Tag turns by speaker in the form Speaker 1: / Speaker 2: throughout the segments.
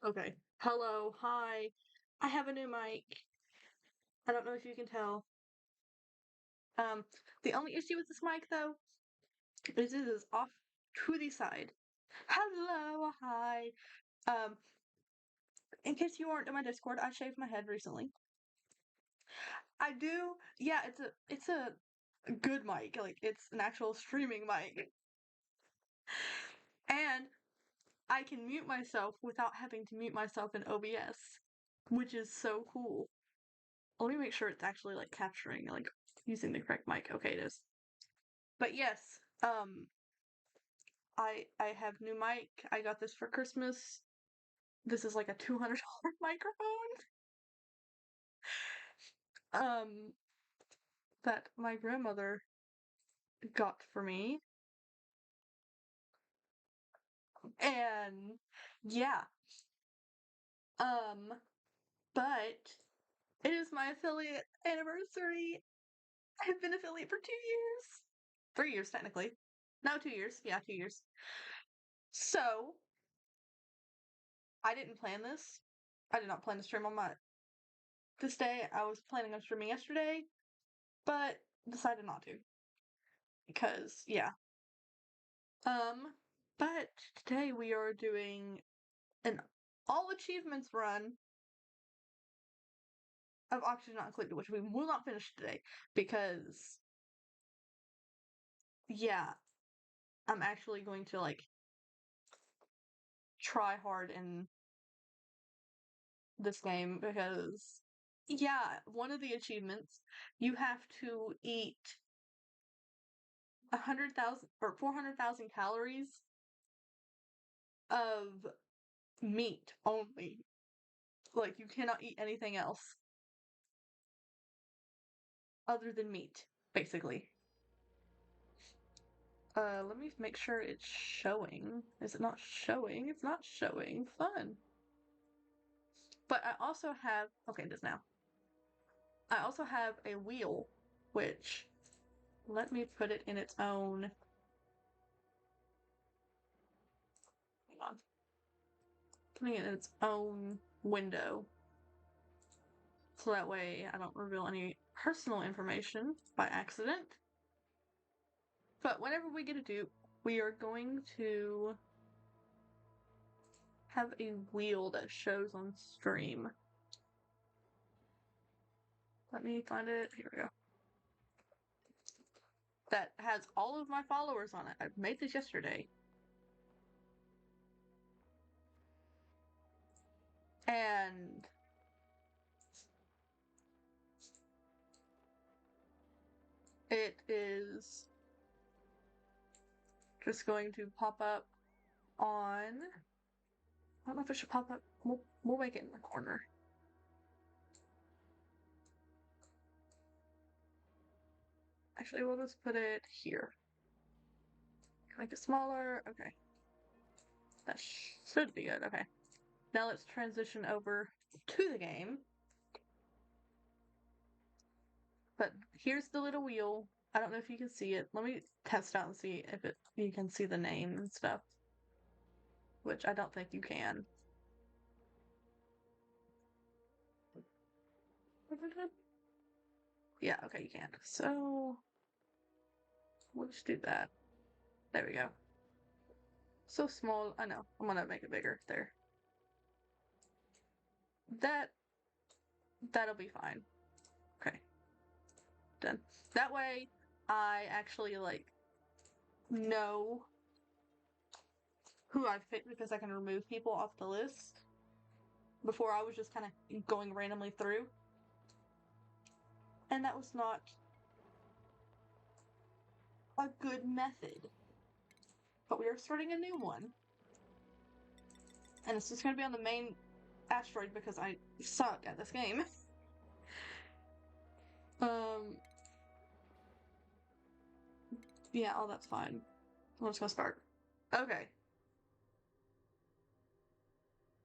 Speaker 1: Okay. Hello, hi. I have a new mic. I don't know if you can tell. Um, the only issue with this mic though is it is off to the side. Hello, hi. Um, in case you weren't in my Discord, I shaved my head recently. I do. Yeah, it's a good mic. Like it's an actual streaming mic. And I can mute myself without having to mute myself in OBS, which is so cool. Let me make sure it's actually like capturing, like using the correct mic. Okay, it is. But yes, I have new mic. I got this for Christmas. This is like a $200 microphone. Um, that my grandmother got for me. And yeah. Um, but it is my affiliate anniversary. I've been affiliate for 2 years. 3 years technically. No, 2 years. Yeah, 2 years. So I didn't plan this. I did not plan to stream on my this day. I was planning on streaming yesterday, but decided not to. Because yeah. Um, but today we are doing an all achievements run of Oxygen Not Included, which we will not finish today because yeah, I'm actually going to like try hard in this game because yeah, one of the achievements you have to eat 100,000 or 400,000 calories of meat only. Like you cannot eat anything else other than meat, basically. Let me make sure it's showing. Is it not showing? It's not showing. Fun. But I also have, okay, it is now. I also have a wheel, which, let me put it in its own, hang on, putting it in its own window. So that way I don't reveal any personal information by accident. But whenever we get a dupe, we are going to have a wheel that shows on stream. Let me find it. Here we go. That has all of my followers on it. I made this yesterday. And it is just going to pop up on. I don't know if it should pop up. We'll make it in the corner. Actually, we'll just put it here. Make it smaller. Okay. That should be good. Okay. Now let's transition over to the game. But here's the little wheel. I don't know if you can see it. Let me test out and see if you can see the name and stuff. Which I don't think you can. Yeah, okay, you can. So we'll just do that. There we go. So small. I know. I'm gonna make it bigger. There. That'll be fine. Okay. Done. That way I actually like know who I've picked because I can remove people off the list. Before I was just kind of going randomly through. And that was not a good method. But we are starting a new one. And it's just going to be on the main asteroid because I suck at this game. Yeah, oh, that's fine. I'm just going to start. Okay.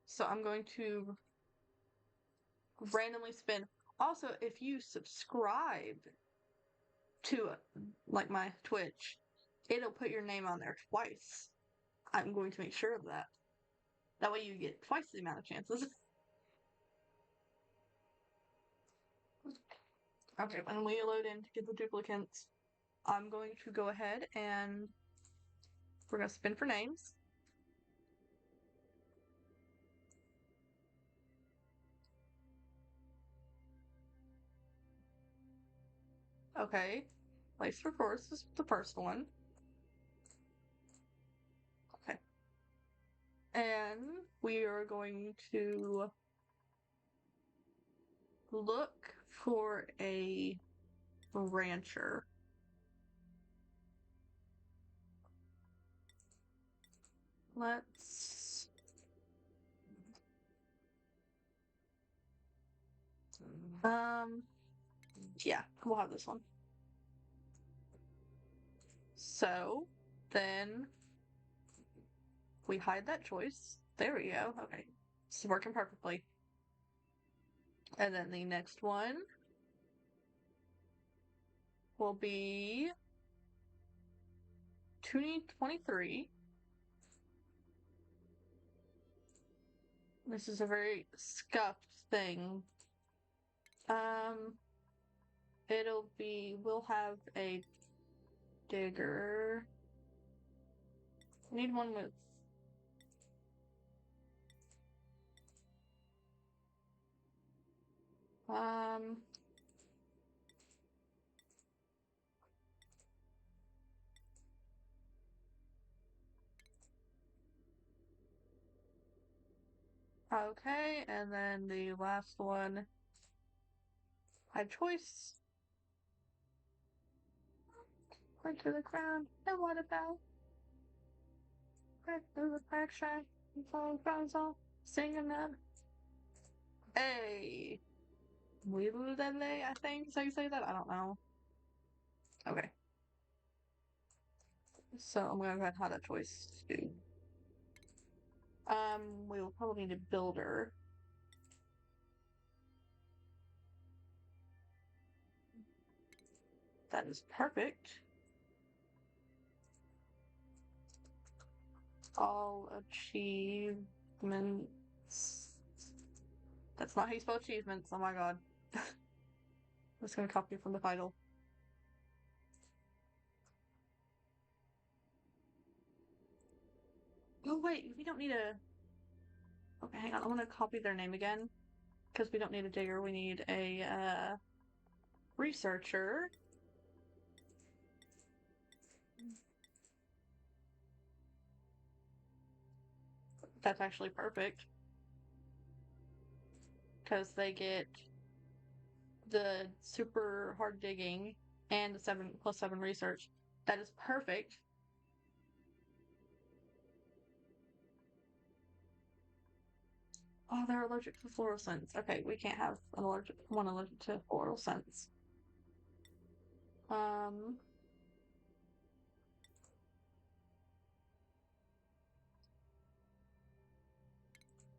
Speaker 1: So I'm going to randomly spin. Also, if you subscribe to like my Twitch, it'll put your name on there twice. I'm going to make sure of that. That way you get twice the amount of chances. Okay, when we load in to get the duplicates, I'm going to go ahead and we're going to spin for names. Okay, place for course is the first one. Okay. And we are going to look for a rancher. Let's yeah, we'll have this one. So then we hide that choice. There we go. Okay. It's working perfectly. And then the next one will be 2023. This is a very scuffed thing. We'll have a digger. Need one with okay, and then the last one, hide choice. Right to the ground. And what about? Right through the back shine. And follow friends all singing them. Hey. Wilulele, I think is how you say that. I don't know. Okay. So I'm gonna go ahead and hide that choice too. We will probably need a builder. That is perfect. All achievements. That's not how you spell achievements. Oh my god. I'm just gonna copy it from the title. Oh wait, we don't need a. Okay, hang on. I'm gonna copy their name again because we don't need a digger. We need a researcher. That's actually perfect because they get the super hard digging and the 7+7 research. That is perfect. Oh, they're allergic to fluorescence. Okay, we can't have one allergic to fluorescence.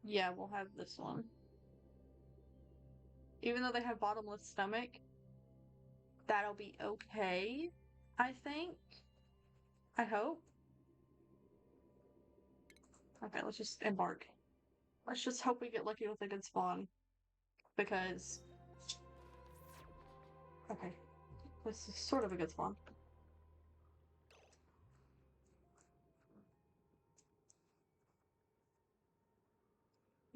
Speaker 1: Yeah, we'll have this one. Even though they have bottomless stomach, that'll be okay, I think. I hope. Okay, let's just embark. Let's just hope we get lucky with a good spawn. Because... Okay. This is sort of a good spawn.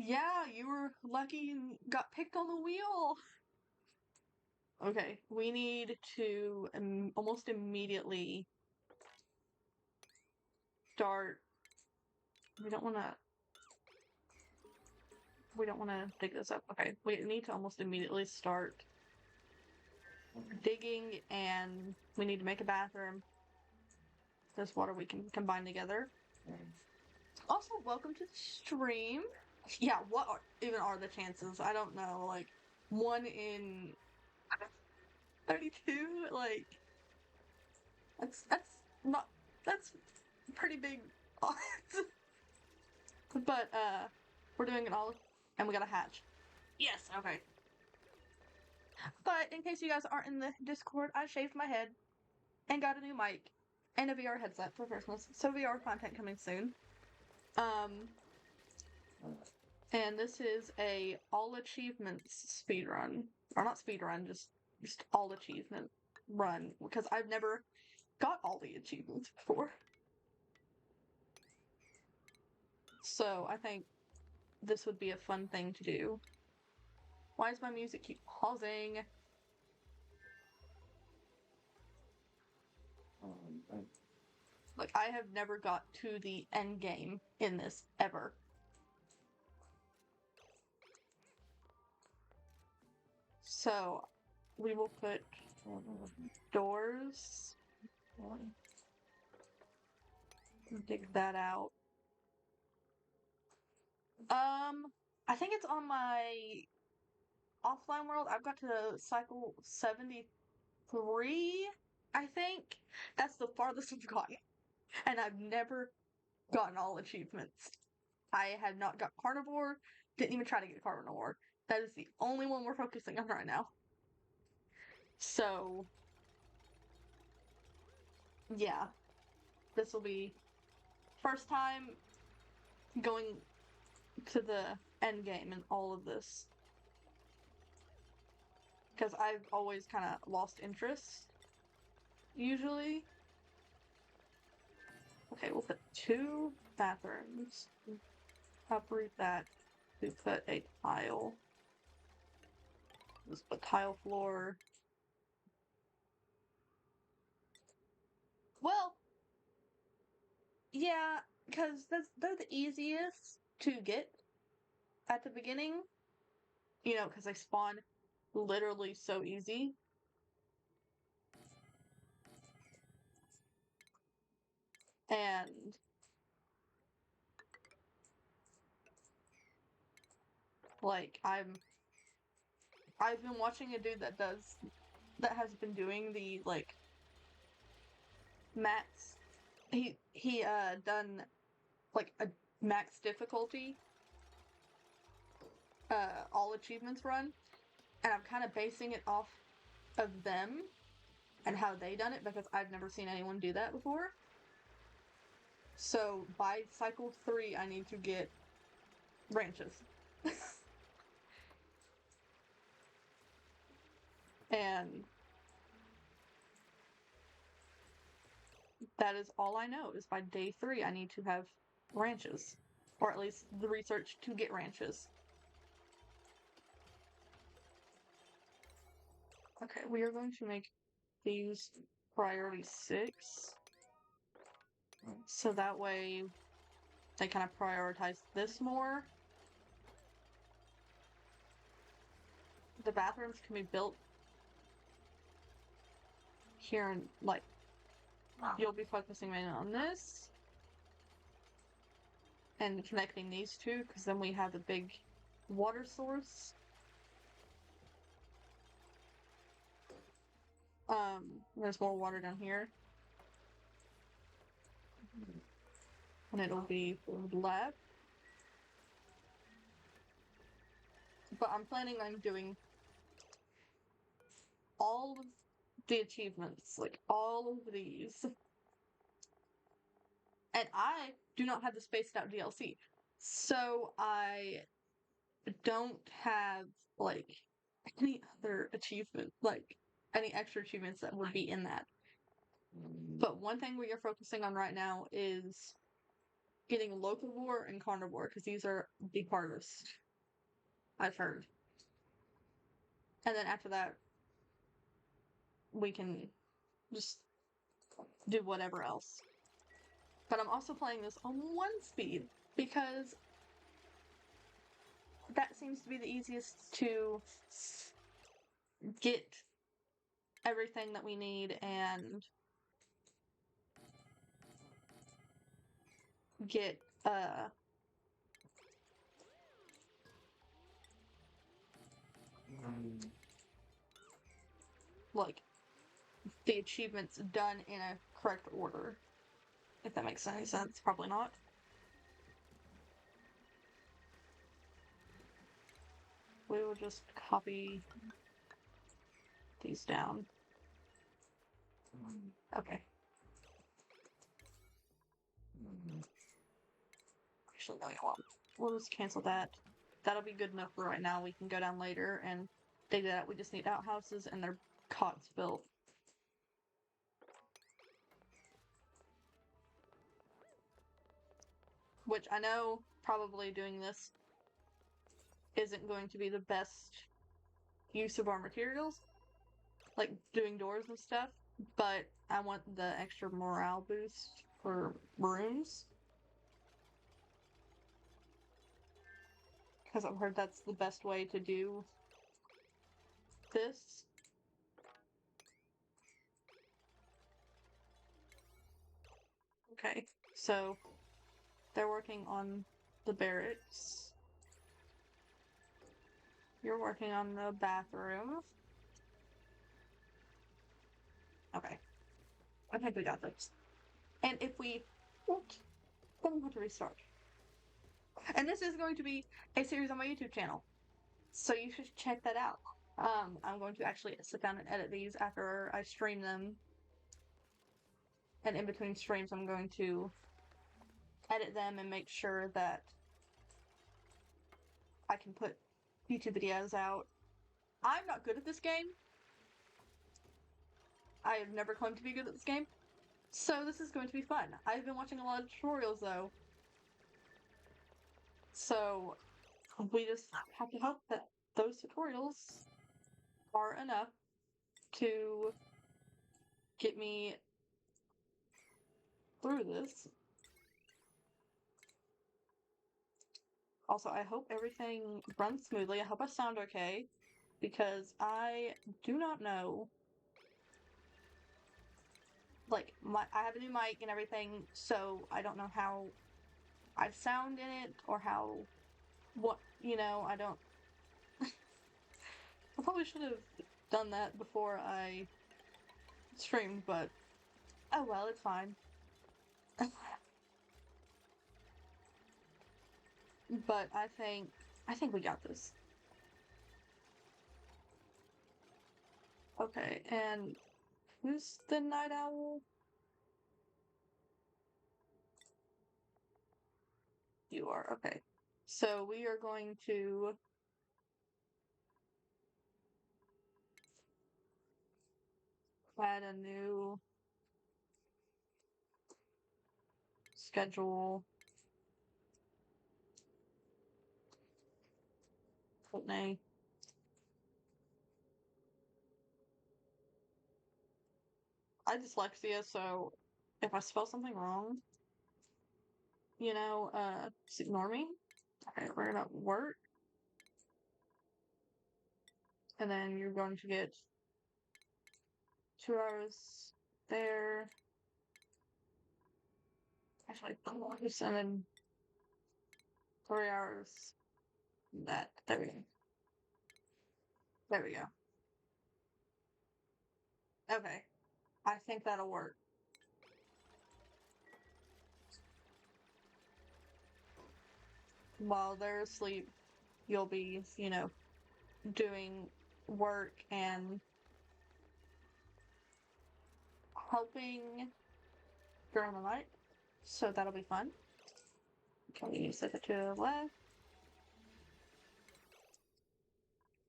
Speaker 1: Yeah, you were lucky and got picked on the wheel! Okay, we need to almost immediately start... We don't want to dig this up. Okay, we need to almost immediately start digging, and we need to make a bathroom. There's water we can combine together. Also, welcome to the stream. Yeah, what even are the chances? I don't know. Like, 1 in 32? Like, that's pretty big odds. But, we're doing it all, and we got a hatch. Yes, okay. But in case you guys aren't in the Discord, I shaved my head and got a new mic and a VR headset for Christmas. So VR content coming soon. And this is a all achievements speed run. Or not speed run, just all achievement run. Because I've never got all the achievements before. So I think this would be a fun thing to do. Why does my music keep pausing? Like, I have never got to the end game in this, ever. So, we will put doors. Dig that out. I think it's on my offline world. I've got to cycle 73, I think. That's the farthest I've gotten. And I've never gotten all achievements. I have not got carnivore, didn't even try to get carnivore. That is the only one we're focusing on right now. So, yeah, this will be first time going to the end game in all of this. Because I've always kind of lost interest, usually. Okay, we'll put 2 bathrooms. Uproot that to put a tile. Just put tile floor. Well, yeah, because they're the easiest to get at the beginning. You know, because they spawn literally so easy. And like I've been watching a dude that has been doing the like max. He done like a max difficulty all achievements run, and I'm kind of basing it off of them and how they done it because I've never seen anyone do that before. So by cycle 3, I need to get ranches. And that is all I know is by day 3, I need to have ranches. Or at least the research to get ranches. Okay, we are going to make these priority 6. So that way they kind of prioritize this more. The bathrooms can be built here and like you'll be focusing mainly on this and connecting these two because then we have a big water source. There's more water down here. And it'll be left. But I'm planning on doing all of the achievements, like all of these. And I do not have the spaced out DLC. So I don't have like any other achievement, like any extra achievements that would be in that. But one thing we are focusing on right now is getting locavore and carnivore because these are the hardest, I've heard. And then after that, we can just do whatever else. But I'm also playing this on 1 speed because that seems to be the easiest to get everything that we need and get like the achievements done in a correct order. If that makes any sense, probably not. We will just copy these down. Okay. Actually, no, you won't. we'll just cancel that. That'll be good enough for right now. We can go down later and dig that out. We just need outhouses and their cots built. Which I know probably doing this isn't going to be the best use of our materials, like doing doors and stuff, but I want the extra morale boost for rooms. Because I've heard that's the best way to do this. Okay, so they're working on the barracks. You're working on the bathroom. Okay. I think we got this. And if we... Oops. Then I'm going to restart. And this is going to be a series on my YouTube channel. So you should check that out. I'm going to actually sit down and edit these after I stream them. And in between streams, I'm going to edit them and make sure that I can put YouTube videos out. I'm not good at this game. I have never claimed to be good at this game. So this is going to be fun. I've been watching a lot of tutorials though. So we just have to hope that those tutorials are enough to get me through this. Also, I hope everything runs smoothly. I hope I sound okay, because I do not know. Like, I have a new mic and everything, so I don't know how I sound in it, or I don't. I probably should have done that before I streamed, but oh well, it's fine. But I think we got this. Okay, and who's the night owl? You are, okay. So we are going to add a new schedule. ONI. I dyslexia, so if I spell something wrong, just ignore me. Okay, we're gonna work. And then you're going to get 2 hours there. Actually, and then 3 hours that. There we go. There we go. Okay. I think that'll work. While they're asleep, you'll be, doing work and helping during the night. So that'll be fun. Okay, we need to set it to the left.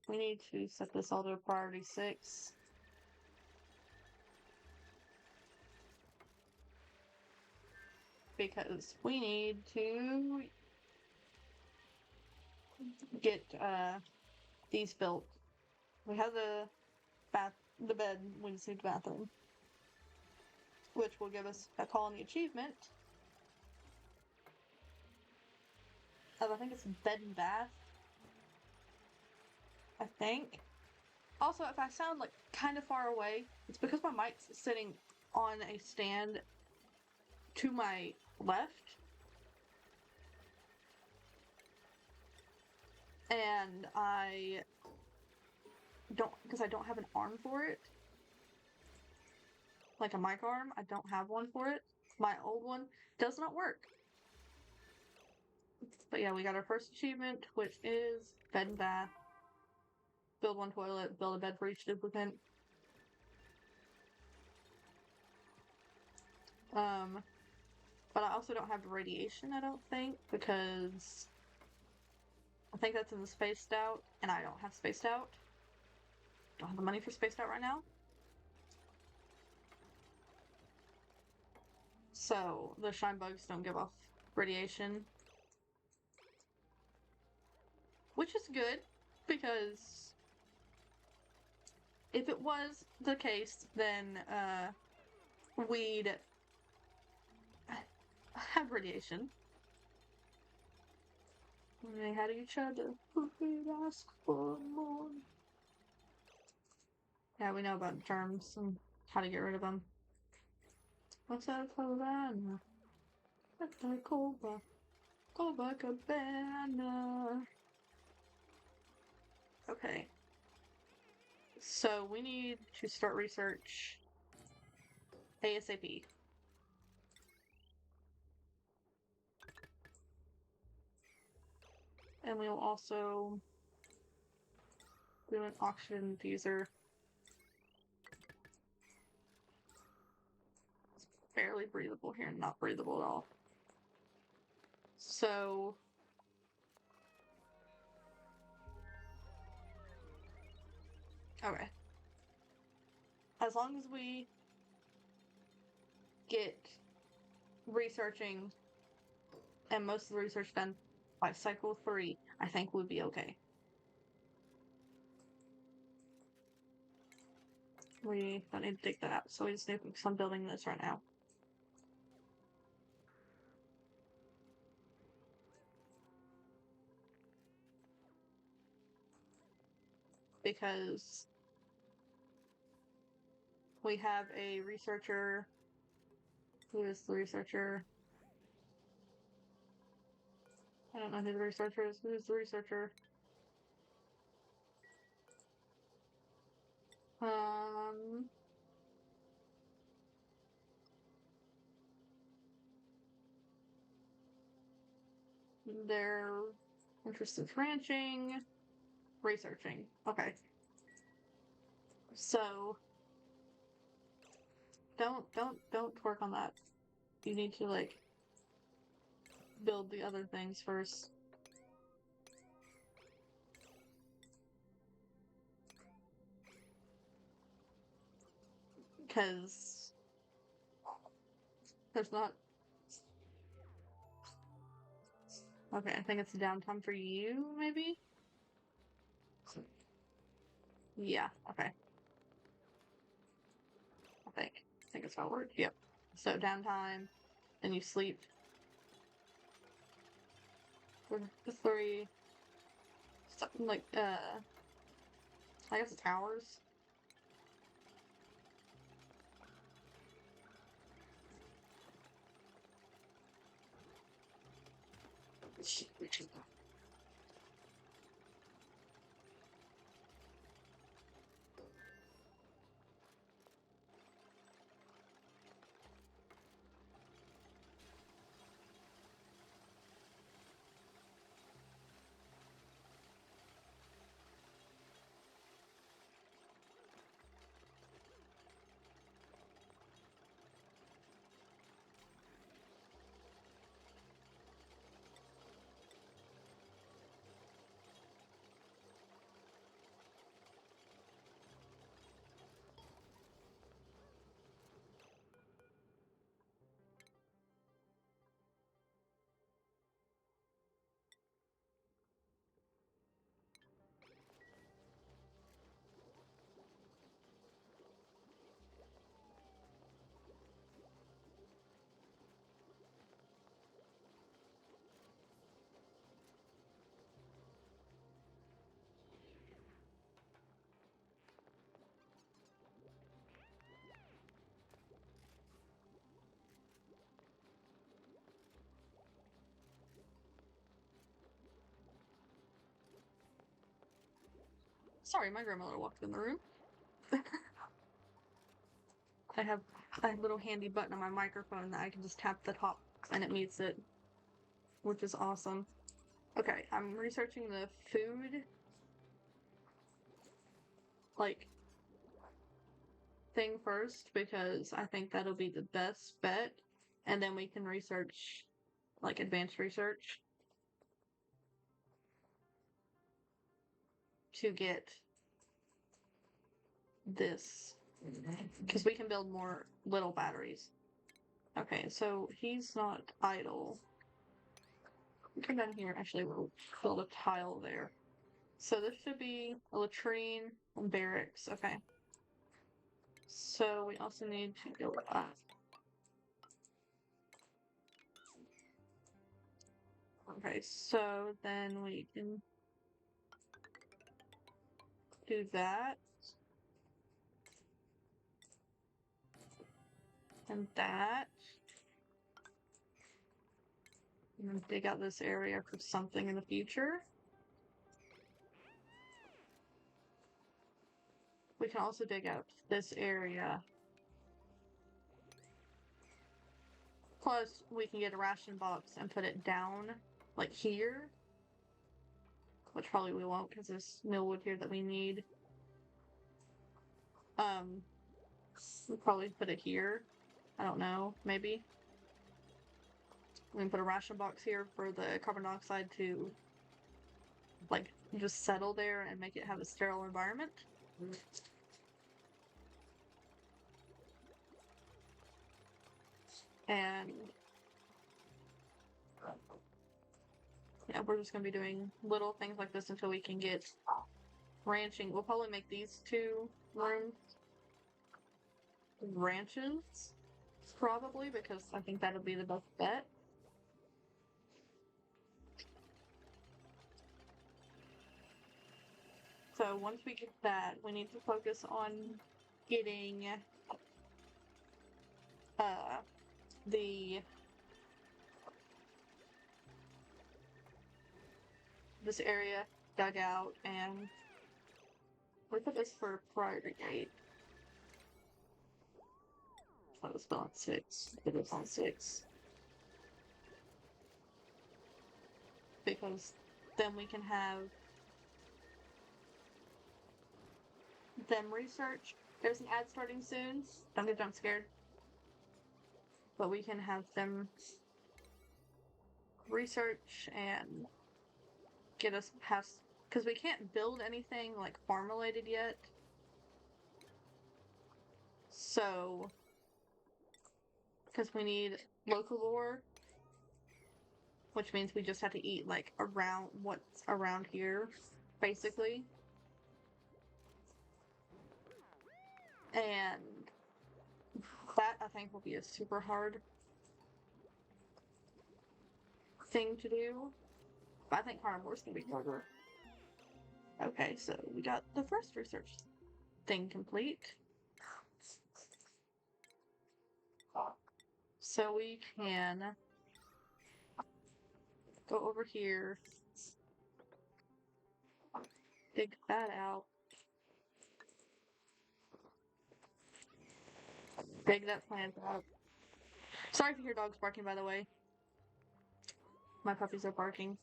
Speaker 1: We need to set this all to priority 6. Because we need to get these built. We have the bed, we just need the bathroom. Which will give us a colony achievement of, I think it's bed and bath. I think. Also, if I sound like kind of far away, it's because my mic's sitting on a stand to my left. And because I don't have an arm for it. Like a mic arm, I don't have one for it. My old one does not work. But yeah, we got our first achievement, which is bed and bath. Build 1 toilet, build a bed for each duplicant. But I also don't have radiation, I don't think, because I think that's in the spaced out, and I don't have spaced out. Don't have the money for spaced out right now. So the shine bugs don't give off radiation. Which is good, because if it was the case, then we'd have radiation. They had each other. We'd ask for more. Yeah, we know about germs and how to get rid of them. What's that, Havana? That's like Copacabana. Okay. So we need to start research ASAP. And we will also do an oxygen diffuser. It's barely breathable here, not breathable at all. So okay. As long as we get researching and most of the research done by cycle 3, I think we'll be okay. We don't need to dig that out, so we just need to focus on building this right now. Because we have a researcher. Who is the researcher? I don't know who the researcher is. Who's the researcher? Um, they're interested in ranching, researching. Okay. So don't work on that. You need to like build the other things first. Because there's not. Okay, I think it's downtime for you, maybe? Yeah, okay. I think it's how it works. Yep. So downtime, then you sleep for 3, something like, I guess it's hours. Sorry, my grandmother walked in the room. I have a little handy button on my microphone that I can just tap the top and it mutes it, which is awesome. Okay, I'm researching the food, like, thing first because I think that'll be the best bet, and then we can research, like, advanced research. to get this because we can build more little batteries. Okay, so he's not idle. Come down here. Actually, we'll build a tile there. So this should be a latrine and barracks. Okay. So we also need to go up. Okay, so then we can do that. And that. And then dig out this area for something in the future. We can also dig out this area. Plus, we can get a ration box and put it down, like here. Which probably we won't because there's millwood here that we need. We'll probably put it here. I don't know, maybe. We can put a ration box here for the carbon dioxide to, like, just settle there and make it have a sterile environment. And yeah, we're just gonna be doing little things like this until we can get ranching. We'll probably make these 2 rooms ranches, probably, because I think that'll be the best bet. So once we get that, we need to focus on getting this area dug out, and we put this for priority gate. So it's on 6. It is on 6. Because then we can have them research. There's an ad starting soon. Don't get jump scared. But we can have them research and get us past, because we can't build anything like farm related yet. So, because we need local lore, which means we just have to eat like around what's around here, basically. And that I think will be a super hard thing to do. But I think carnivore's gonna be harder. Okay, so we got the first research thing complete. So we can go over here, dig that out, dig that plant out. Sorry if you hear dogs barking, by the way. My puppies are barking.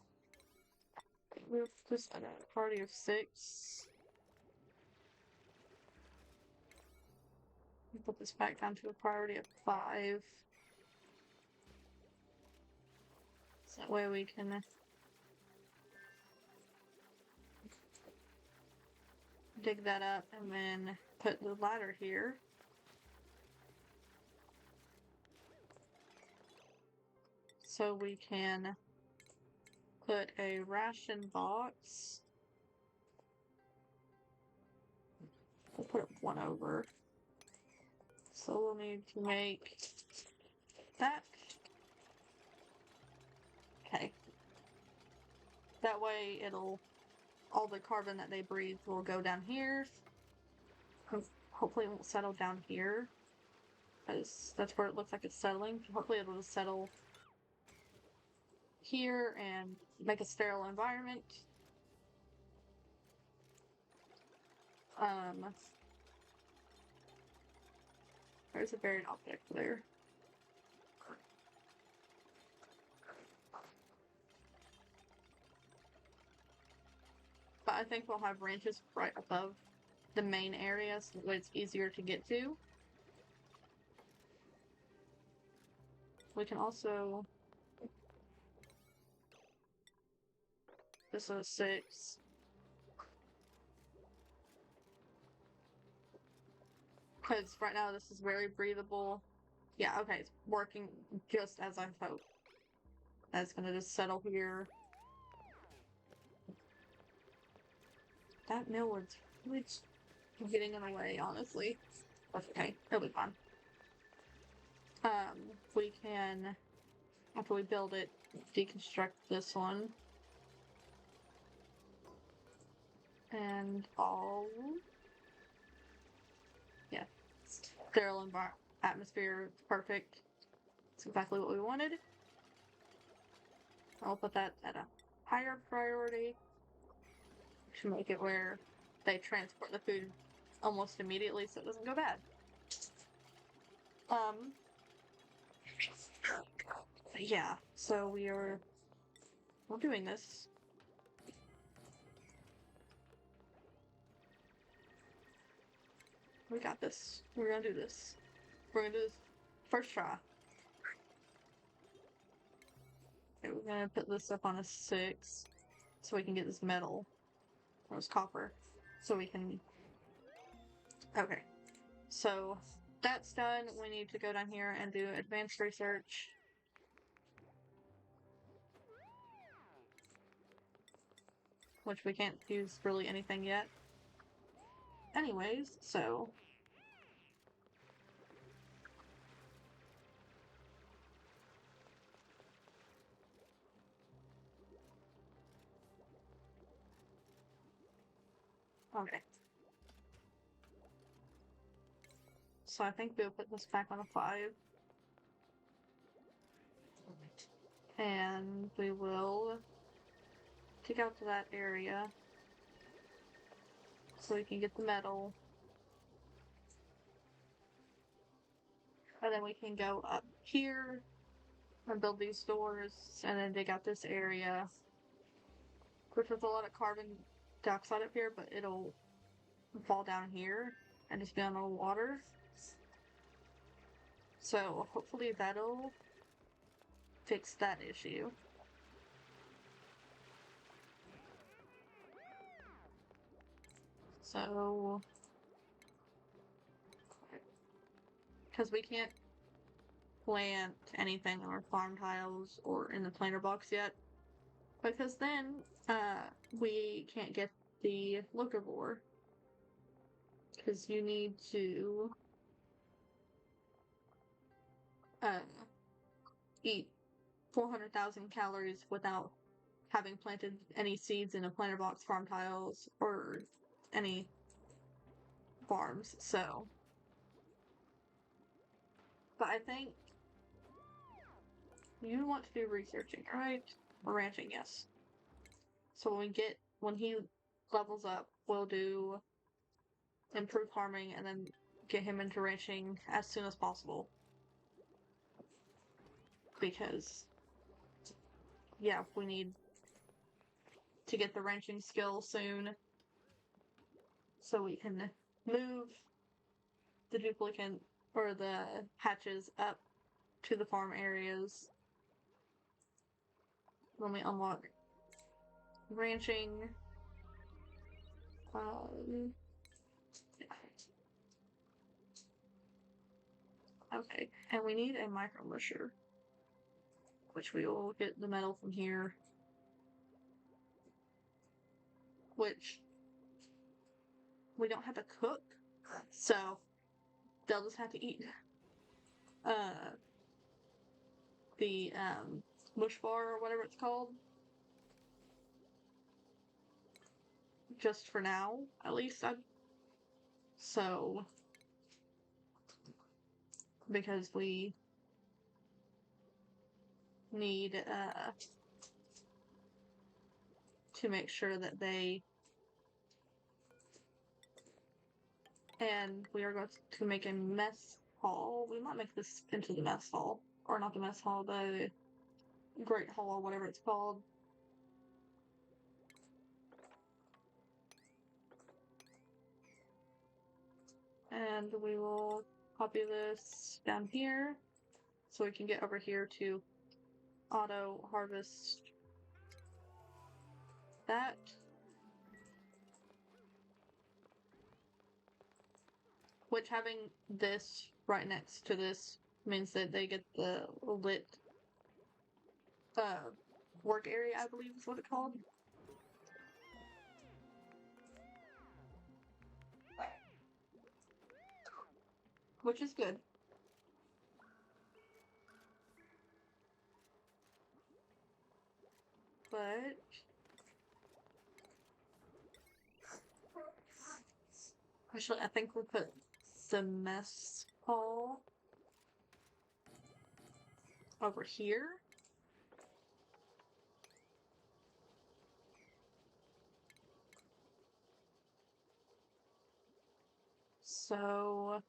Speaker 1: We've just got a party of 6. Put this back down to a priority of 5. So that way we can dig that up and then put the ladder here. So we can put a ration box. We'll put it 1 over. So we'll need to make that. Okay. That way all the carbon that they breathe will go down here. Hopefully it won't settle down here, because that's where it looks like it's settling. Hopefully it'll just settle here and make a sterile environment. There's a buried object there. But I think we'll have ranches right above the main area so that it's easier to get to. We can also... This is 6. Because right now this is very breathable. Yeah, okay, it's working just as I hoped. That's gonna just settle here. That millwood's really getting in the way, honestly. That's okay, it'll be fine. We can, after we build it, deconstruct this one. And all, yeah, sterile atmosphere, perfect. It's exactly what we wanted. I'll put that at a higher priority to make it where they transport the food almost immediately so it doesn't go bad. Yeah, so we're doing this. We got this. We're gonna do this. We're gonna do this first try. Okay, we're gonna put this up on a 6 so we can get this metal or this copper so we can. Okay, so that's done. We need to go down here and do advanced research. Which we can't use really anything yet. Anyways, so. Okay. So I think we'll put this back on a 5. And we will take out to that area so we can get the metal. And then we can go up here and build these doors and then dig out this area. Which has a lot of carbon dioxide up here, but it'll fall down here and just be on the water. So hopefully that'll fix that issue. So, because we can't plant anything on our farm tiles or in the planter box yet, because then we can't get the locavore. Because you need to eat 400,000 calories without having planted any seeds in a planter box, farm tiles, or any farms. So, but I think you want to do researching, right? Or ranching, yes. So when he levels up, we'll do improve farming and then get him into ranching as soon as possible. Because, yeah, we need to get the ranching skill soon so we can move the duplicate or the hatches up to the farm areas when we unlock ranching. Okay, and we need a micro musher, which we will get the metal from here, which we don't have to cook, so they'll just have to eat the mush bar or whatever it's called, just for now, at least. So, because we need to make sure that they, and we are going to make a mess hall. We might make this into the mess hall, or not the mess hall, the great hall, or whatever it's called. And we will copy this down here so we can get over here to auto harvest that. Which having this right next to this means that they get the lit work area, I believe is what it's called. Which is good. But actually, I think we'll put the mess hall over here. So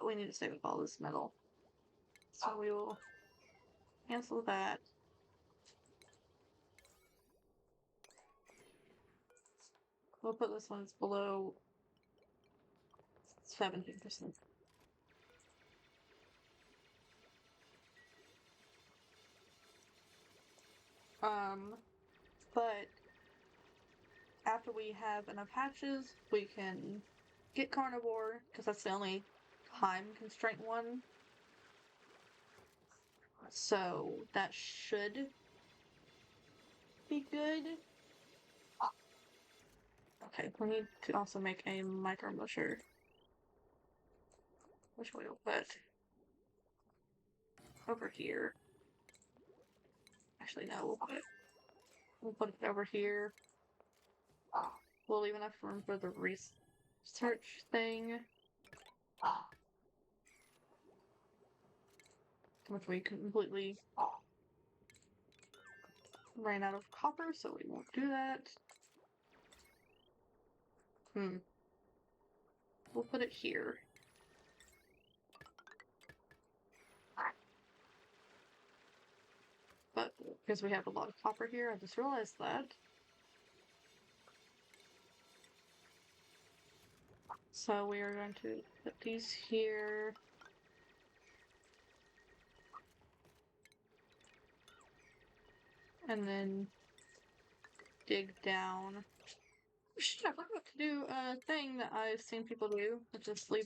Speaker 1: we need to save up all this metal. So we will cancel that. We'll put this one as below 17%. But after we have enough hatches, we can get carnivore, because that's the only time constraint one. So that should be good. Okay, we need to also make a micro musher. Which way we'll put over here. Actually, no, we'll put it over here. We'll leave enough room for the research thing. Which we completely ran out of copper, so we won't do that. We'll put it here. But because we have a lot of copper here, I just realized that. So we are going to put these here. And then dig down. Shit, I forgot to do a thing that I've seen people do. I just leave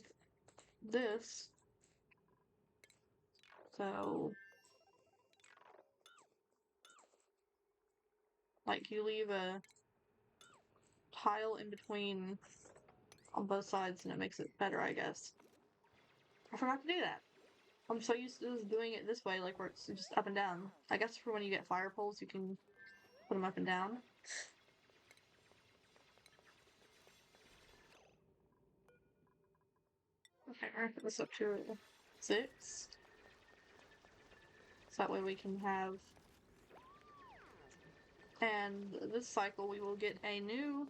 Speaker 1: this. So, like, you leave a tile in between on both sides and it makes it better, I guess. I forgot to do that. I'm so used to doing it this way, like where it's just up and down. I guess for when you get fire poles, you can put them up and down. Okay, we're gonna put this up to 6. So that way we can have... And this cycle we will get a new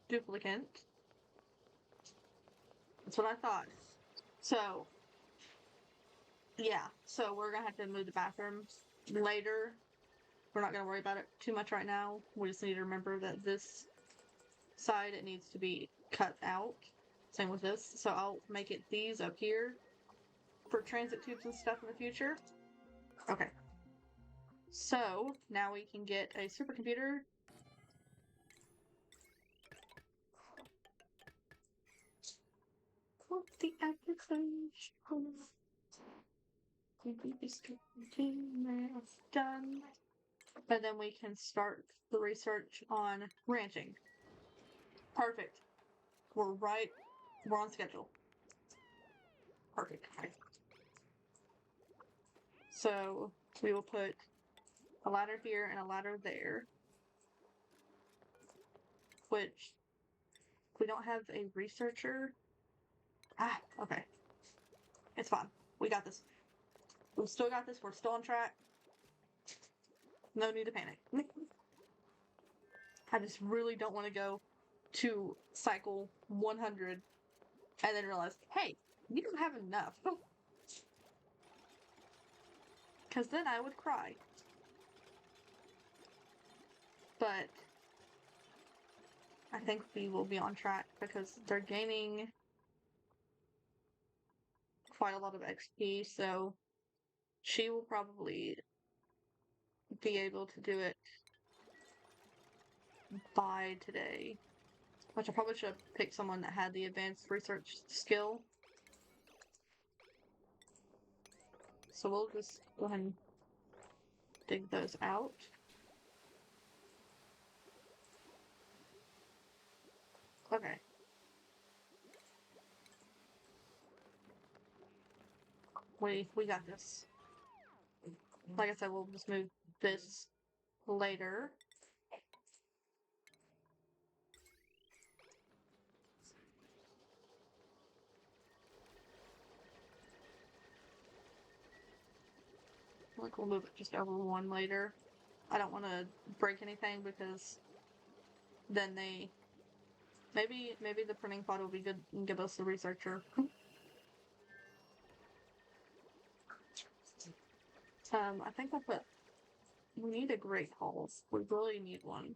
Speaker 1: duplicate. That's what I thought. So, yeah. So we're gonna have to move the bathrooms later. We're not gonna worry about it too much right now. We just need to remember that this side, it needs to be cut out. Same with this. So I'll make it these up here for transit tubes and stuff in the future. Okay. So now we can get a supercomputer. Put the application. Done. And then we can start the research on ranching. Perfect. We're on schedule. Perfect. Okay. So we will put a ladder here and a ladder there. Which we don't have a researcher. Ah, okay. It's fine. We got this. We've still got this. We're still on track. No need to panic. I just really don't want to go to cycle 100 and then realize, hey, you don't have enough. Because then I would cry. But I think we will be on track because they're gaining quite a lot of XP, so she will probably be able to do it by today. Which I probably should have picked someone that had the advanced research skill. So we'll just go ahead and dig those out. Okay. We got this. Like I said, we'll just move this later. Like we'll move it just over one later. I don't want to break anything because then maybe the printing pod will be good and give us the researcher. I think I put. We need a great hall. We really need one.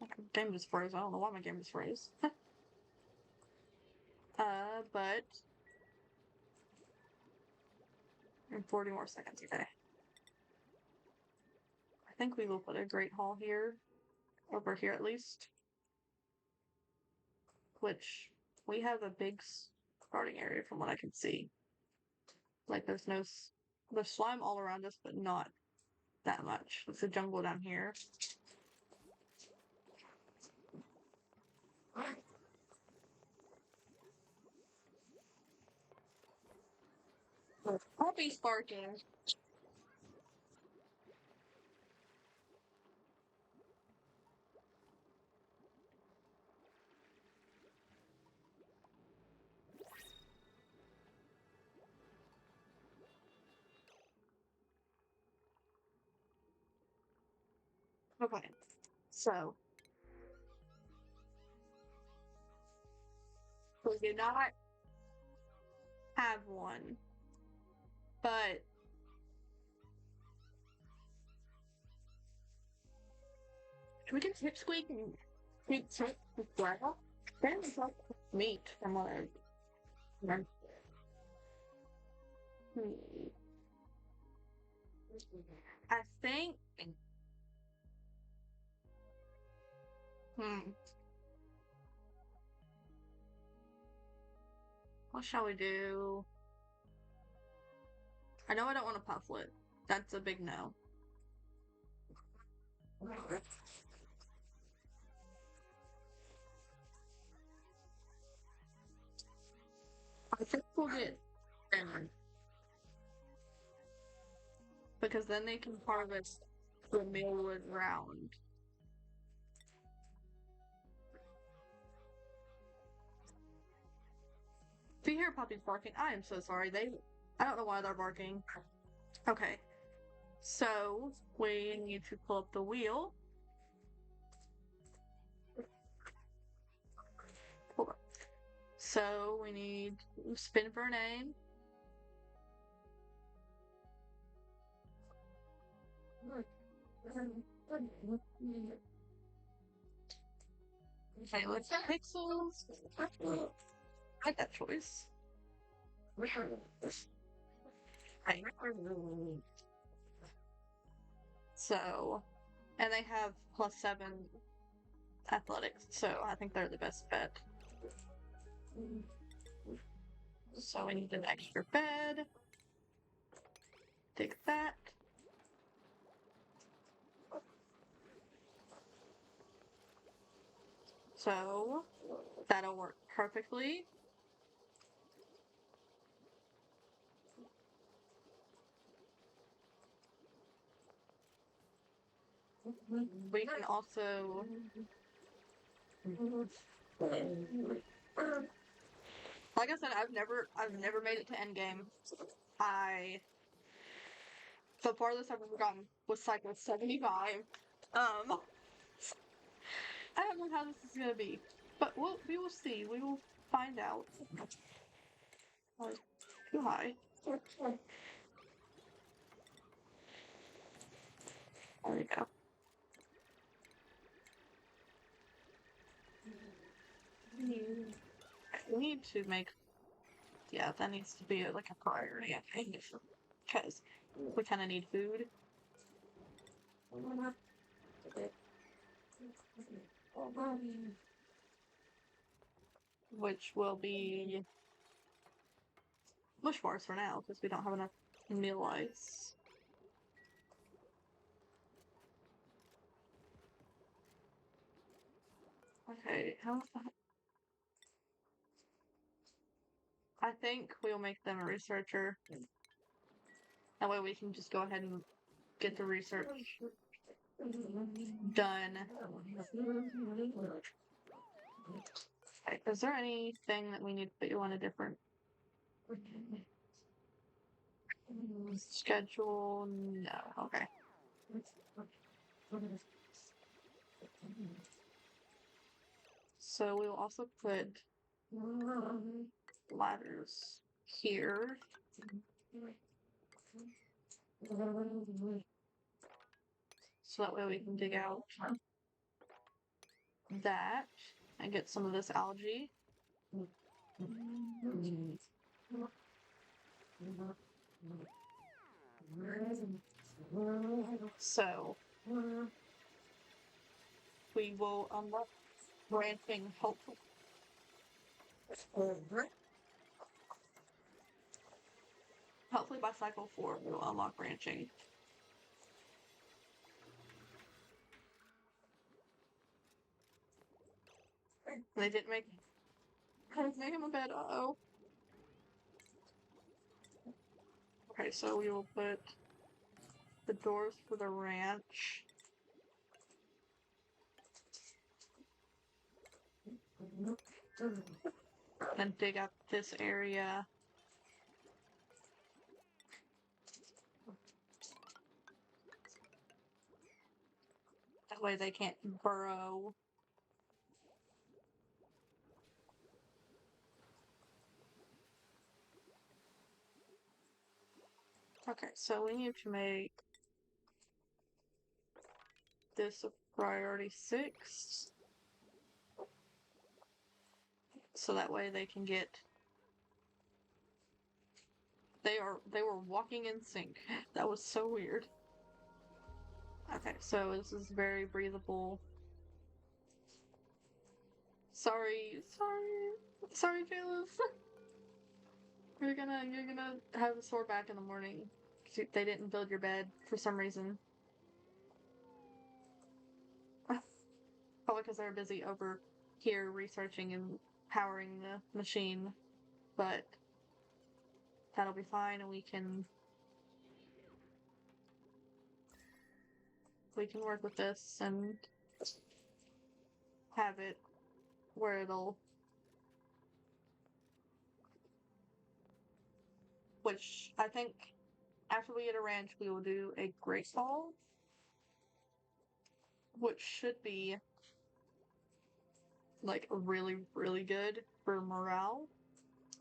Speaker 1: My game just froze. I don't know why my game just froze. But in 40 more seconds, okay. I think we will put a great hall here, over here at least. Which we have a big starting area from what I can see. Like there's slime all around us, but not that much. It's a jungle down here. Puppy's barking. Okay, so we do not have one, but we can Pipsqueak and Pipsqueak as well. Then it's like meat from what I remember. I think. Hmm. What shall we do? I know I don't want a pufflet. That's a big no. I think we'll get salmon because then they can harvest the millwood round. If you hear puppies barking, I am so sorry. I don't know why they're barking. Okay, so we need to pull up the wheel. Hold on. So we need spin for a name. Okay, let's pixels. I like that choice. Right. So, and they have +7 athletics, so I think they're the best bet. So we need an extra bed. Take that. So that'll work perfectly. We can also like I said, I've never made it to endgame. I the farthest I've ever gotten was cycle 75. Um I don't know how this is gonna be. But we will see. We will find out. Oh, too high. There we go. We need to make yeah, that needs to be like a priority, I think. Because we kinda need food. Which will be bush forest for now, because we don't have enough meal ice. Okay, I think we'll make them a researcher. That way we can just go ahead and get the research done. Okay, is there anything that we need to put you on a different schedule? No. Okay. So we will also put ladders here. So that way we can dig out that and get some of this algae. So we will unlock branching hopefully. Hopefully by cycle 4 we'll unlock branching. They didn't make him a bed. Uh-oh. Okay, so we will put the doors for the ranch. And dig up this area. That way they can't burrow. Okay, so we need to make this a priority 6. So that way they can get... They were walking in sync. That was so weird. Okay, so this is very breathable. Sorry, Jailus. You're gonna have a sore back in the morning. They didn't build your bed for some reason. Probably because they're busy over here researching and powering the machine. But that'll be fine, and we can work with this and have it where it'll... Which I think after we get a ranch, we will do a Great Ball, which should be like really, really good for morale,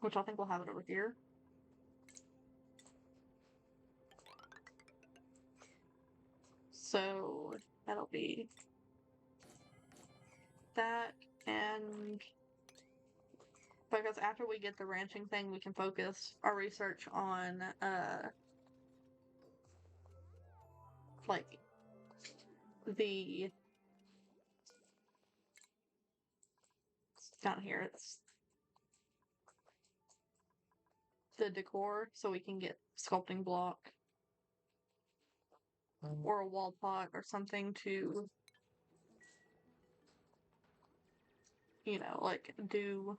Speaker 1: which I think we'll have it over here. So that'll be that, and because after we get the ranching thing, we can focus our research on like the down here, it's the decor, so we can get sculpting block or a wall pot or something to, you know, like do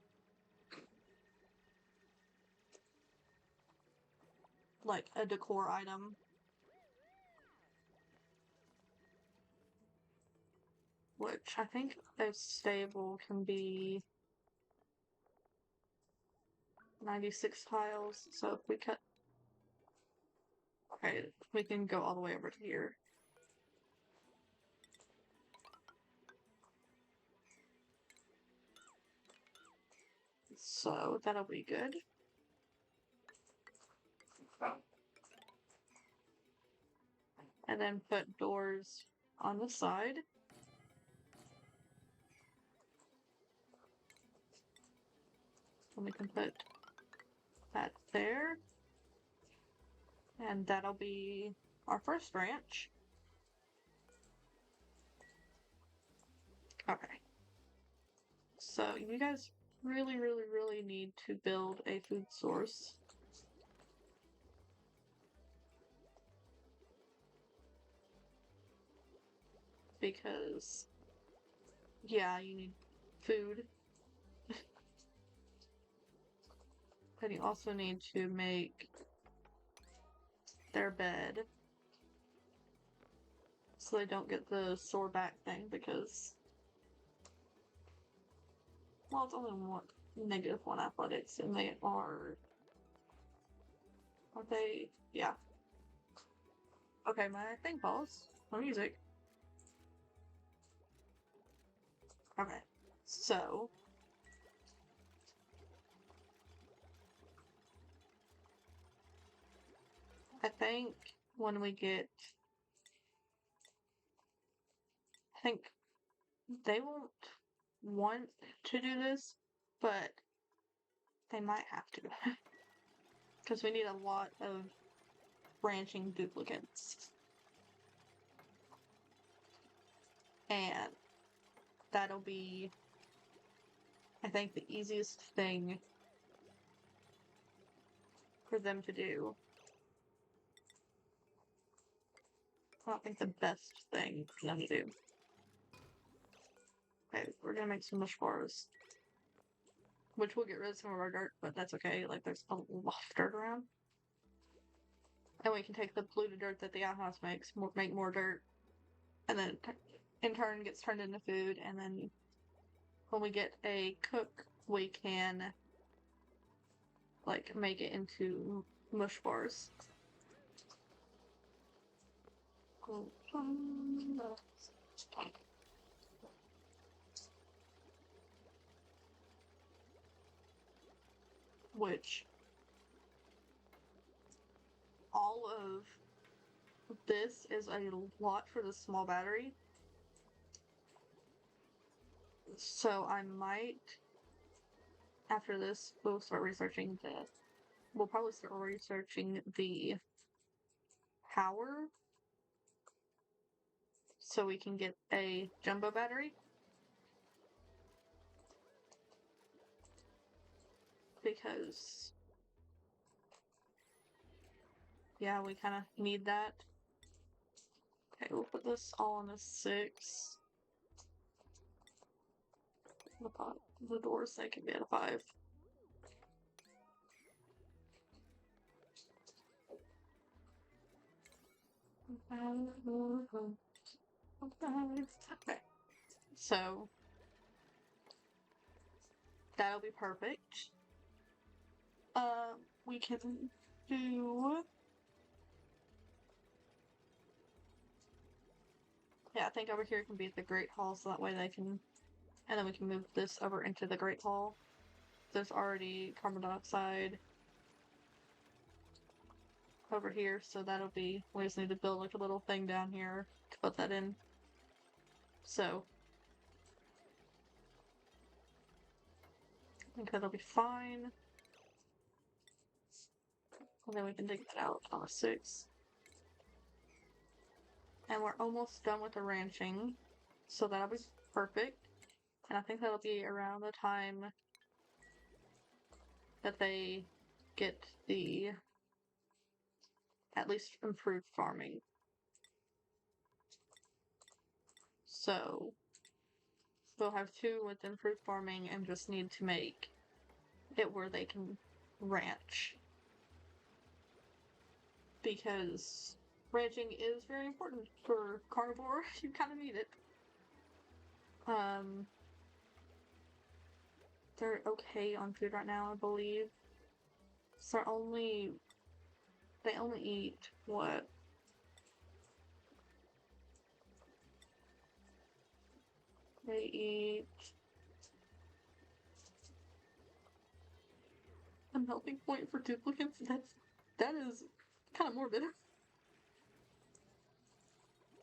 Speaker 1: like a decor item. Which I think a stable can be 96 tiles, so if we cut... Okay, we can go all the way over to here. So that'll be good. And then put doors on the side. And we can put that there. And that'll be our first branch. Okay. So you guys really, really, really need to build a food source. Because, yeah, you need food. And you also need to make their bed so they don't get the sore back thing because, well, it's only one -1 athletics and they are they? Yeah. Okay, my thing paused. My music. Okay. So, I think when we get, I think they won't want to do this, but they might have to. Because we need a lot of branching duplicates. And that'll be, I think, the easiest thing for them to do. I don't think the best thing for them to do. Okay, we're gonna make some mush bars. Which will get rid of some of our dirt, but that's okay. Like, there's a lot of dirt around. And we can take the polluted dirt that the outhouse makes, make more dirt, and then in turn gets turned into food. And then when we get a cook, we can like make it into mush bars. Which all of this is a lot for the small battery. So I might, after this, we'll probably start researching the power so we can get a jumbo battery. Because, yeah, we kind of need that. Okay, we'll put this all on a 6. The doors, they can be at a 5. Okay, so that'll be perfect. We can do. Yeah, I think over here can be the Great Hall, so that way they can. And then we can move this over into the Great Hall. There's already carbon dioxide over here, so that'll be. We just need to build like a little thing down here to put that in. So I think that'll be fine. And then we can dig that out on a 6. And we're almost done with the ranching, so that'll be perfect. And I think that'll be around the time that they get the at least improved farming. So we'll have 2 with improved farming and just need to make it where they can ranch. Because ranching is very important for carnivore. You kind of need it. They're okay on food right now, I believe. So they only eat what? They eat a melting point for duplicates. That is kind of morbid.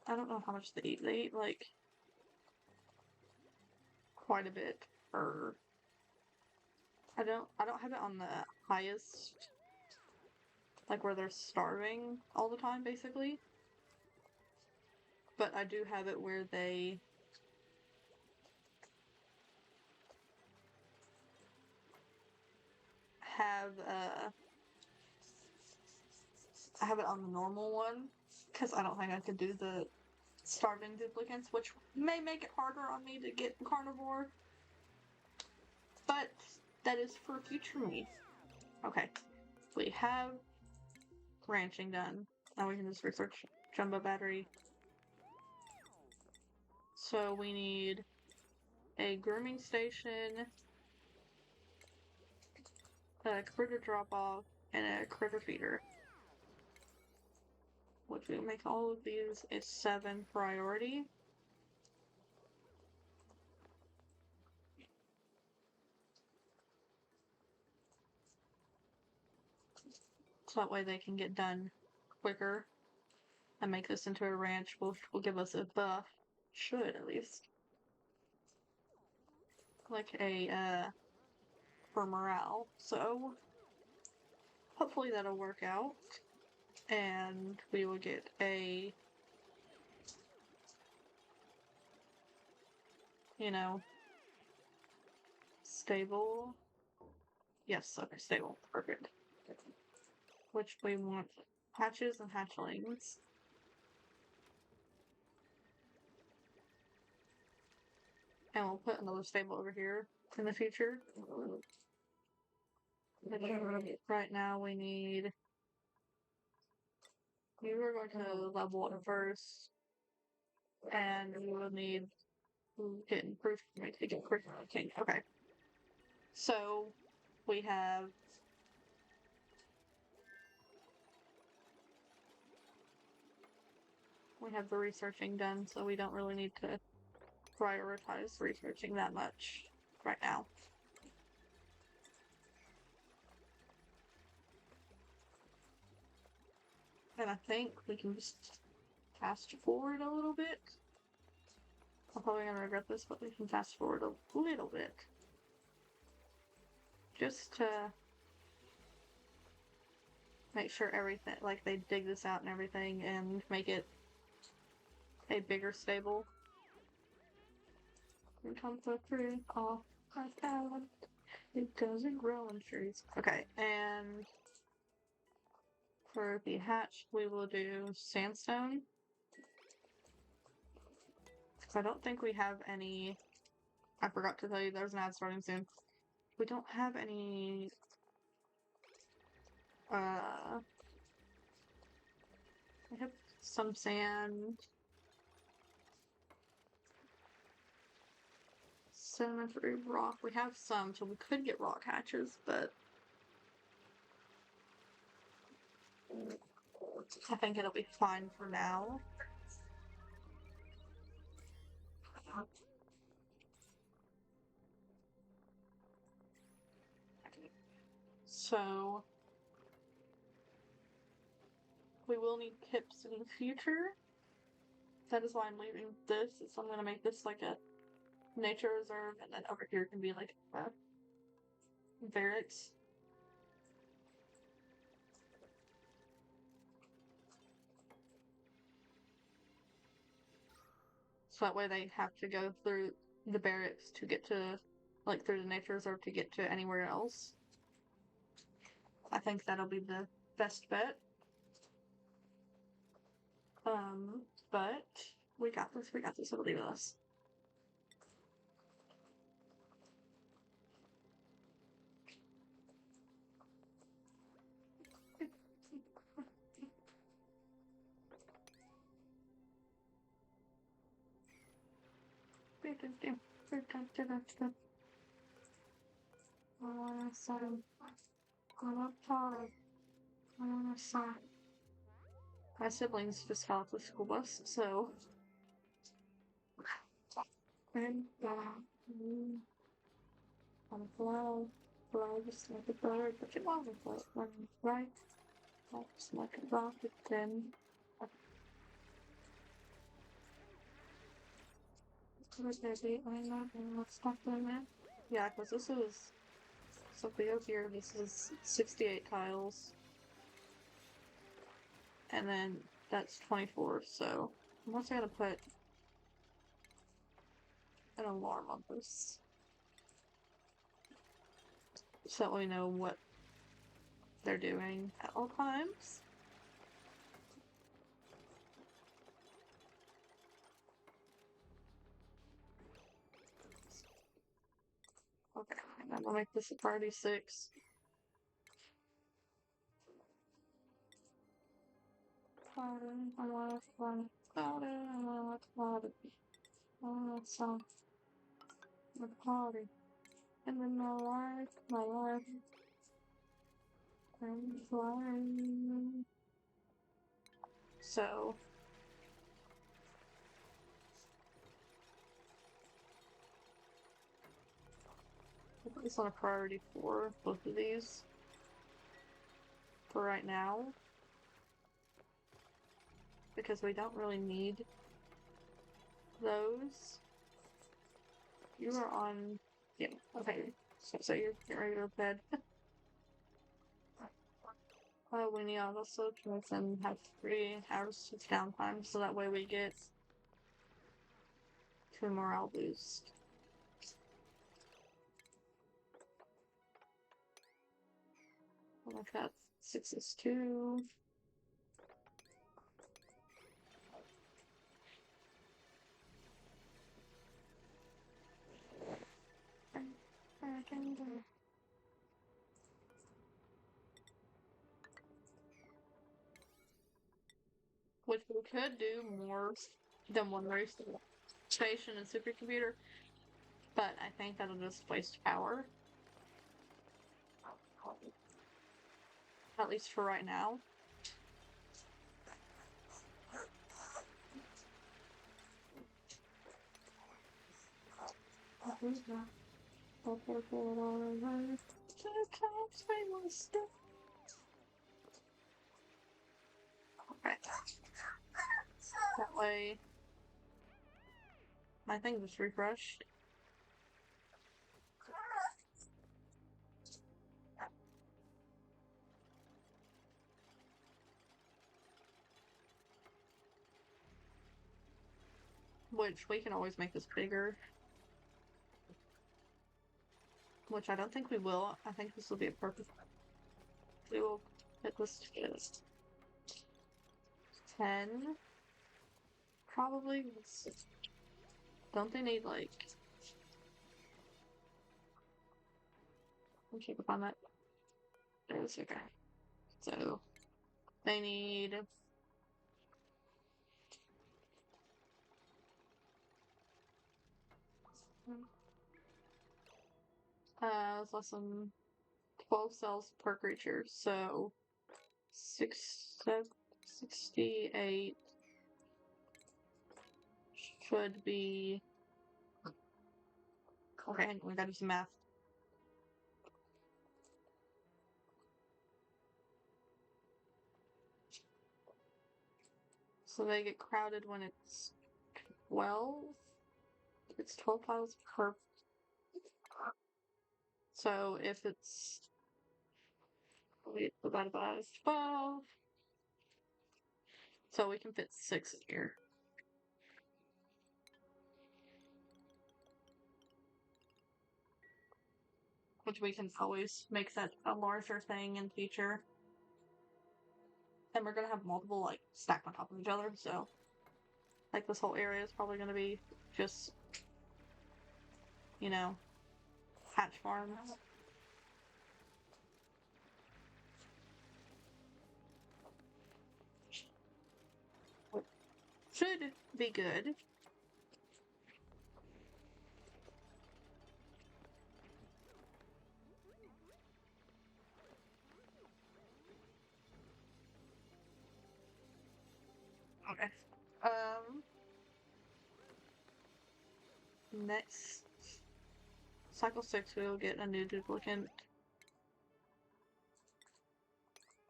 Speaker 1: I don't know how much they eat. They eat like quite a bit per. I don't have it on the highest, like where they're starving all the time basically. But I do have it where they have I have it on the normal one because I don't think I could do the starving duplicants, which may make it harder on me to get carnivore, but that is for future me. Okay, we have ranching done. Now we can just research jumbo battery. So we need a grooming station, a critter drop-off, and a critter feeder. Which will make all of these a 7 priority. So that way they can get done quicker and make this into a ranch, which will give us a buff. Should, at least. Like a, for morale. So, hopefully that'll work out. And we will get a, you know, stable. Yes, okay, stable. Perfect. Which we want hatches and hatchlings. And we'll put another stable over here in the future. Right now we need... We were going to level it first. And we will need get improved for me to get quicker. Okay. So we have the researching done, so we don't really need to prioritize researching that much right now. And I think we can just fast forward a little bit. I'm probably gonna regret this, but we can fast forward a little bit. Just to make sure everything, like they dig this out and everything and make it a bigger stable. Here comes the fruit off my palate. It doesn't grow in trees. Okay, and for the hatch, we will do sandstone. I don't think we have any... I forgot to tell you there's an ad starting soon. We don't have any... we have some sand. Sedimentary rock. We have some, so we could get rock hatches, but... I think it'll be fine for now. So... we will need pips in the future. That is why I'm leaving this. So I'm going to make this like a nature reserve, and then over here can be like barracks. So that way they have to go through the barracks to get to, like, through the nature reserve to get to anywhere else. I think that'll be the best bet. But we got this, it'll be with us. My siblings just got off the school bus, so... And, on a fly just like a bird, but it wasn't one, right? Just like a rocket, then... Yeah, because this is... So if we go here, this is 68 tiles. And then that's 24, so... Unless I gotta put an alarm on this. So that we know what they're doing at all times. Okay, and then we'll make this a priority 6. Party. And then my life, I'm flying. So, I'll put this on a priority 4, both of these, for right now, because we don't really need those. You are on, yeah, okay, so you're getting ready to go to bed. We need also to then have 3 hours of downtime, so that way we get 2 morale boost. Like that, 6 is 2. Which we could do more than one race station and supercomputer, but I think that'll just waste power. At least for right now. Okay. That way, my thing just refreshed. Which we can always make this bigger. Which I don't think we will. I think this will be a perfect. We will hit this to 10. Probably. Don't they need like. Let me check up on that. There's okay. So they need. It's less than 12 cells per creature, so 68 should be. Okay, we gotta do some math. So they get crowded when it's 12. It's 12 tiles per. So if it's divided by 12, so we can fit 6 in here. Which we can always make that a larger thing in future. And we're gonna have multiple like stacked on top of each other, so like this whole area is probably gonna be just, you know, hatch farms. Should be good. Okay. Next cycle 6 we'll get a new duplicant.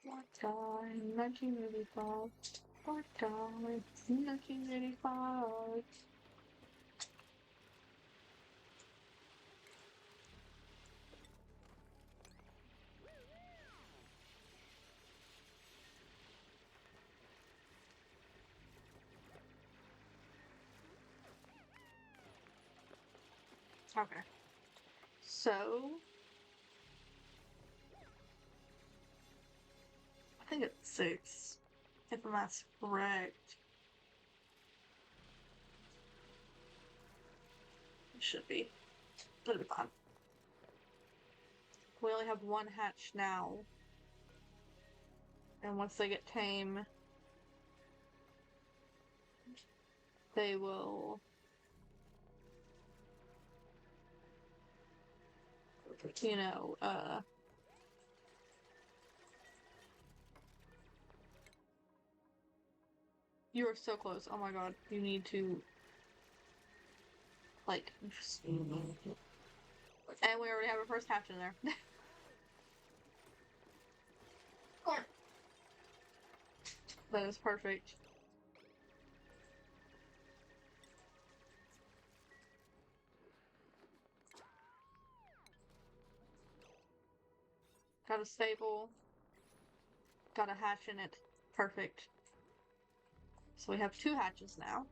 Speaker 1: What time? 1985. What time? 1985. Okay. So think it's 6, if the math's correct. It should be. It'll be fine. We only have one hatch now. And once they get tame, they will, you know, you are so close. Oh my god. You need to, like, and we already have our first hatch in there. That is perfect. Got a stable. Got a hatch in it. Perfect. So we have 2 hatches now.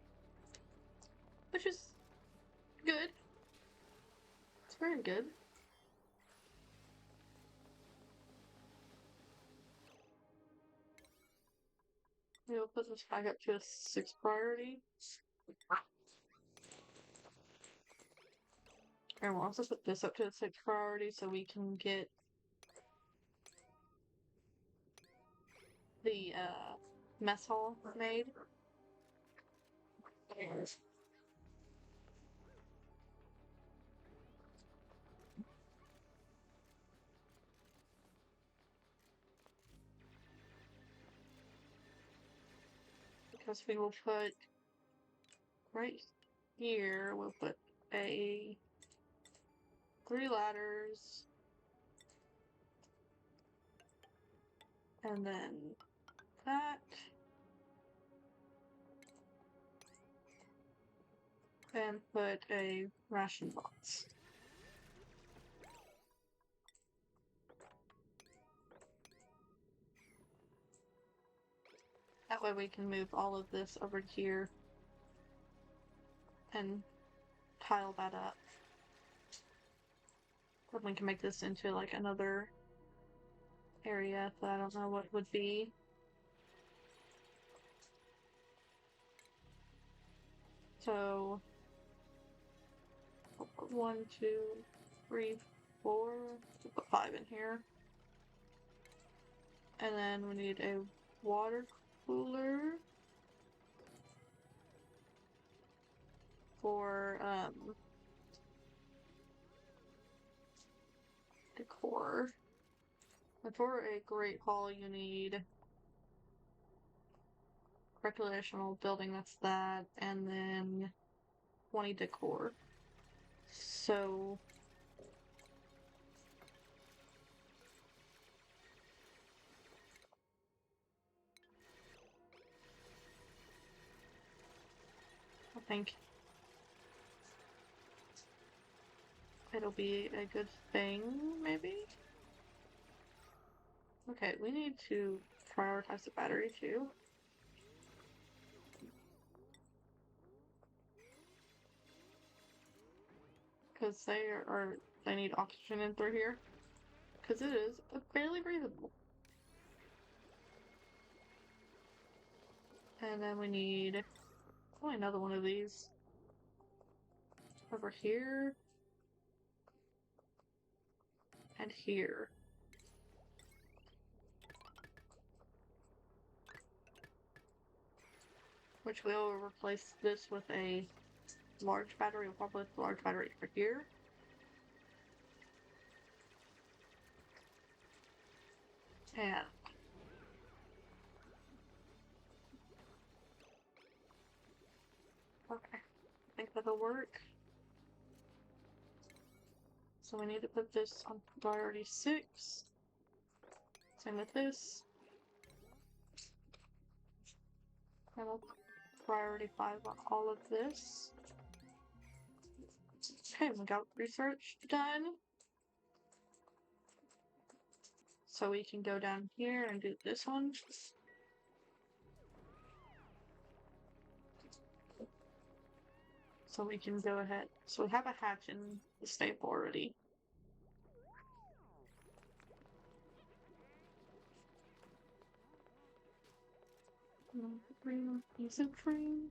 Speaker 1: Which is good. It's very good. We'll put this back up to a 6 priority. And we'll also put this up to a 6 priority so we can get the mess hall made. Because we will put right here, we'll put a 3 ladders, and then that, and put a ration box. That way we can move all of this over here and tile that up. Then we can make this into like another area that I don't know what would be. So 1, 2, 3, 4. We'll put 5 in here. And then we need a water cooler for decor. And for a great hall you need recreational building, that's that, and then 20 decor. So I think it'll be a good thing, maybe? Okay, we need to prioritize the battery too. Because they need oxygen in through here. Because it is barely breathable. And then we need another one of these over here and here. Which we'll replace this with a large battery. We'll probably put the large battery over here. And okay, I think that'll work. So we need to put this on priority 6. Same with this. And we'll put priority 5 on all of this. Okay, we got research done. So we can go down here and do this one. So we can go ahead. So we have a hatch in the stable already. Decent frame.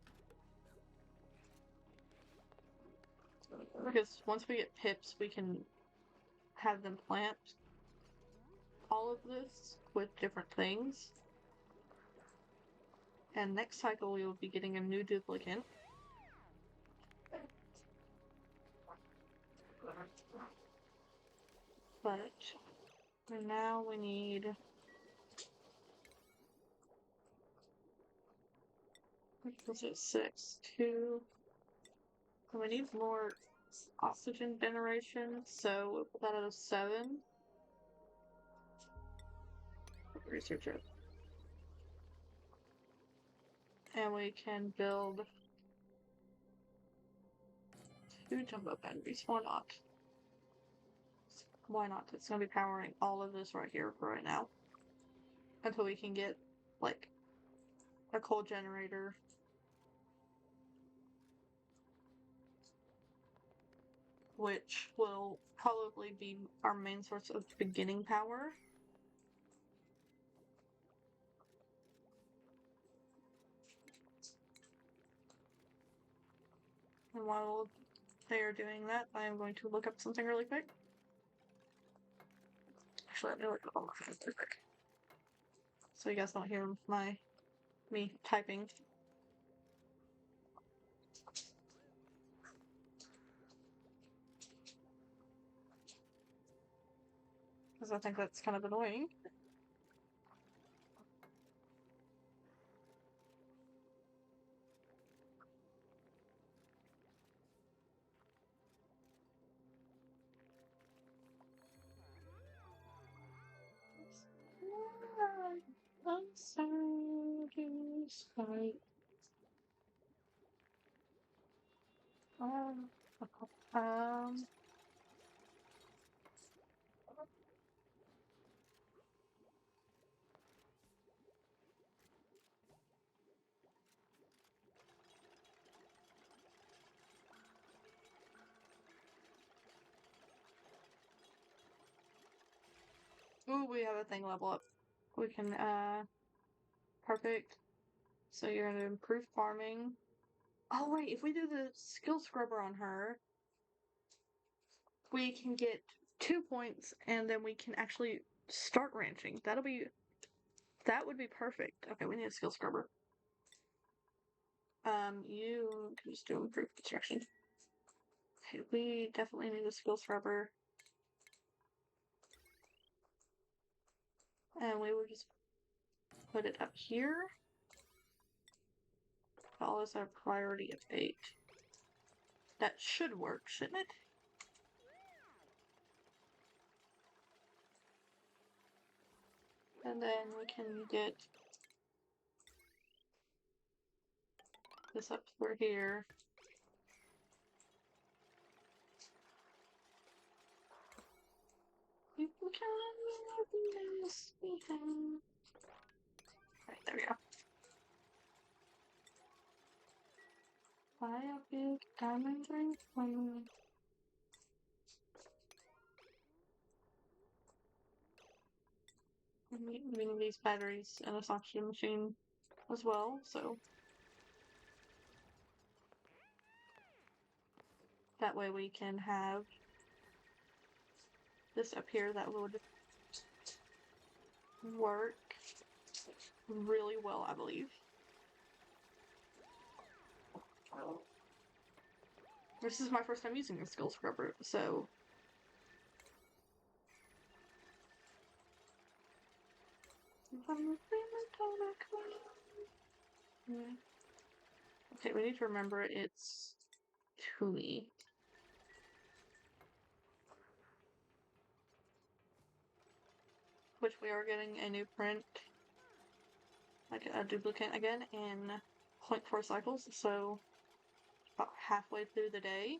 Speaker 1: Because once we get pips, we can have them plant all of this with different things. And next cycle we will be getting a new duplicate. But for now we need... Was it 6? 2. And we need more oxygen generation, so we'll put that at a 7. Research it. And we can build 2 jumbo batteries. Why not? Why not? It's going to be powering all of this right here for right now. Until we can get, like, a coal generator. Which will probably be our main source of beginning power. And while they are doing that, I am going to look up something really quick. Actually, let me look up on my phone really quick. So you guys don't hear me typing. Because I think that's kind of annoying. Um, ooh, we have a thing level up. We can, perfect. So you're gonna improve farming. Oh wait, if we do the skill scrubber on her, we can get 2 points and then we can actually start ranching. That would be perfect. Okay, we need a skill scrubber. You can just do improved construction. Okay, we definitely need a skill scrubber. And we will just put it up here. Call this our priority of 8. That should work, shouldn't it? And then we can get this up for here. You can this. Right, there we go. Buy a big diamond ring for me. We need these batteries and this oxygen machine as well, so that way we can have this up here that would work really well, I believe. This is my first time using the skill scrubber, so okay, we need to remember it's Tui. Which we are getting a new print, like a duplicate again, in 0.4 cycles, so about halfway through the day.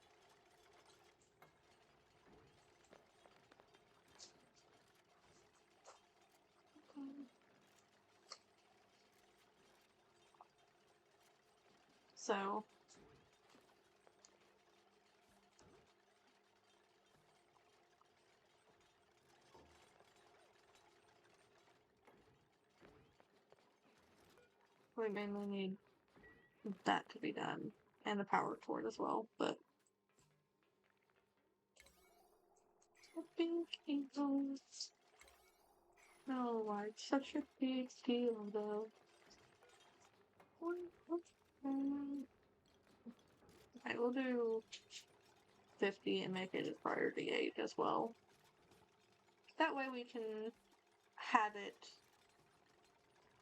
Speaker 1: So We mainly need that to be done, and the power cord as well, but... Big cables. No, why it's such a big deal, though. Okay, we'll do 50 and make it a priority 8 as well. That way we can have it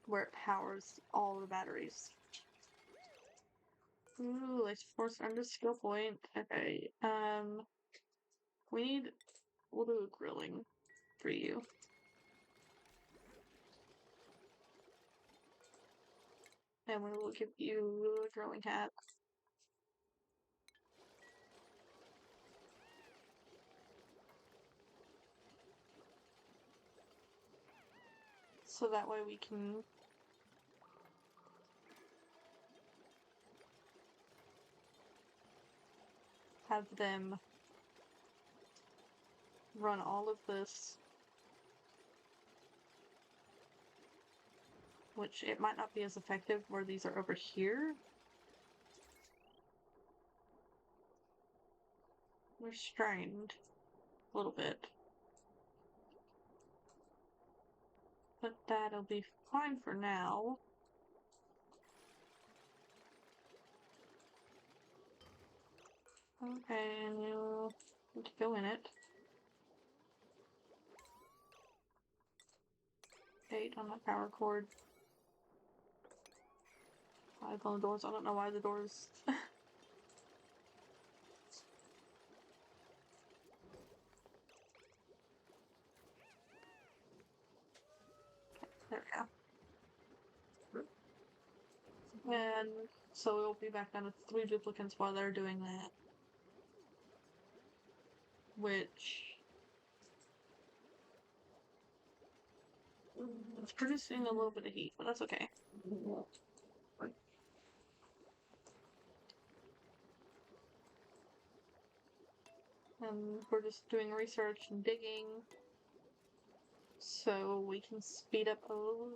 Speaker 1: where it powers all the batteries. Ooh, let's force under skill point. Okay, we'll do a grilling for you. And we will give you a grilling hat. So that way we can have them run all of this, which it might not be as effective where these are over here. We're strained a little bit. But that'll be fine for now. Okay, and you need to go in it. 8 on that power cord. 5 on the doors. I don't know why the doors... There we go. And so we'll be back down to 3 duplicates while they're doing that. Which... it's producing a little bit of heat, but that's okay. And we're just doing research and digging, so we can speed up a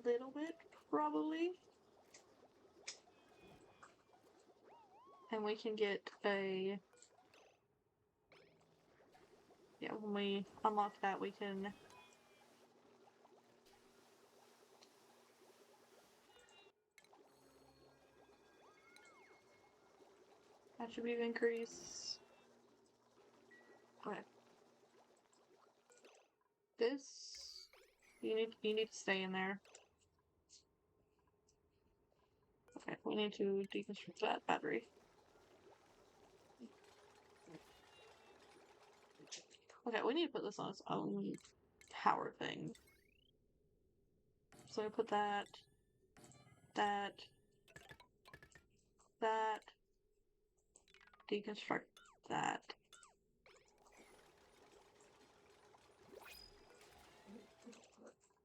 Speaker 1: little bit, probably. And we can get a... yeah, when we unlock that, we can... attribute increase. Okay. This... you need to stay in there. Okay, we need to deconstruct that battery. Okay, we need to put this on its own power thing. So I put that, deconstruct that.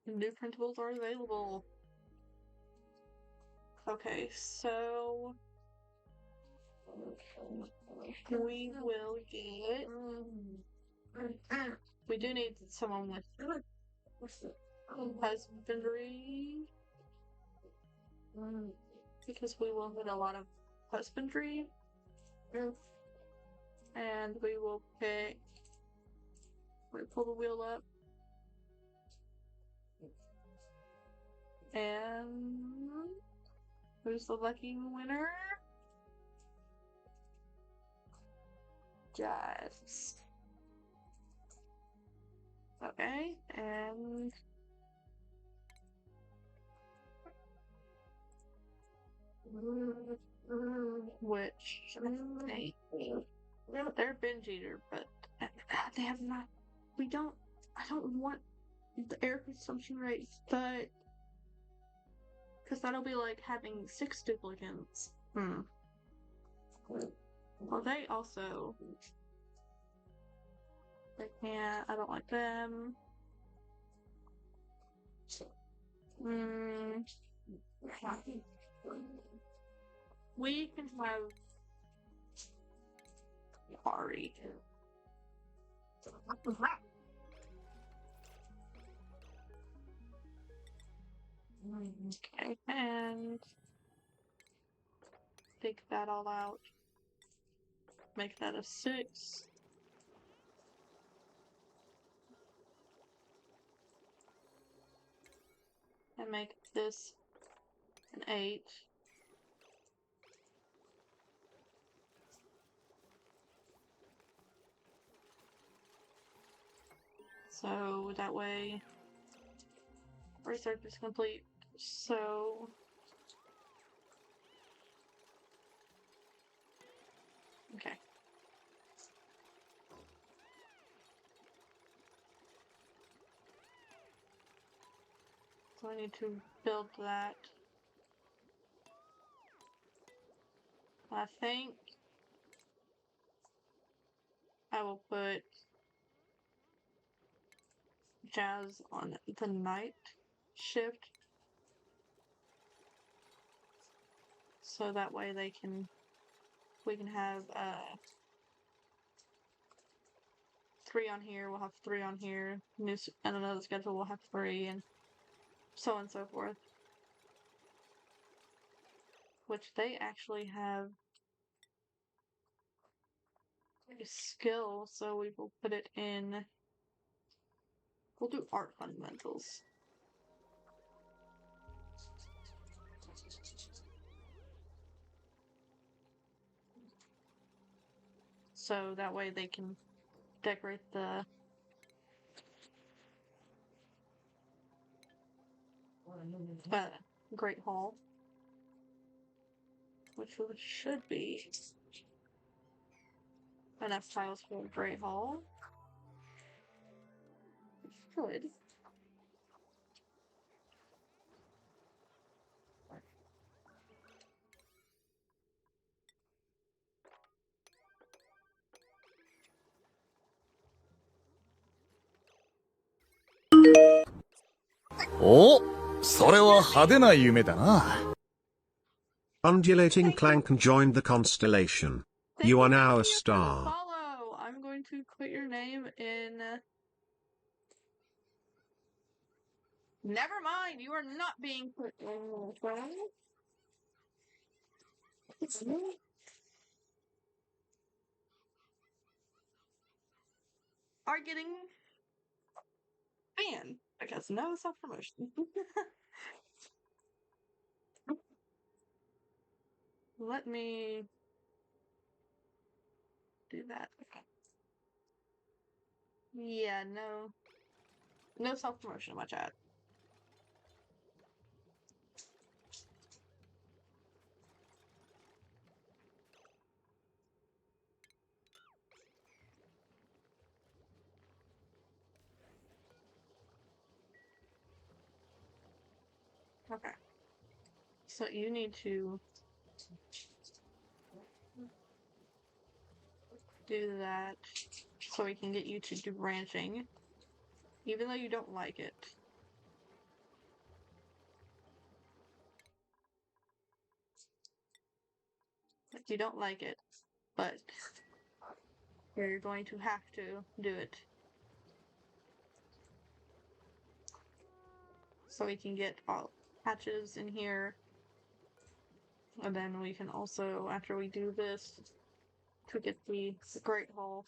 Speaker 1: New printables are available. Okay, so we will get... we do need someone with husbandry, because we will need a lot of husbandry. And we will pick... we pull the wheel up. And who's the lucky winner? Just... okay, and... which... they're a binge eater, but they have not... we don't... I don't want the air consumption rate, but... because that'll be like having 6 duplicates. Well, they also... they can't... I don't like them. We can have... Ari. Okay, and take that all out. Make that a 6. And make this an 8. So that way, research is complete. So okay. So I need to build that. I think I will put Jazz on the night shift. So that way we can have 3 on here, we'll have 3 on here, and another schedule we'll have 3, and so on and so forth. Which they actually have a skill, so we will put it in. We'll do art fundamentals. So that way they can decorate the Great Hall, which should be enough tiles for a Great Hall. Should.
Speaker 2: Oh, それは派手な夢だな。
Speaker 3: Undulating Clank joined the constellation. You are now a star.
Speaker 1: Follow. I'm going to put your name in. Never mind. You are not being put in. Are getting banned because no self-promotion. Let me do that. Yeah, no self-promotion in my chat. Okay. So you need to do that so we can get you to do branching, even though you don't like it. Like, you don't like it, but you're going to have to do it. So we can get all patches in here. And then we can also, after we do this, to get the Great Hall,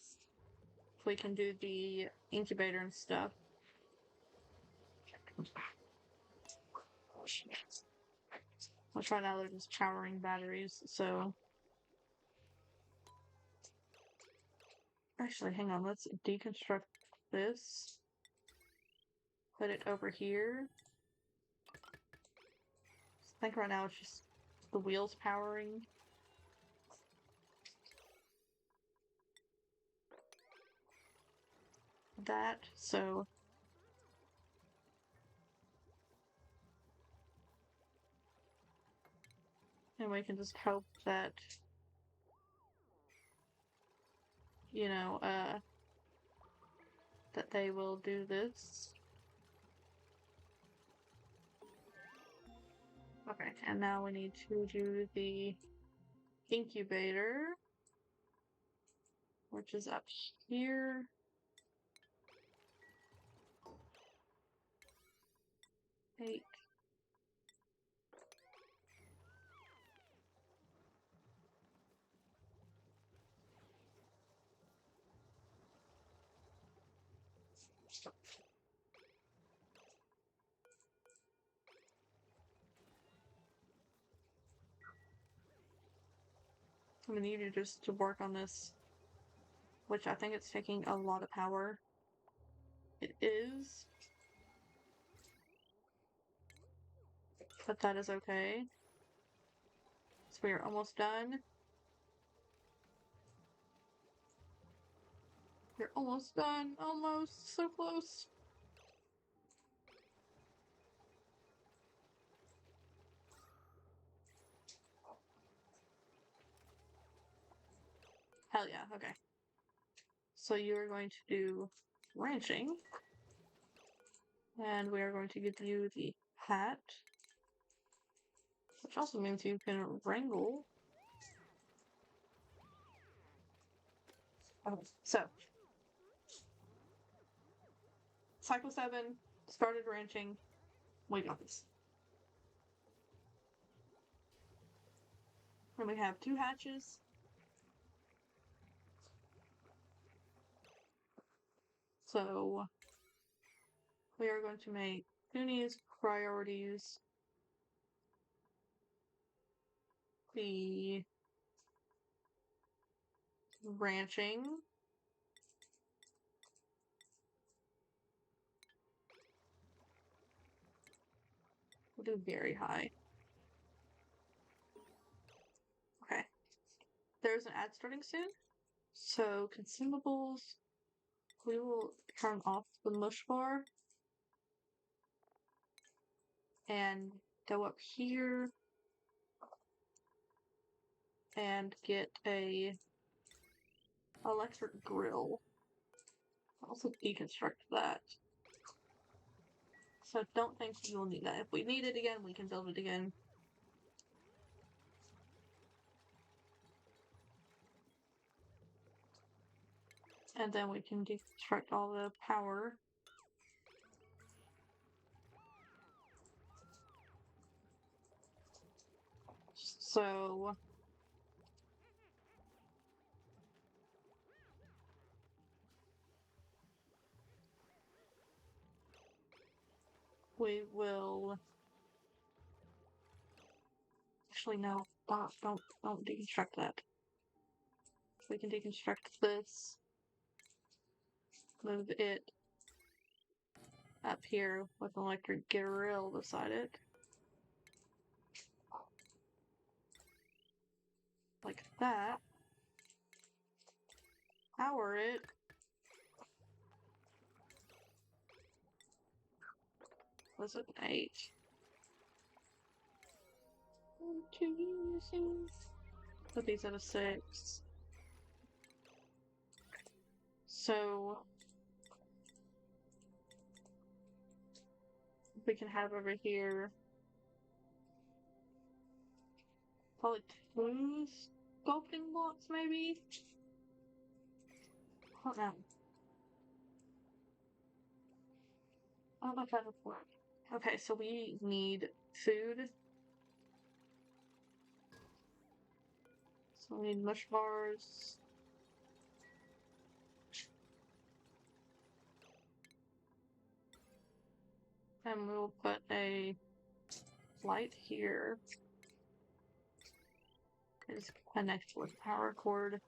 Speaker 1: we can do the incubator and stuff. Which right now they're just powering batteries, so... Actually, hang on, let's deconstruct this. Put it over here. I think right now it's just the wheels powering. That, so... And we can just hope that, you know, that they will do this. Okay, and now we need to do the incubator, which is up here. Eight. I'm gonna need you just to work on this, which I think it's taking a lot of power. It is, but that is okay. So we are almost done. We're almost done. Almost. So close. Hell yeah. Okay. So you are going to do ranching. And we are going to give you the hat. Which also means you can wrangle. Okay, so Cycle 7 started ranching. We got this. And we have 2 hatches. So we are going to make Cooney's priorities be ranching. We'll do very high. Okay. There's an ad starting soon. So consumables, we will turn off the mush bar and go up here and get a electric grill. Also deconstruct that. So don't think we will need that. If we need it again, we can build it again. And then we can deconstruct all the power. So we will actually no, don't deconstruct that. We can deconstruct this. Move it up here with an electric grill beside it. Like that. Power it. Was it 8? 1, 2, 6. Put these at a 6. So we can have over here probably 2 sculpting blocks, maybe? I don't know. I don't know if that would work. Okay, so we need food. So we need mush bars. And we'll put a light here. Is connect with power cord.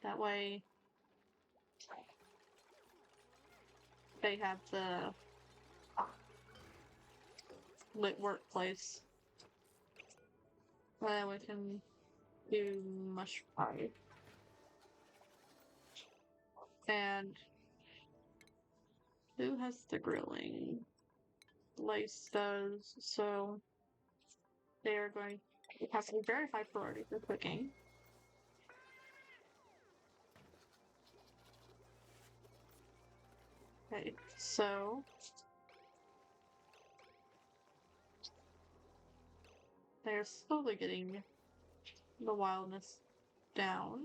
Speaker 1: That way they have the lit workplace. And then we can do mush pie. And who has the grilling? Lace does, so they are going to have a very high priority for cooking. Okay, so they're slowly getting the wildness down.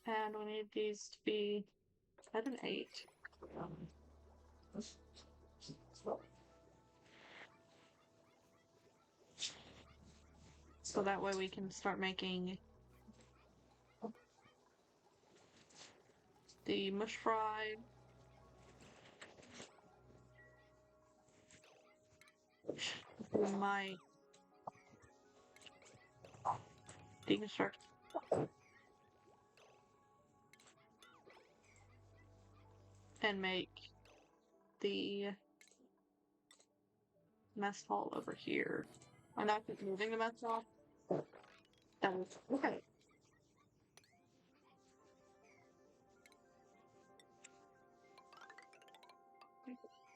Speaker 1: And we need these to be at an 8. So that way we can start making the mush fry. we might deconstruct and make the mess hall over here. I'm not moving the mess hall. That was okay.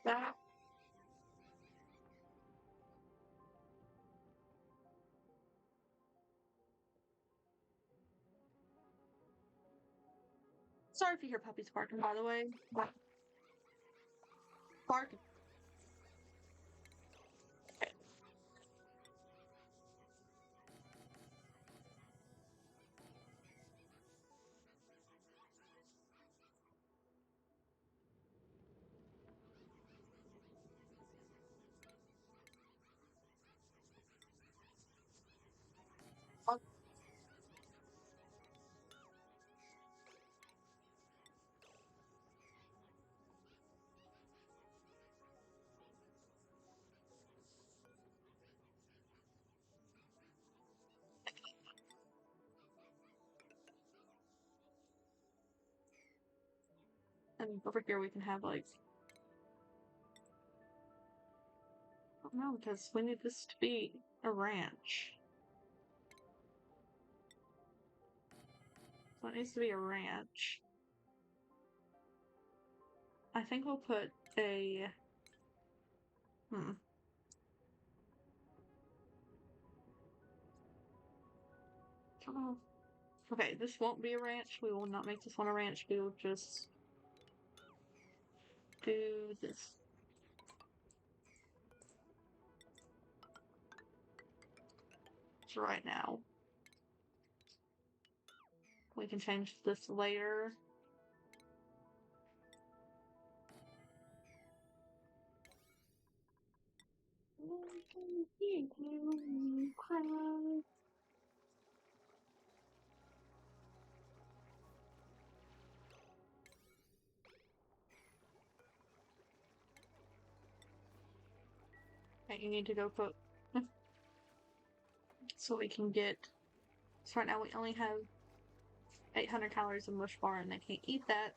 Speaker 1: That. Sorry if you hear puppies barking, by the way. Barking. Okay. And over here we can have like, I don't know, because we need this to be a ranch. So it needs to be a ranch. I think we'll put a, Oh. Okay, this won't be a ranch. We will not make this one a ranch. We will just do this. So right now. We can change this later. Okay, you need to go put so we can get. So right now we only have 800 calories of mush bar, and I can't eat that.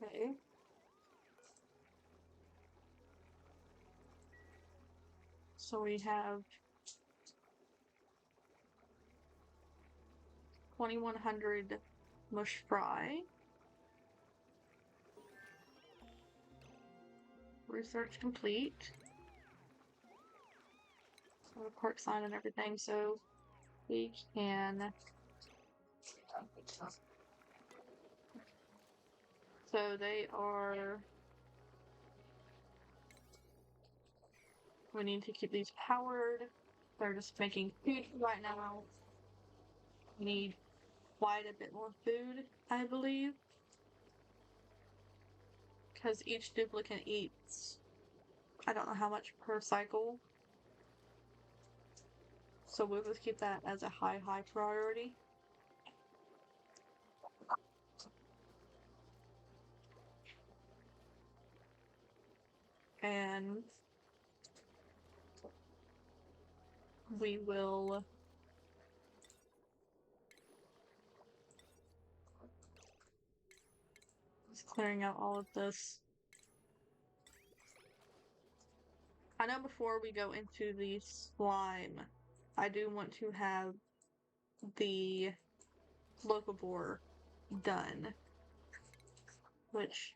Speaker 1: Okay. So we have 2100 mush fry. Research complete. So the cork sign and everything, so we can. So they are. We need to keep these powered. They're just making food right now. We need quite a bit more food, I believe. Because each duplicate eats, I don't know how much per cycle. So we'll just keep that as a high priority. And we will just clearing out all of this. I know before we go into the slime, I do want to have the locavore done, which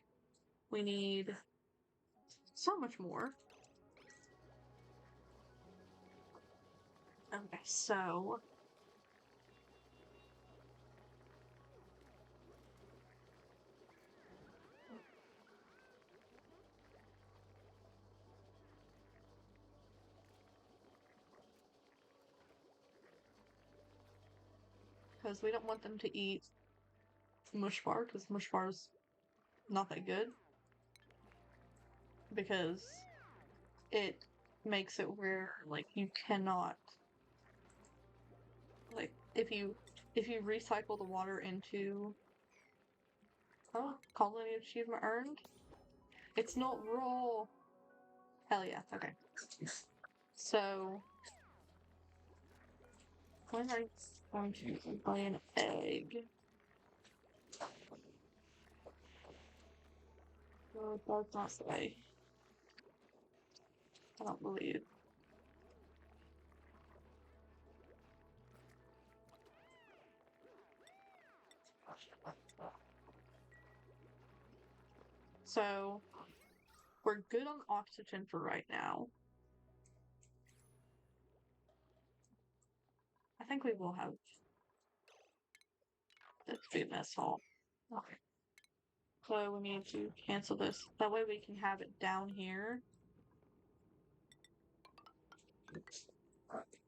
Speaker 1: we need so much more. Okay, so because we don't want them to eat mush bar, because mush bars not that good because it makes it where like you cannot like if you recycle the water into colony achievement earned, it's not raw. Hell yeah, okay. So when I'm going to lay an egg. No, it does not say. I don't believe. So we're good on oxygen for right now. I think we will have this food mess hall. Okay. So we need to cancel this. That way we can have it down here.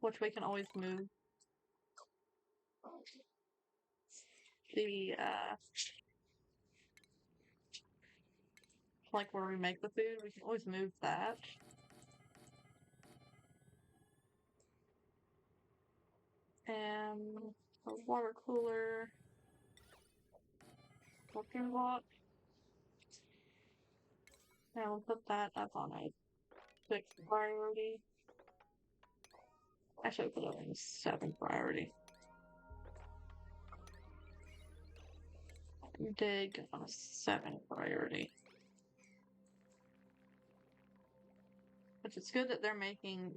Speaker 1: Which we can always move the like where we make the food, we can always move that. And a water cooler. Cooking block. And we'll put that up on a 6th priority. Actually, put it on 7th priority. Dig on a 7th priority. Which it's good that they're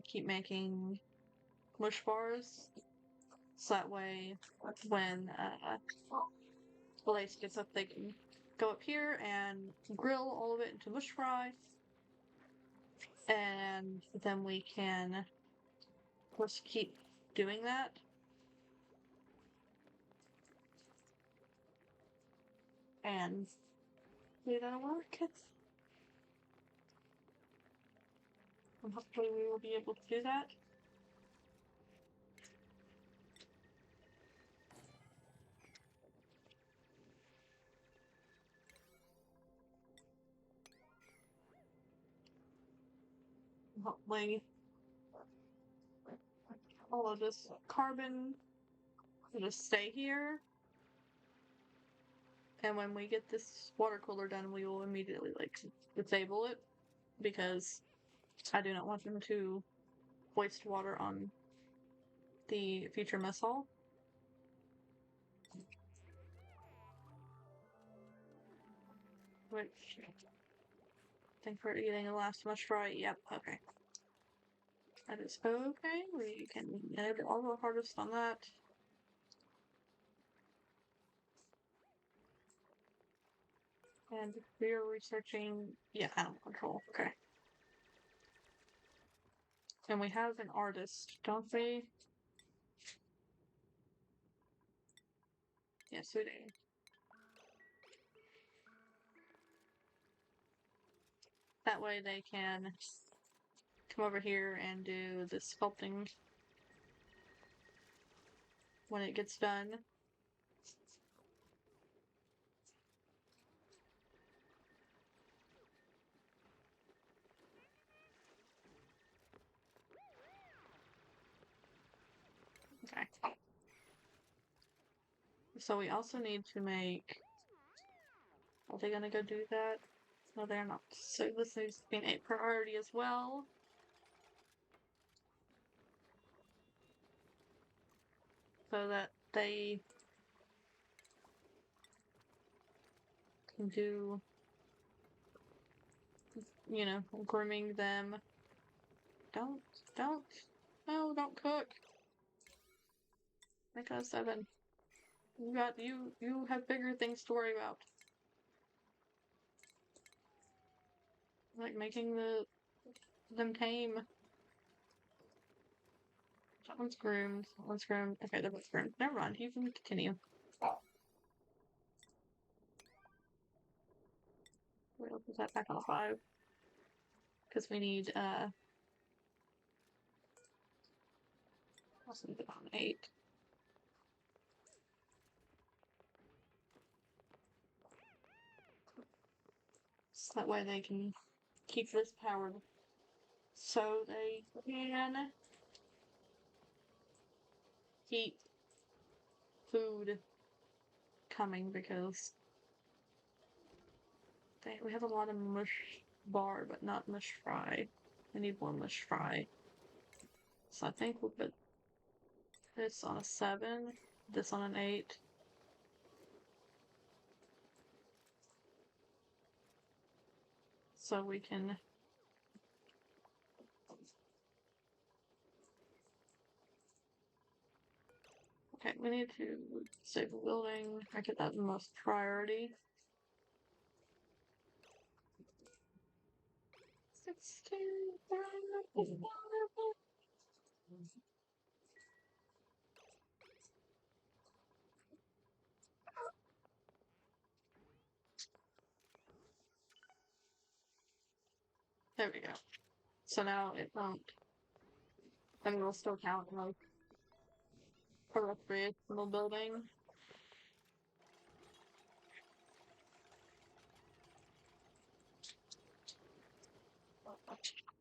Speaker 1: keep making mush bars. So that way, when Blaze gets up, they can go up here and grill all of it into mush fry. And then we can, of course, keep doing that. And maybe that'll work. And hopefully we will be able to do that. Hopefully all of this carbon will just stay here. And when we get this water cooler done, we will immediately like disable it because I do not want them to waste water on the future mess hall. Which I think we're eating the last much fry. Yep, okay. That is okay. We can edit all the harvest on that. And we are researching, yeah, animal control. Okay. And we have an artist, don't we? Yes, we do. That way they can come over here and do the sculpting when it gets done. Okay. So we also need to make... Are they gonna go do that? No, they're not. So this needs to be an 8 priority as well. So that they can do, you know, grooming them. Don't, no, don't cook. Make us 7. You have bigger things to worry about. Like making them tame. That one's groomed. That one's groomed. Okay, they're both groomed. Never mind. You can continue. We'll put that back on 5. Because we need, also need it on 8. So that way they can keep this powered. So they can keep food coming because we have a lot of mush bar, but not mush fry. I need more mush fry. So I think we'll put this on a 7, this on an 8. So we can okay, we need to save the building. I get that most priority. 16. There we go. So now it won't. I mean, we'll still count like a recreational building.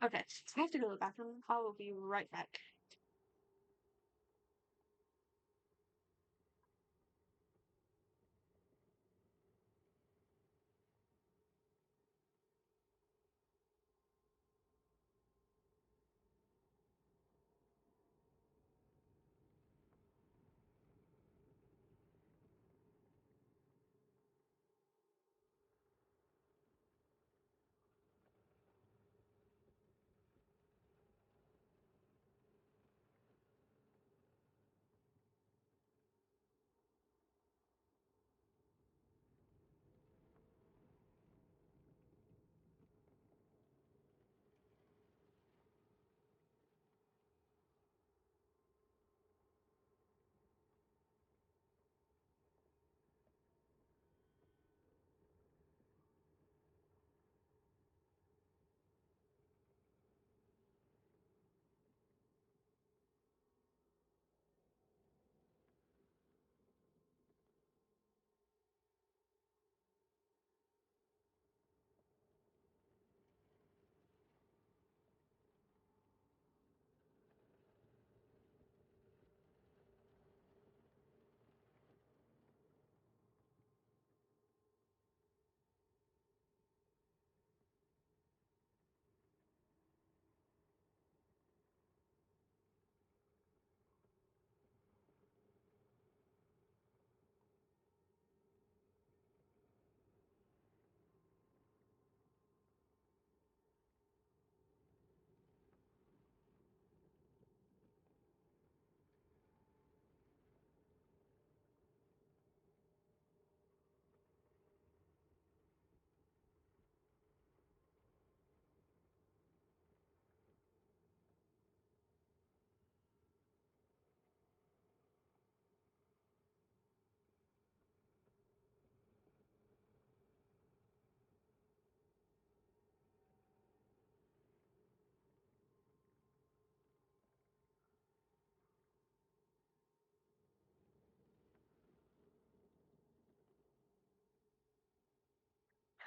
Speaker 1: Okay, I have to go to the bathroom. I will be right back.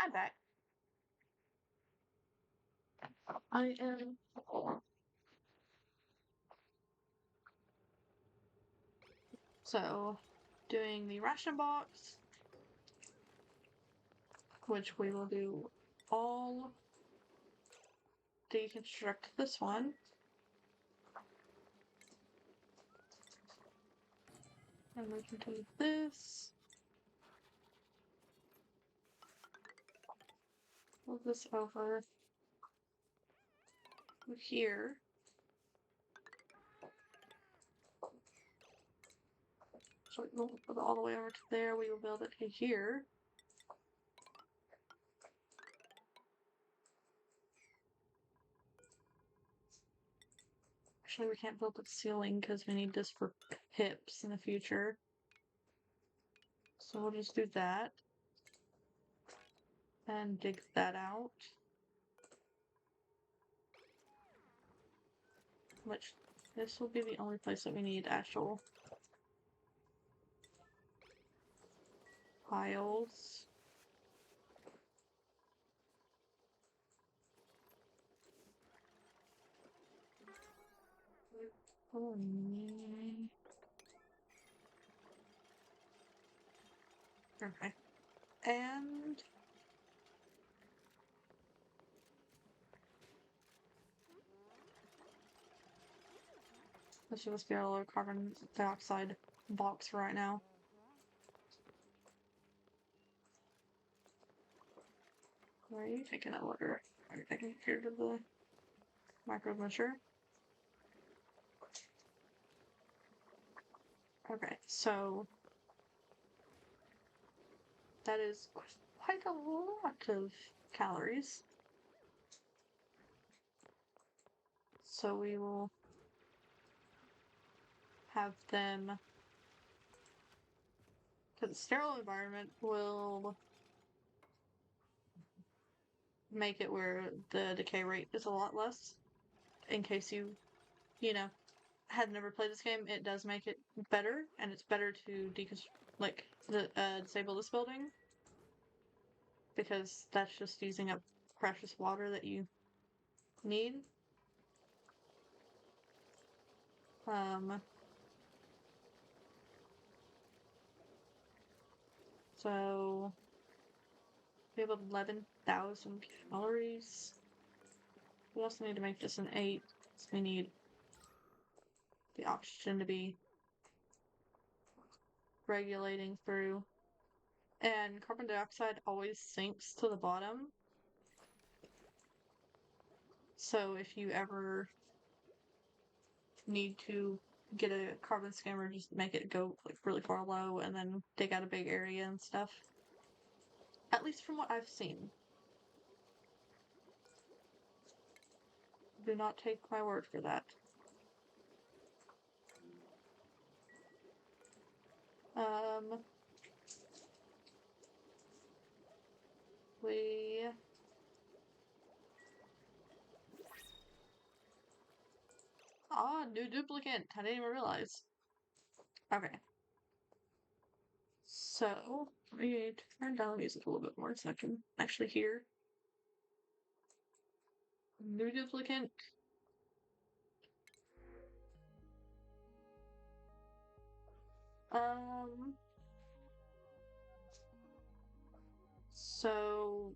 Speaker 1: I'm back. I am so doing the ration box, which we will do all deconstruct this one. And we can do this. Move this over here. So we'll put it all the way over to there. We will build it here. Actually, we can't build the ceiling because we need this for hips in the future. So we'll just do that. And dig that out. Which, this will be the only place that we need actual piles. Okay. And let's just get a little carbon dioxide box right now. Where are you taking that water? Are you taking it here to the micro butcher? Okay, so that is quite a lot of calories. So we will have them, because the sterile environment will make it where the decay rate is a lot less. In case you know, had never played this game, it does make it better, and it's better to disable this building, because that's just using up precious water that you need. So we have 11,000 calories. We also need to make this an 8, so we need the oxygen to be regulating through. And carbon dioxide always sinks to the bottom. So if you ever need to get a carbon skimmer, just make it go like really far low and then dig out a big area and stuff. At least from what I've seen. Do not take my word for that. Um, we new duplicant. I didn't even realize. Okay. So we need to turn down the music a little bit more so I can actually hear. New duplicant. Um, so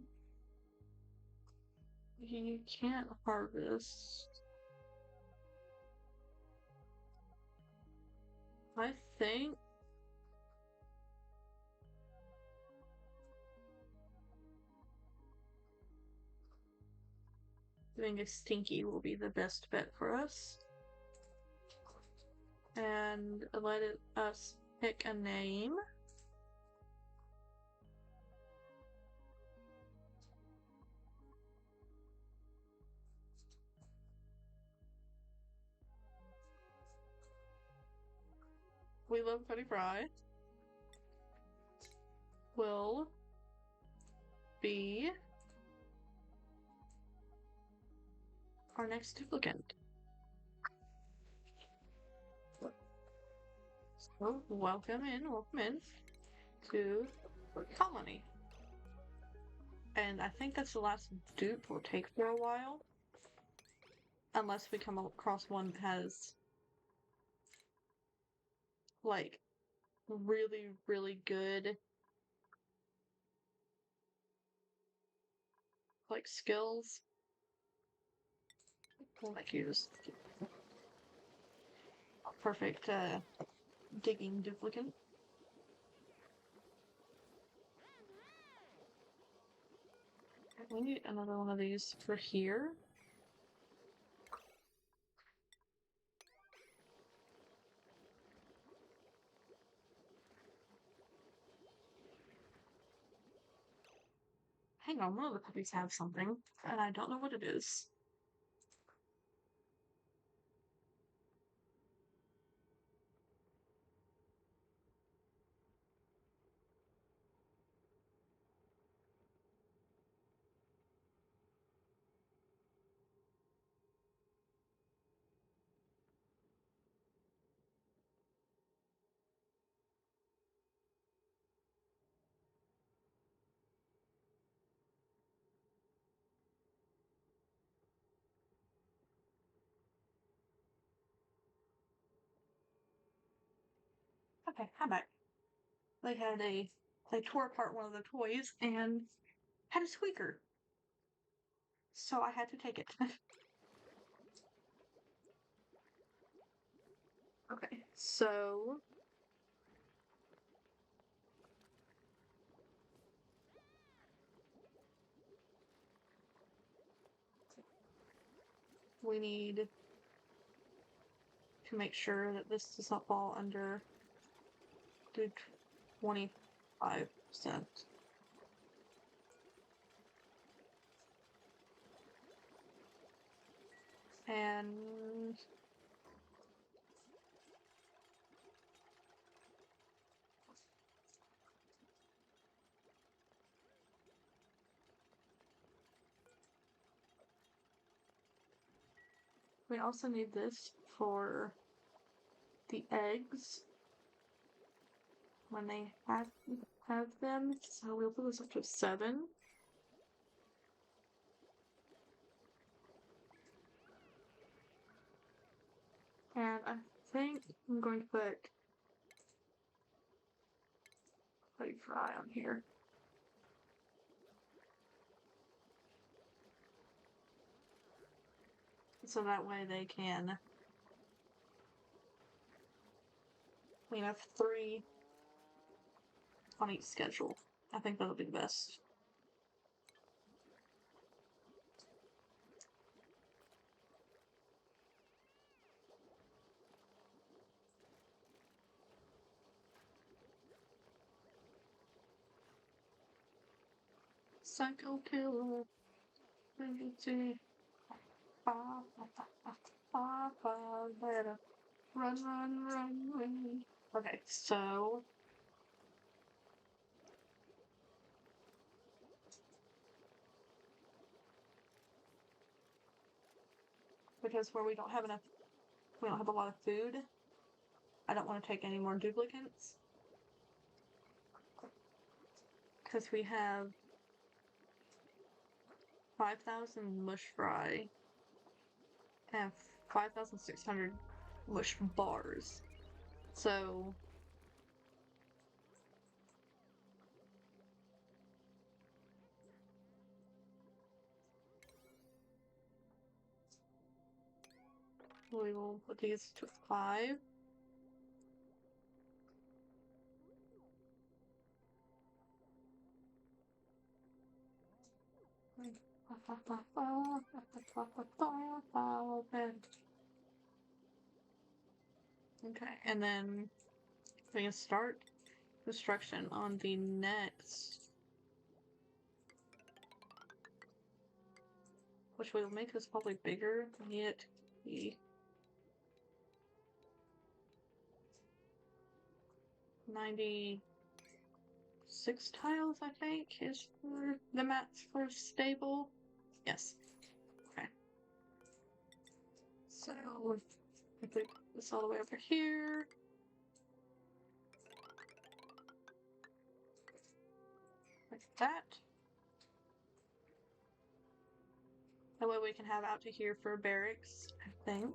Speaker 1: you can't harvest. I think doing a stinky will be the best bet for us. And us pick a name. We love Cody Fry. Will be our next duplicant. So welcome in to Colony. And I think that's the last dupe we'll take for a while. Unless we come across one that has like really, really good like skills. Like use perfect digging duplicant. We need another one of these for here. Hang on, one of the puppies have something, and I don't know what it is. Okay, I'm back. They tore apart one of the toys and had a squeaker. So I had to take it. Okay, so we need to make sure that this does not fall under the 25%. And we also need this for the eggs when they have them. So we'll put this up to 7. And I think I'm going to put fry on here. So that way they can. We have 3 on each schedule. I think that'll be the best. Psycho killer. Run, run, run, run. Okay, so because where we don't have a lot of food, I don't want to take any more duplicates. Because we have 5,000 mush fry and 5,600 mush bars. So we will put these to 5. Okay, and then we can start construction on the next, which will make this probably bigger than it the 96 tiles, I think, is for the mats for stable. Yes. Okay. So I put this all the way over here. Like that. That way we can have out to here for barracks, I think.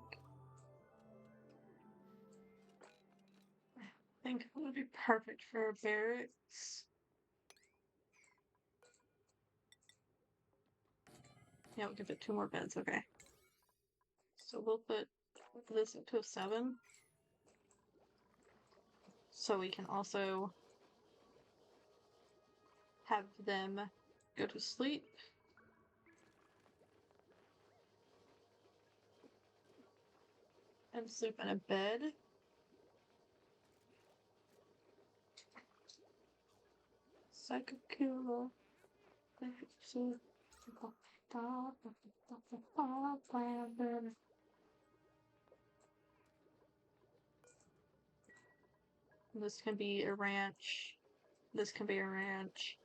Speaker 1: I think it would be perfect for barracks. Yeah, we can fit 2 more beds, okay. So we'll put this into a 7. So we can also have them go to sleep. And sleep in a bed. Psycho killer. This can be a ranch. This can be a ranch.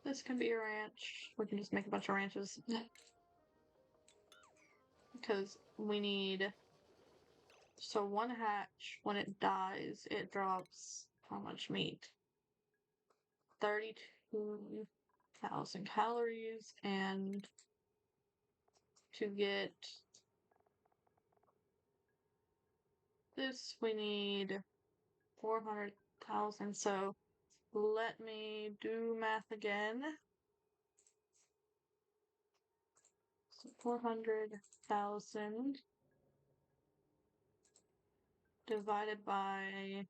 Speaker 1: This can be a ranch. We can just make a bunch of ranches. Because we need. So 1 hatch, when it dies, it drops how much meat? 32,000 calories, and to get this we need 400,000. So let me do math again. So 400,000 divided by.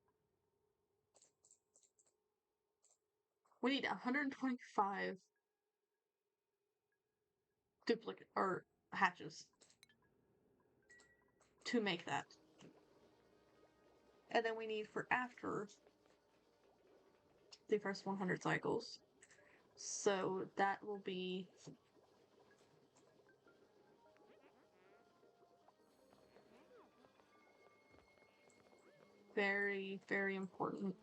Speaker 1: We need 125 duplicate or hatches to make that. And then we need for after the first 100 cycles. So that will be very, very important.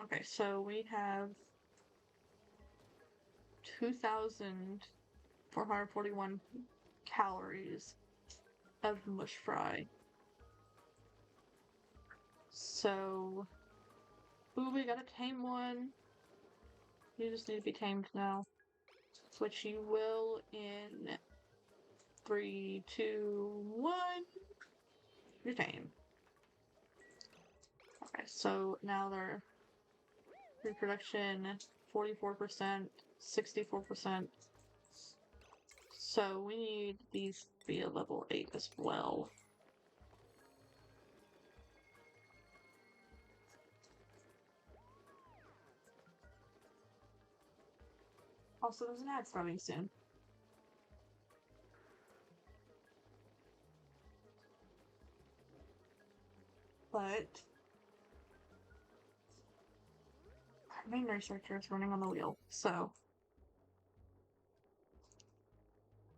Speaker 1: Okay, so we have 2,441 calories of mush fry. So, ooh, we gotta tame one. You just need to be tamed now. Which you will in 3, 2, 1. You're tamed. Okay, so now their reproduction 44%, 64%. So we need these to be a level 8 as well. Also, there's an ad starting soon. But our main researcher is running on the wheel, so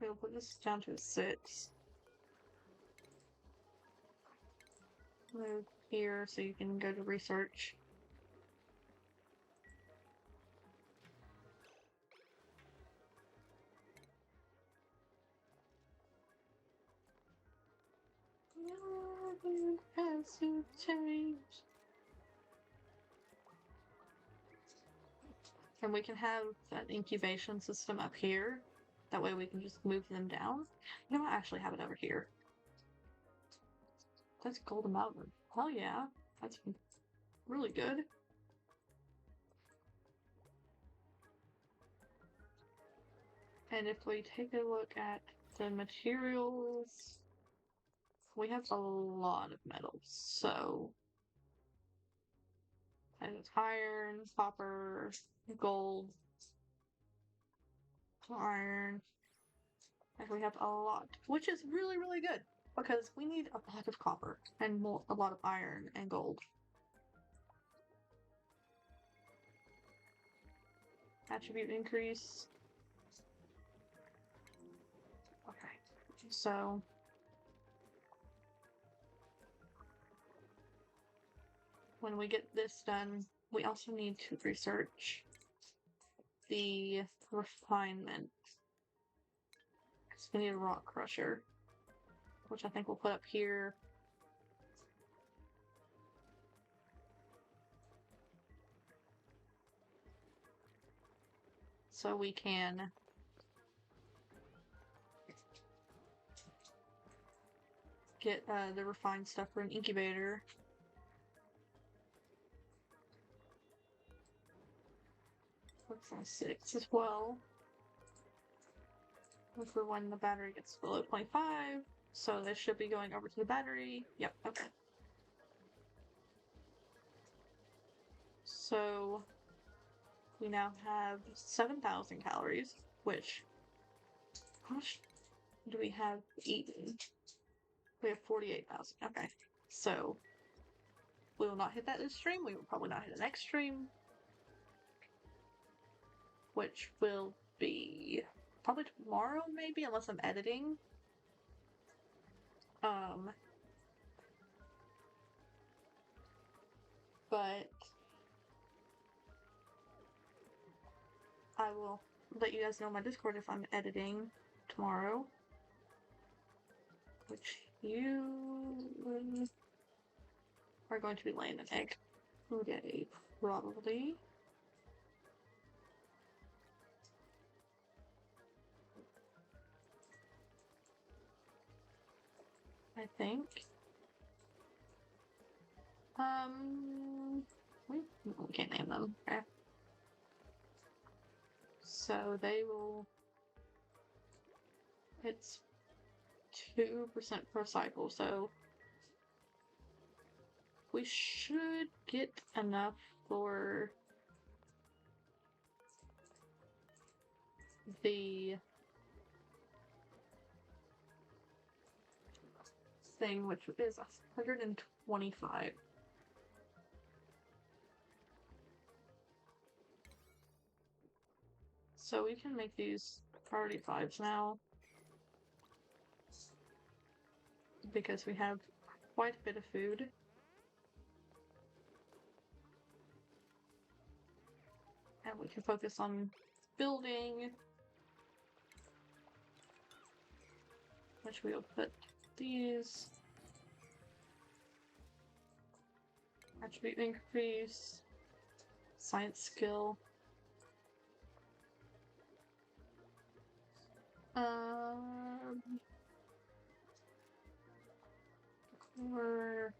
Speaker 1: we'll put this down to a 6. Move here so you can go to research. Nothing has to change. And we can have that incubation system up here. That way we can just move them down. You know what? I actually have it over here. That's Golden Mountain. Hell yeah. That's really good. And if we take a look at the materials, we have a lot of metals. So, and it's iron, copper, gold, iron. And we have a lot, which is really, really good because we need a lot of copper and more, a lot of iron and gold. Attribute increase. Okay, so when we get this done, we also need to research the refinement. We need a rock crusher, which I think we'll put up here. So we can get the refined stuff for an incubator. Looks like 6 as well. For when the battery gets below 25. So this should be going over to the battery. Yep, okay. So we now have 7,000 calories, which, how much do we have eaten? We have 48,000. Okay. So we will not hit that this stream. We will probably not hit the next stream, which will be probably tomorrow, maybe, unless I'm editing. But I will let you guys know on my Discord if I'm editing tomorrow, which you are going to be laying an egg today, probably. I think. We can't name them. Okay. So they will. It's 2% per cycle, so we should get enough for the thing, which is 125. So we can make these priority 5s now because we have quite a bit of food. And we can focus on building, which we will put these. Attribute increase, science skill. We're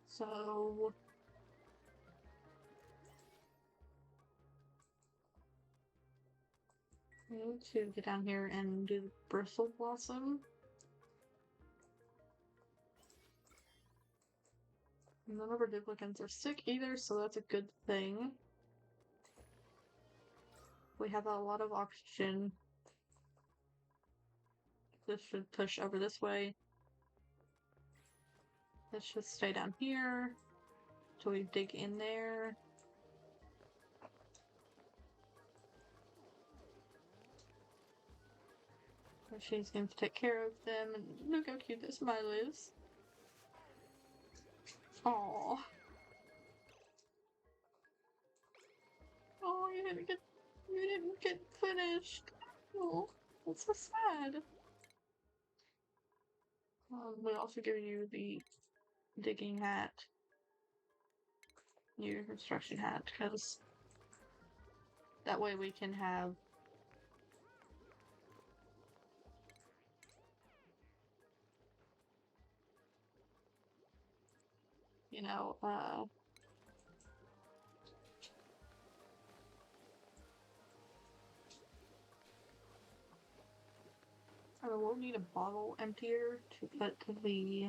Speaker 1: so we need to get down here and do the bristle blossom. None of our duplicants are sick either, so that's a good thing. We have a lot of oxygen. This should push over this way. This should stay down here till we dig in there. She's going to take care of them, and look how cute this smile is. Aww. Oh, you didn't get finished. Oh, that's so sad. We also give you the digging hat, your construction hat, because that way we can have you know, we'll need a bottle emptier to put to the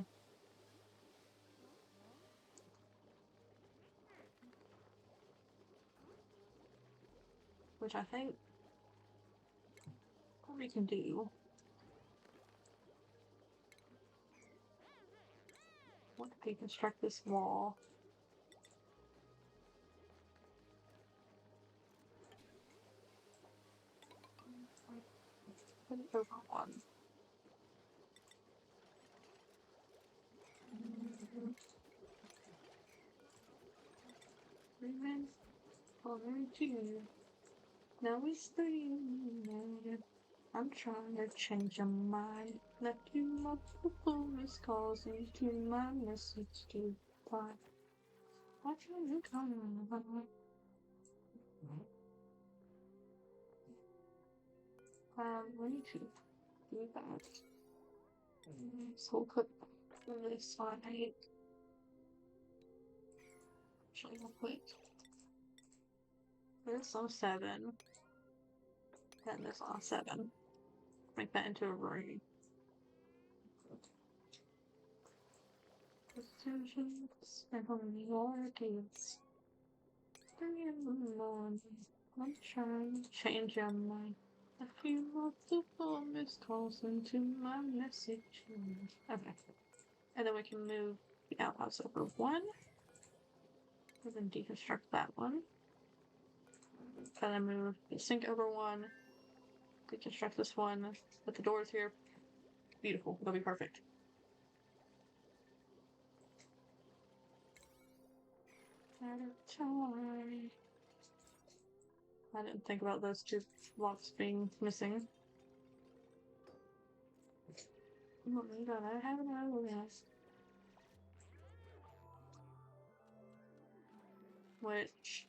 Speaker 1: which I think what we can do. What if we construct this wall? Put it over one. Remain for two. Now we stay. I'm trying to change your mind. Left you multiple missed calls into my message to reply. Why can't you come on? We need to do that. So we'll put this on 8. Actually, we'll put this on 7. And this on 7. Make that into a room. Decisions and priorities. 3 in the morning. I'm trying to change your mind. A few multiple missed calls into my message. Okay. And then we can move the outhouse over 1. And then deconstruct that one. And then move the sink over 1. Deconstruct this one. Put the doors here. Beautiful. That'll be perfect. At a time. I didn't think about those 2 blocks being missing. Oh my god, I have an hourglass. Which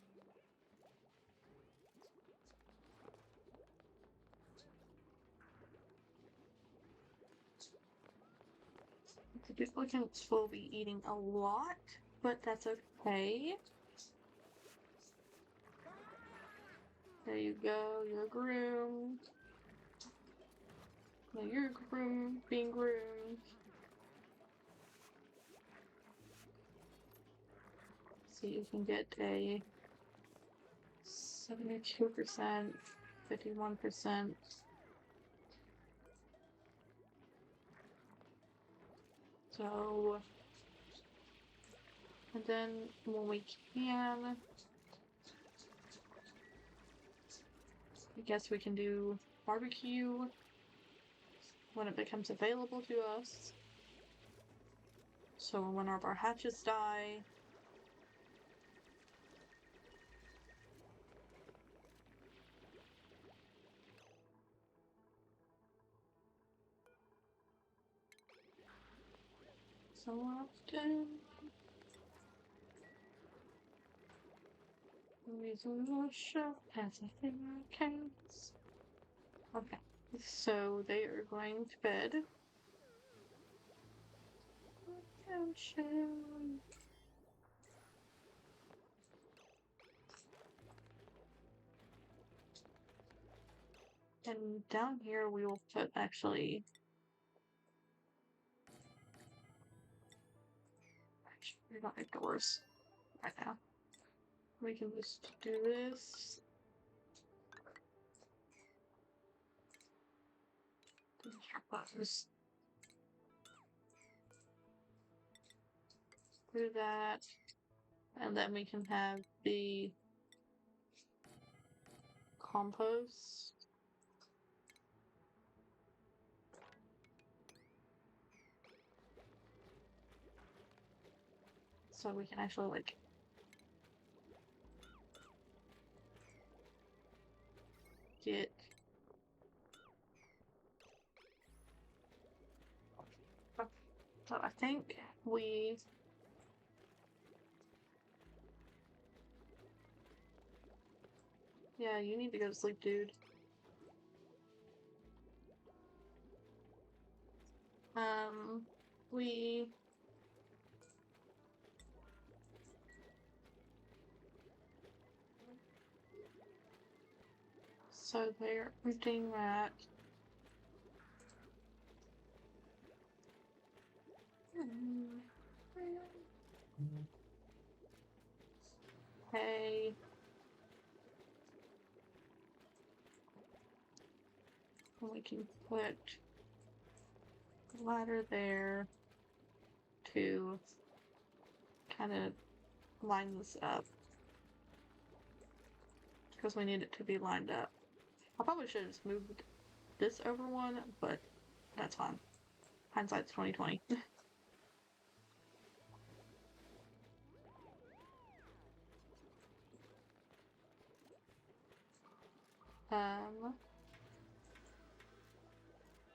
Speaker 1: Duplicates will be eating a lot, but that's okay. There you go, you're groomed. Now you're being groomed. So you can get a 72%, 51%. So, and then when we can, I guess we can do barbecue when it becomes available to us. So when our hatches die, so often, reason no show as a thing counts. Okay, so they are going to bed. Attention. And down here we will put actually we're not doors right now. We can just do this. Just do that. And then we can have the compost. So we can actually like get so I think yeah, you need to go to sleep, dude. We so they're emptying that. Okay. We can put a ladder there to kind of line this up because we need it to be lined up. I probably should have just moved this over one, but that's fine. Hindsight's 2020.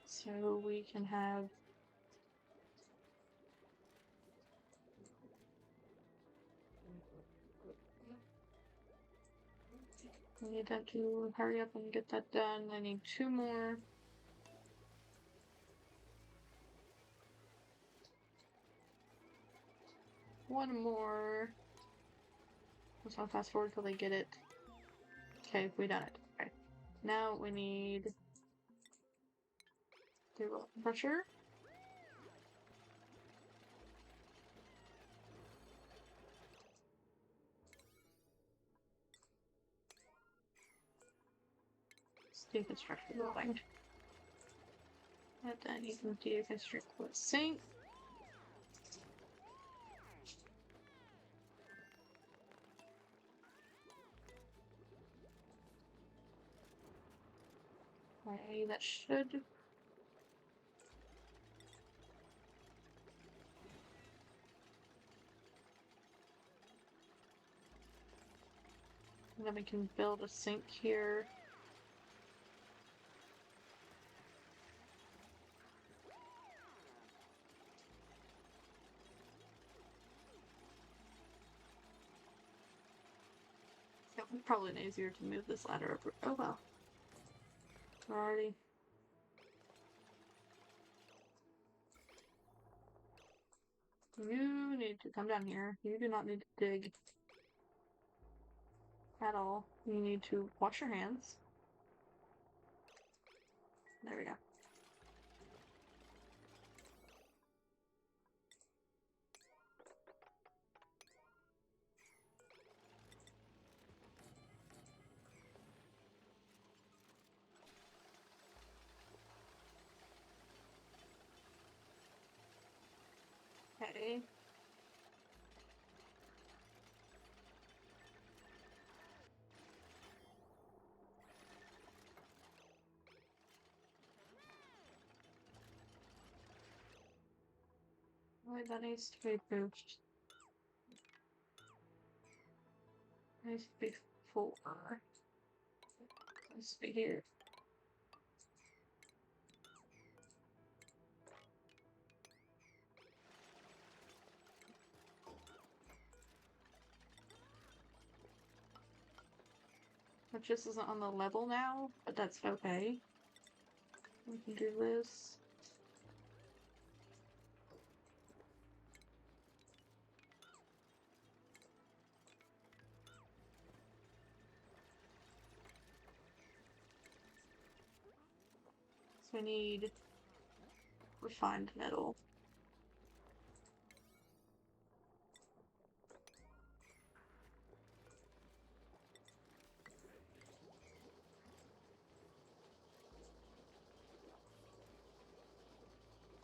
Speaker 1: So we can have I need that to hurry up and get that done. I need 2 more. One more. Let's not fast forward till they get it. Okay, we done it. Okay. Now we need the pressure. Deconstruct the building. And then you can deconstruct the sink. Okay, that should. And then we can build a sink here. It would probably be easier to move this ladder over. Oh well. Alrighty. You need to come down here. You do not need to dig at all. You need to wash your hands. There we go. Okay. Wait, that needs to be moved. Needs to be 4. Needs to be here. It just isn't on the level now, but that's okay. We can do this. So we need refined metal.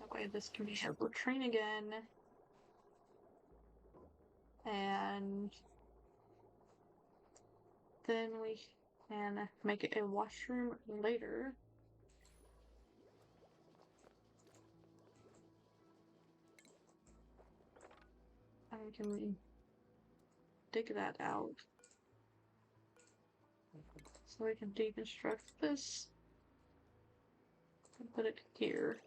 Speaker 1: That way this can be a latrine again. And then we can make it a washroom later. And we can dig that out. So we can deconstruct this and put it here.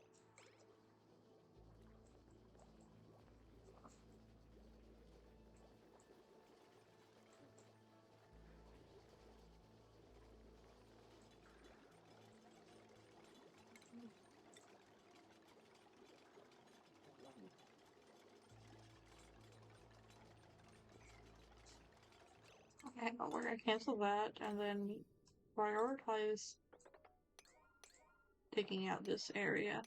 Speaker 1: Okay, well, we're gonna cancel that and then prioritize digging out this area.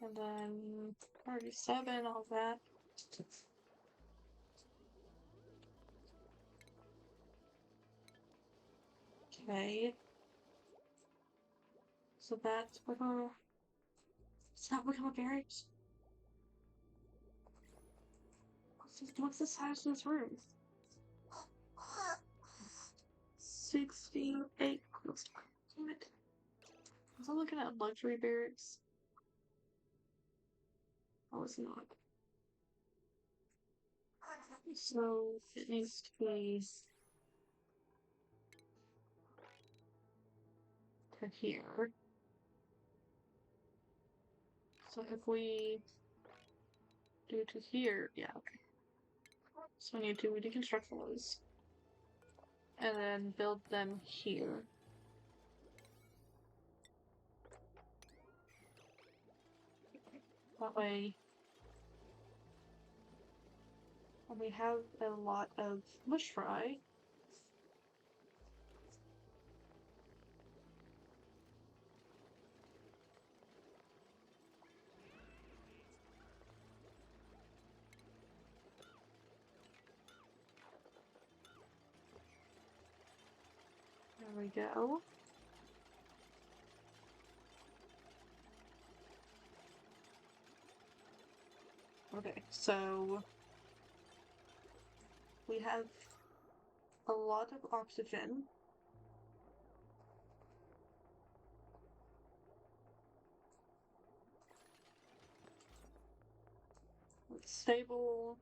Speaker 1: And then 37, all that. Okay. So that's become Does that become a barracks? What's the size of this room? 68. Damn it. Was I looking at luxury barracks? I was not. So it needs to be to here. So if we do to here, yeah, okay. So we need to deconstruct those. And then build them here. That way we have a lot of mush fry. There we go. Okay, so we have a lot of oxygen. Stable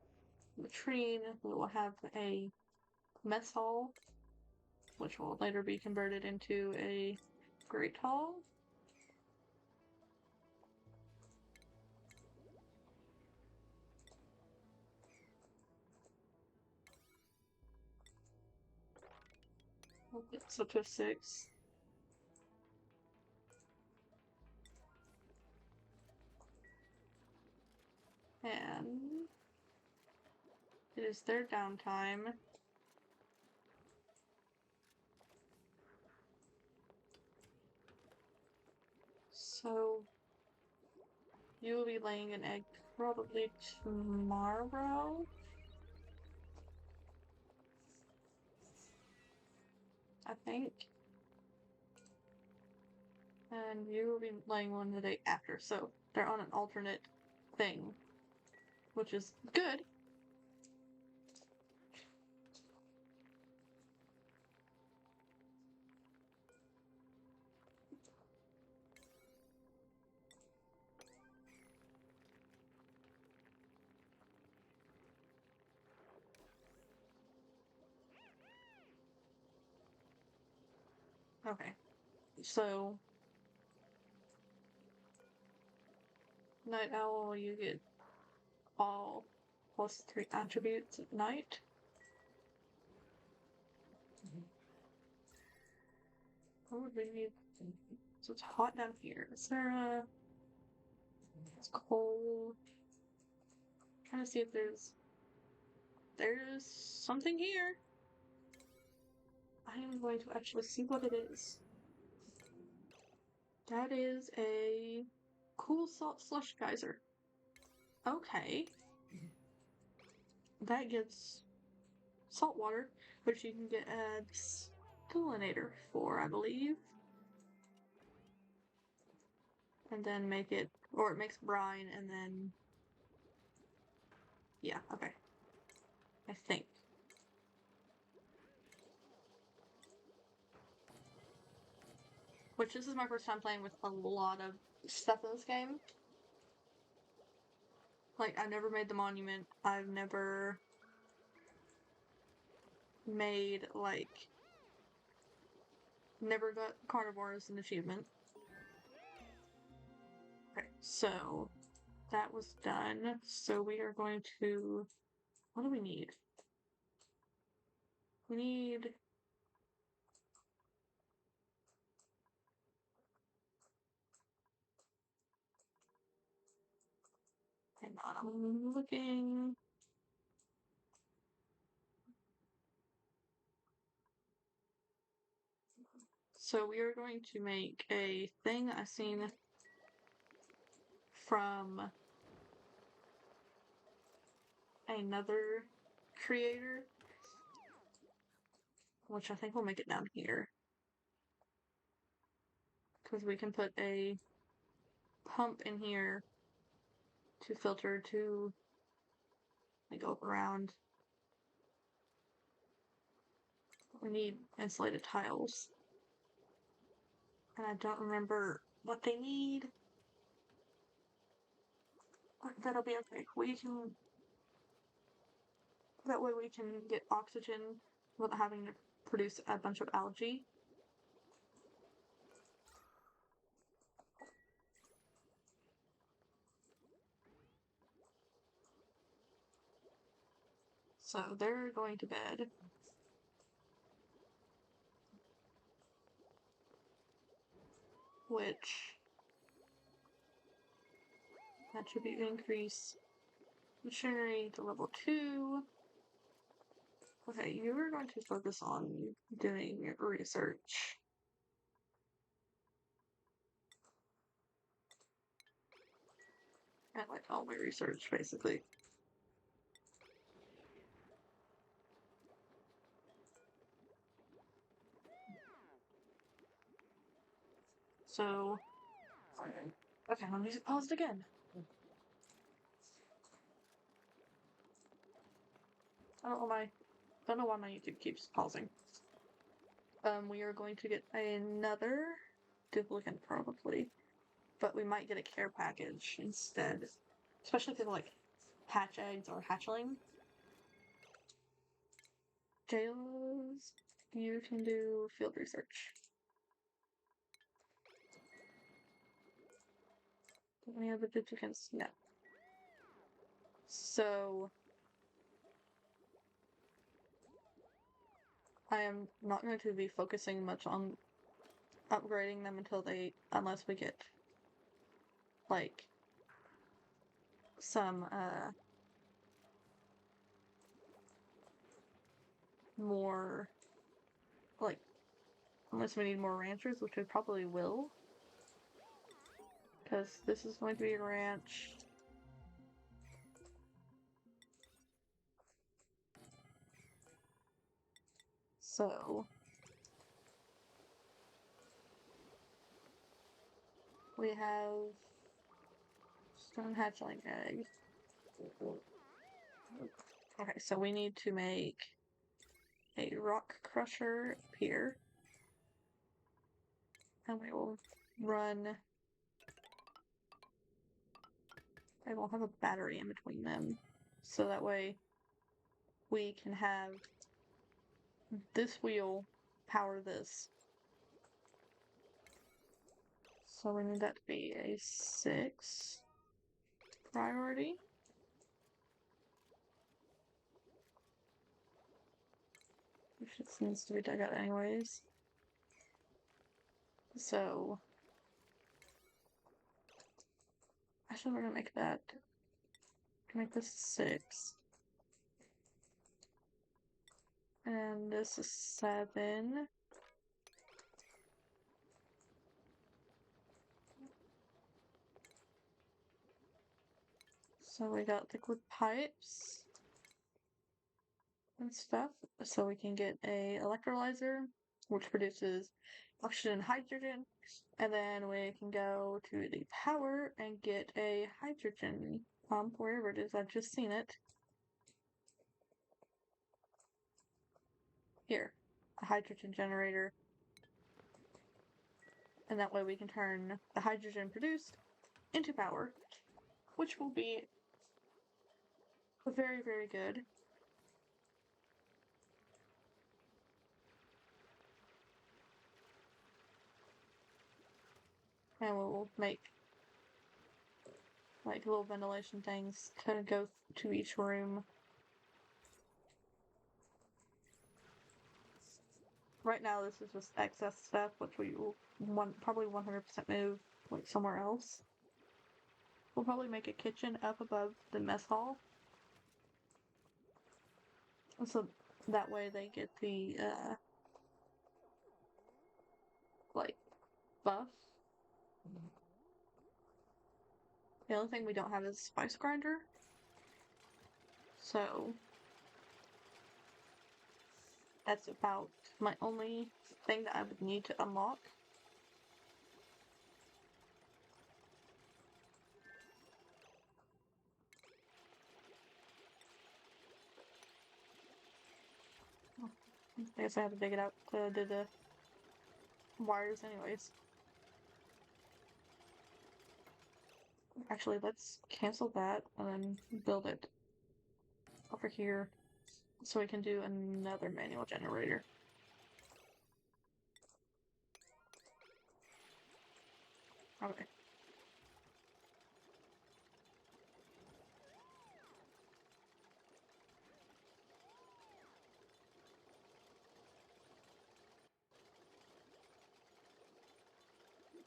Speaker 1: latrine. We will have a mess hall, which will later be converted into a great hall. It's up to 6. And it is their downtime. So you will be laying an egg probably tomorrow. I think. And you will be laying one the day after, so they're on an alternate thing, which is good. Okay, so Night Owl, you get all +3 attributes at night. What would we need? So it's hot down here. Is there a... It's cold. Trying to see if there's something here. I am going to actually see what it is. That is a cool salt slush geyser. Okay. That gives salt water, which you can get a destillinator for, I believe. And then make it, or it makes brine, and then, yeah, okay. I think. Which this is my first time playing with a lot of stuff in this game. Like, I've never made the monument. I've never made, like, never got carnivore as an achievement. Okay, so that was done. So we are going to, what do we need? We need, hang on, I'm looking. So we are going to make a thing I've seen from another creator, which I think we'll make it down here. Because we can put a pump in here to filter to like go around. We need insulated tiles. And I don't remember what they need. But that'll be okay. We can, that way we can get oxygen without having to produce a bunch of algae. So they're going to bed. Which attribute increase machinery to level 2. Okay, you are going to focus on doing research. And like all my research, basically. So, okay, let me just pause it again. Don't know why my YouTube keeps pausing. We are going to get another duplicate probably, but we might get a care package instead, especially if like hatch eggs or hatchling. Jails, you can do field research. Any other duplicates? No. So I am not going to be focusing much on upgrading them unless we get, like, some, more, like, unless we need more ranchers, which we probably will. Because this is going to be a ranch. So we have stone hatchling egg. Okay, so we need to make a rock crusher here. And we will run. I will have a battery in between them. So that way we can have this wheel power this. So we need that to be a 6 priority. Which just needs to be dug out anyways. So actually we're gonna make that make this 6. And this is 7. So we got liquid pipes and stuff. So we can get a electrolyzer, which produces oxygen and hydrogen. And then we can go to the power and get a hydrogen pump, wherever it is. I've just seen it. Here, a hydrogen generator. And that way we can turn the hydrogen produced into power, which will be very, very good. And we'll make like little ventilation things to go to each room. Right now this is just excess stuff, which we will probably 100% move like somewhere else. We'll probably make a kitchen up above the mess hall. So that way they get the, like, buff. The only thing we don't have is a spice grinder. So that's about my only thing that I would need to unlock. I guess I have to dig it out to do the wires anyways. Actually, let's cancel that and then build it over here so we can do another manual generator. Okay.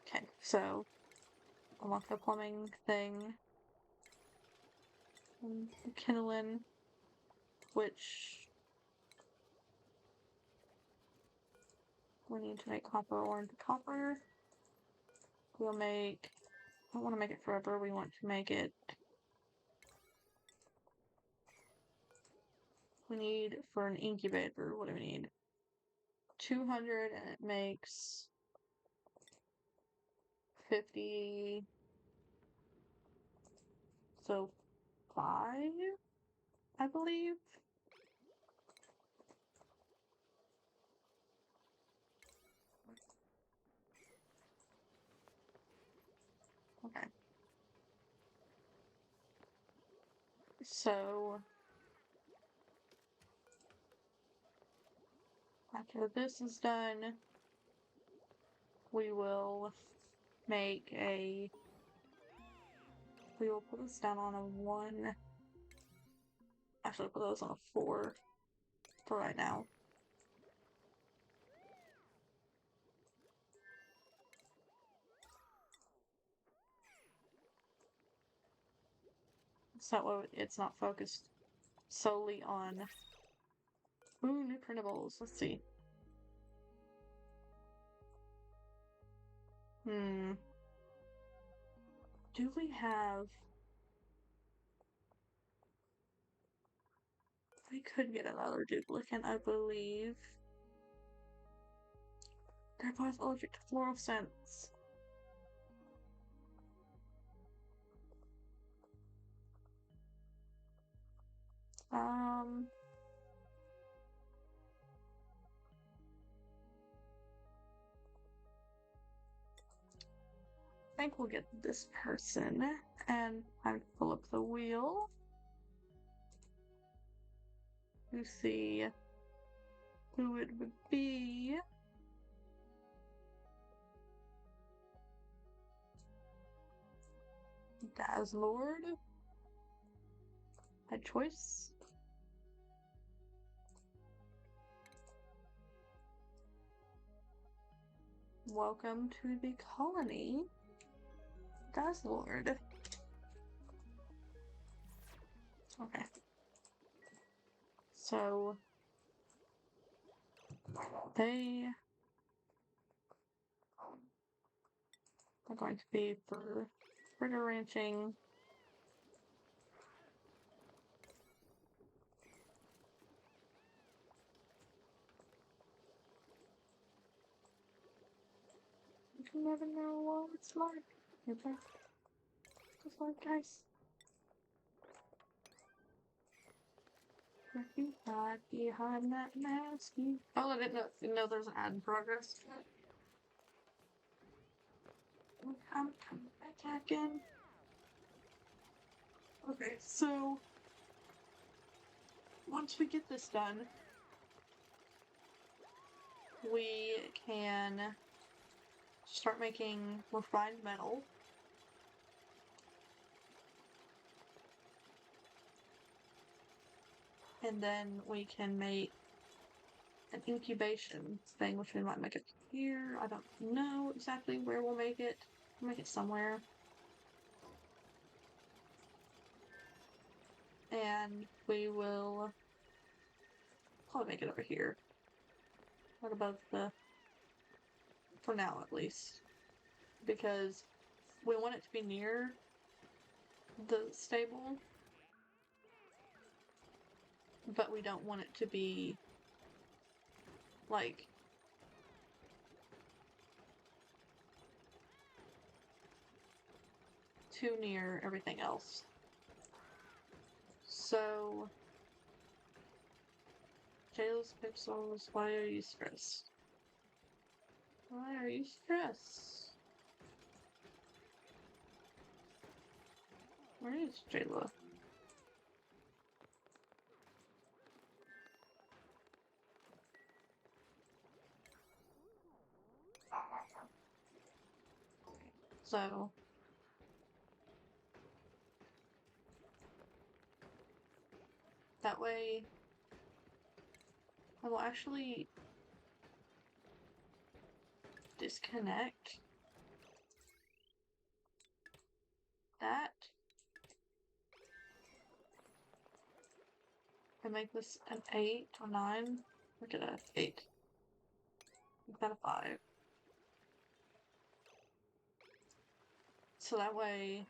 Speaker 1: Okay, so unlock the plumbing thing. Kindling, which we need to make copper ore into copper. We'll make, I don't want to make it forever, we want to make it, we need for an incubator, what do we need? 200 and it makes 50, so 5, I believe. Okay. So after this is done, we will make a, we will put this down on a 1, actually put those on a 4 for right now. So it's not focused solely on. Ooh, new printables. Let's see. Do we have... We could get another duplicate, I believe. They're both allergic to fluorescents. I think we'll get this person, and I pull up the wheel to see who it would be. Dazzlord. Had choice. Welcome to the colony, Dazzlord. Okay. So they are going to be for critter ranching. You never know what it's like. Okay. Just like guys. What you hide behind that mask. Oh, I didn't know there's an ad in progress. I'm attacking. Okay, so once we get this done, we can start making refined metal. And then we can make an incubation thing, which we might make it here. I don't know exactly where we'll make it. We'll make it somewhere. And we will probably make it over here. Right above the... For now, at least. Because we want it to be near the stable. But we don't want it to be... like... too near everything else. So... Jail's Pixels, why are you stressed? Why are you stressed? Where is Jayla? So... that way... I will actually... disconnect that and make this an 8 or 9. Look at that, 8. Make that a 5. So that way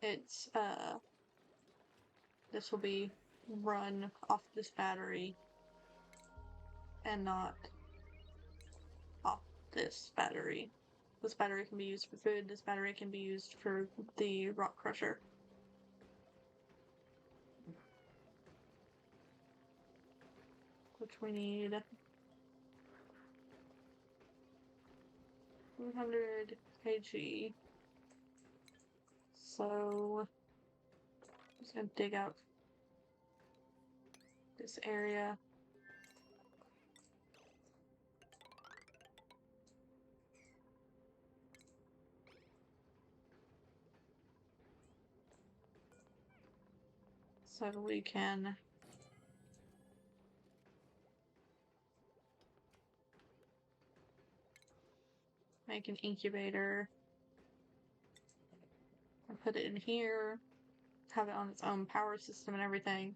Speaker 1: it's this will be run off this battery and not off this battery. This battery can be used for food, this battery can be used for the rock crusher. Which we need 100 kg. So I'm just gonna dig out this area. So we can make an incubator put it in here, have it on its own power system and everything.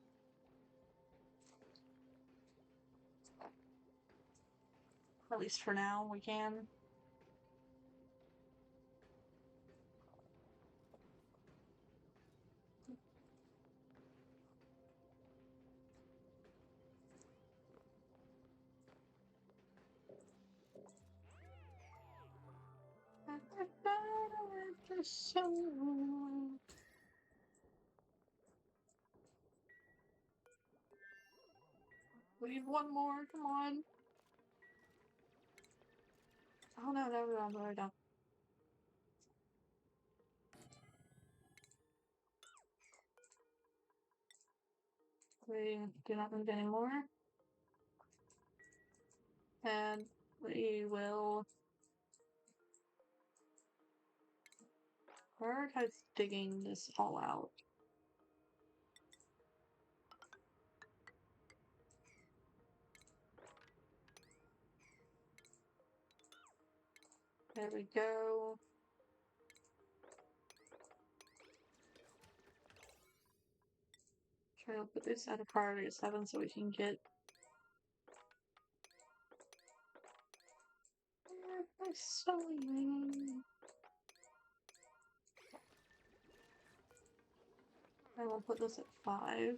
Speaker 1: At least for now, we can. We need one more, come on. Oh no, we're done. We do not need any more. And we will prioritize digging this all out. There we go. Try to put this at a priority of 7 so we can get sewing. I will put this at 5.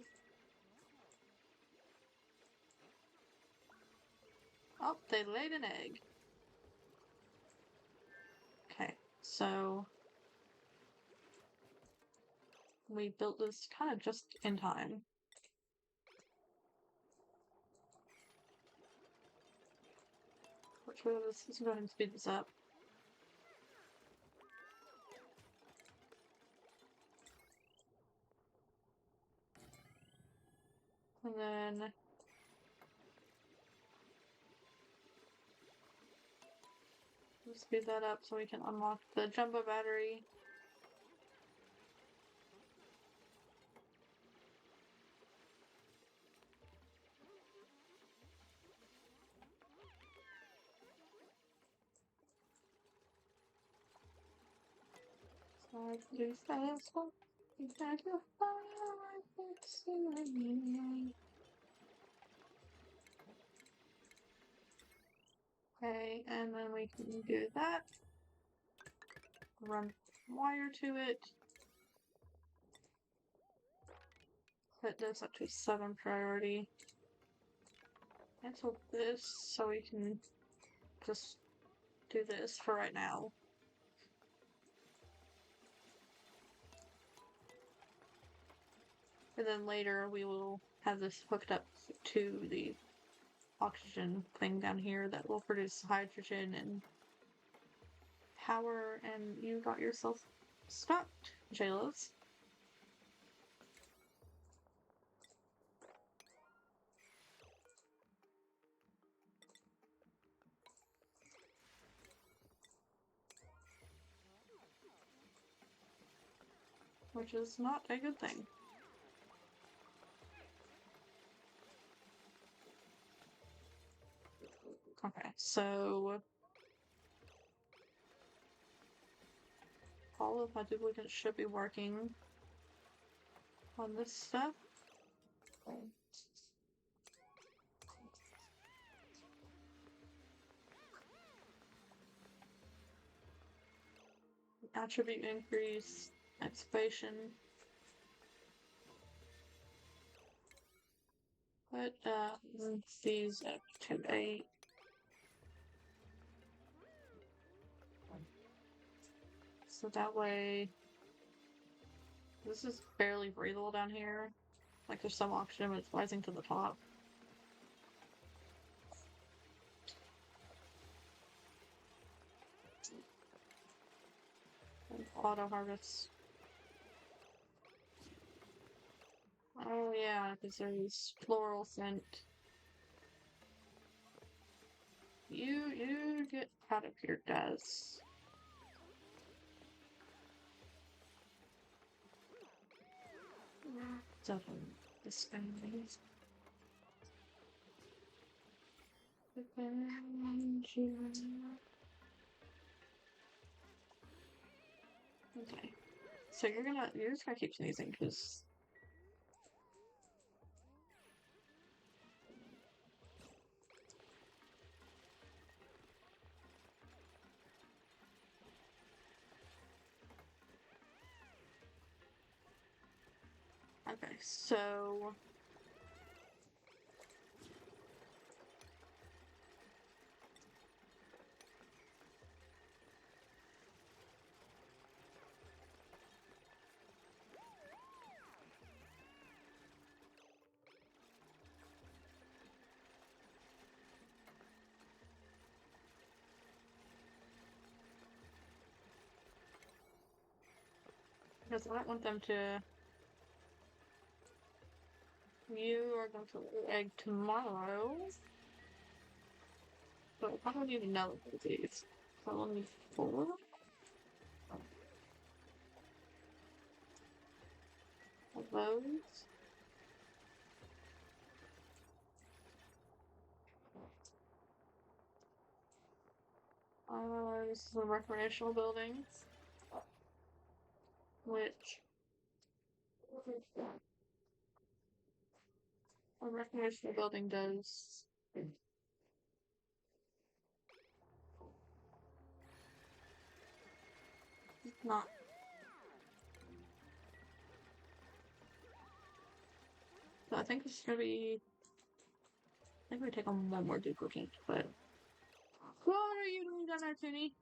Speaker 1: Oh, they laid an egg. Okay, so we built this kind of just in time. Let's go ahead and speed this up. And then we'll speed that up so we can unlock the jumbo battery. Okay, and then we can do that. Run wire to it. Put this up to 7 priority. Cancel this so we can just do this for right now. And then later we will have this hooked up to the oxygen thing down here that will produce hydrogen and power, and you got yourself stocked, Jalos. Which is not a good thing. Okay, so all of my duplicates should be working on this stuff. Attribute increase, excavation. Put these up to 8. So that way, this is barely breathable down here. Like there's some oxygen, but it's rising to the top. And auto harvest. Oh yeah, because there's floral scent. You get out of here, Des. Seven. This thing. Okay. So you're just gonna keep sneezing, because... Okay, so... Because I don't want them to... You are going to lay egg tomorrow. So I don't even know these. So only 4 of those. This is a recreational building, which a recreational building does not. So I think it's gonna be. I think we take on one more duplicate, but what are you doing down there, Toonie?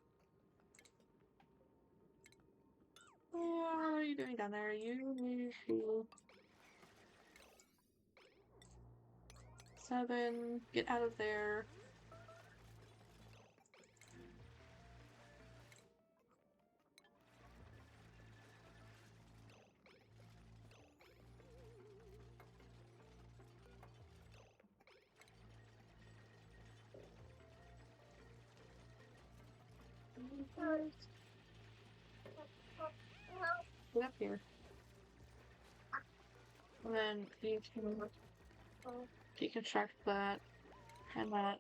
Speaker 1: What are you doing down there? You need to 7. Get out of there. Get up here. And then you can deconstruct that and that.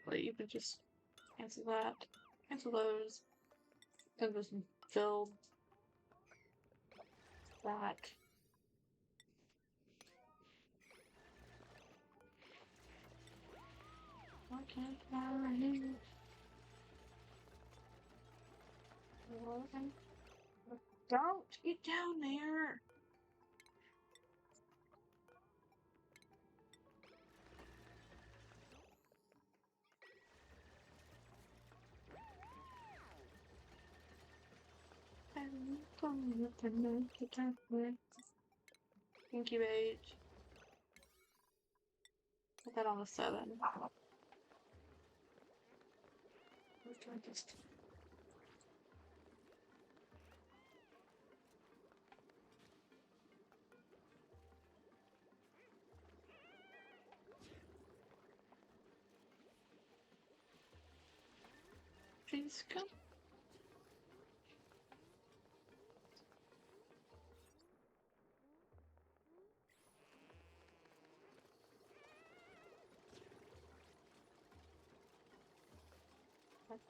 Speaker 1: But you can just cancel that. Cancel those. And just build that. Why can't I hear? Don't get down there. Incubate. Put that on the 7. Please come.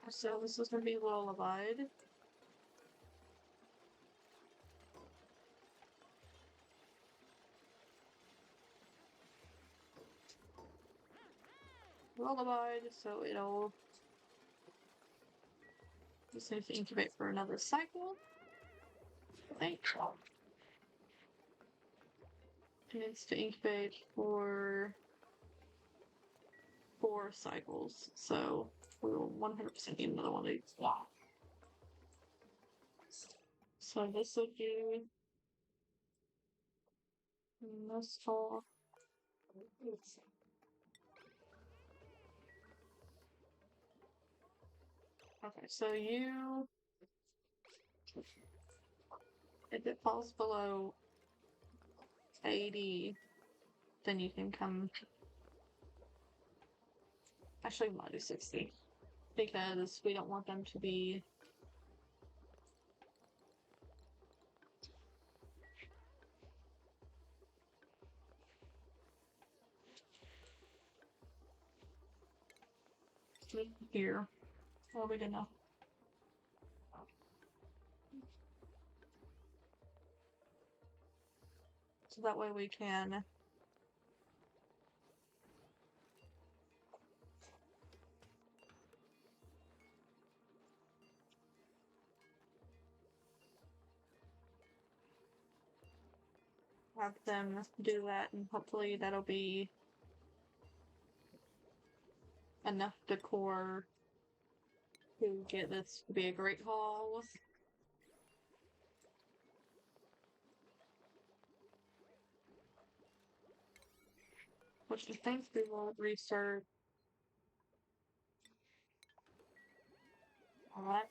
Speaker 1: So this is gonna be lullabied. Lullabied, so it'll just need to incubate for another cycle. I think. It needs to incubate for 4 cycles, so we'll 100% need another one of these. So this would be this tall. Okay, so you, if it falls below 80, then you can come. Actually, we might do 60 because we don't want them to be. Here. Well, we didn't know. that way we can have them do that, and hopefully that'll be enough decor to get this to be a great haul. Which I think we will research that.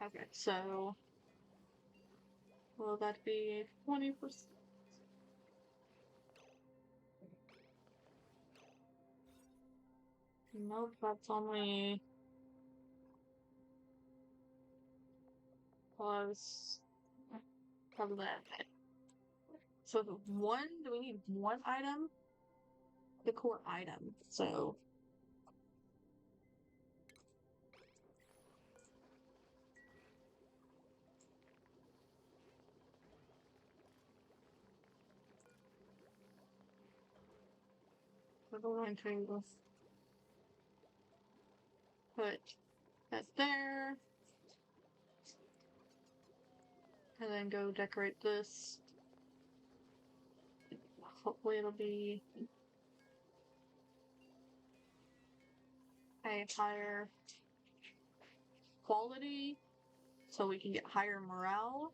Speaker 1: Okay, so will that be 20%? Nope, that's only plus from that. So do we need one item? The core item. So we're going to put that there. And then go decorate this. Hopefully it'll be a higher quality so we can get higher morale.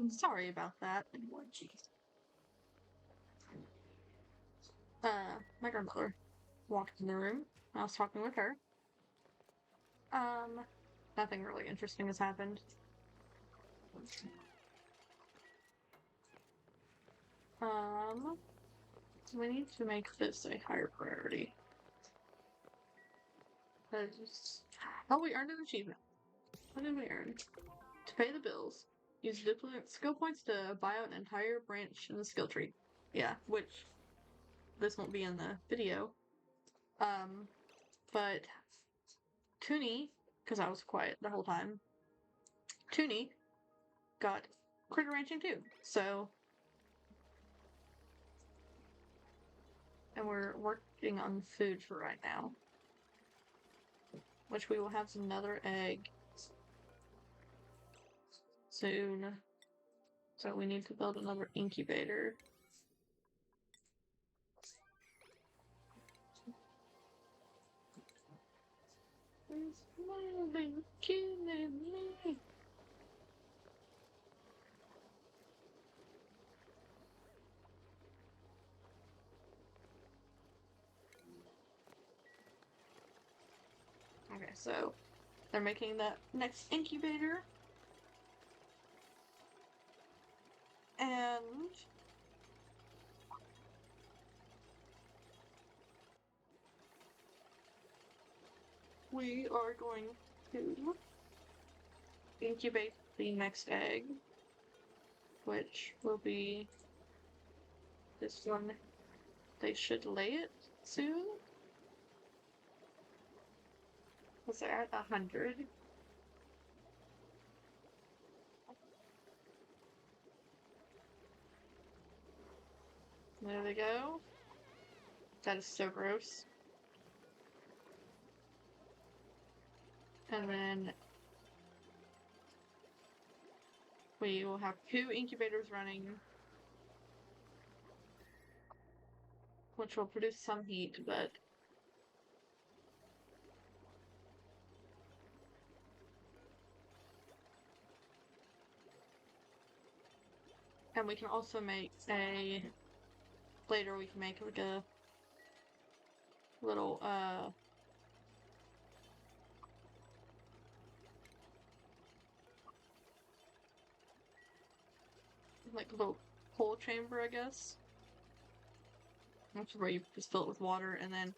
Speaker 1: Sorry about that. My grandmother walked in the room. I was talking with her. Nothing really interesting has happened. We need to make this a higher priority. Oh, we earned an achievement. What did we earn? To pay the bills, use duplicate skill points to buy out an entire branch in the skill tree. Yeah, which this won't be in the video. But Toonie, because I was quiet the whole time, Toonie got critter ranching too. So, and we're working on food for right now, which we will have another egg soon. So we need to build another incubator. It's moving, killing me. Okay, so they're making the next incubator. And we are going to incubate the next egg, which will be this one. They should lay it soon. Because they're at 100. There they go. That is so gross. And then we will have 2 incubators running, which will produce some heat, but and we can also make later we can make like a little like a little coal chamber, I guess. Which is where you just fill it with water and then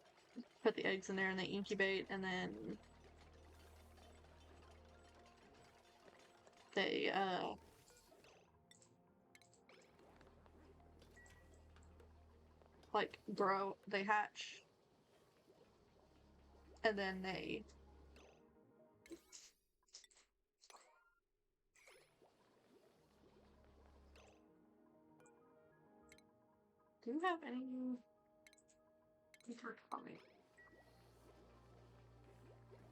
Speaker 1: put the eggs in there and they incubate and then they like grow, they hatch, and then they do you have any comment?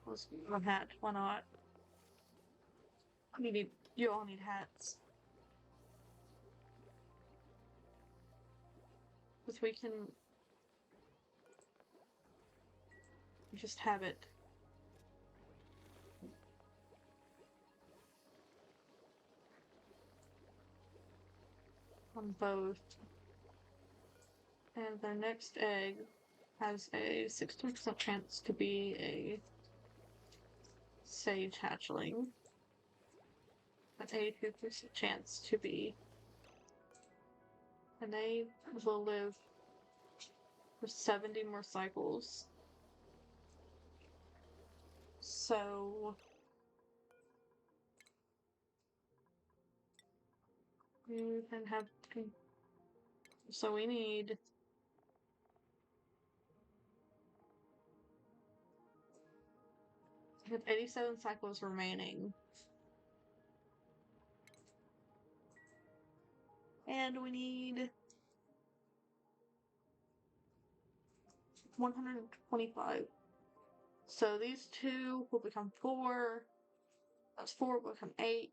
Speaker 1: Let's do a hat, why not? You all need hats. Because we can just have it on both. And the next egg has a 16% chance to be a sage hatchling. An 82% chance to be. And they will live for 70 more cycles. So you can have. So we need. We have 87 cycles remaining. And we need 125. So these 2 will become 4. That's 4 will become 8.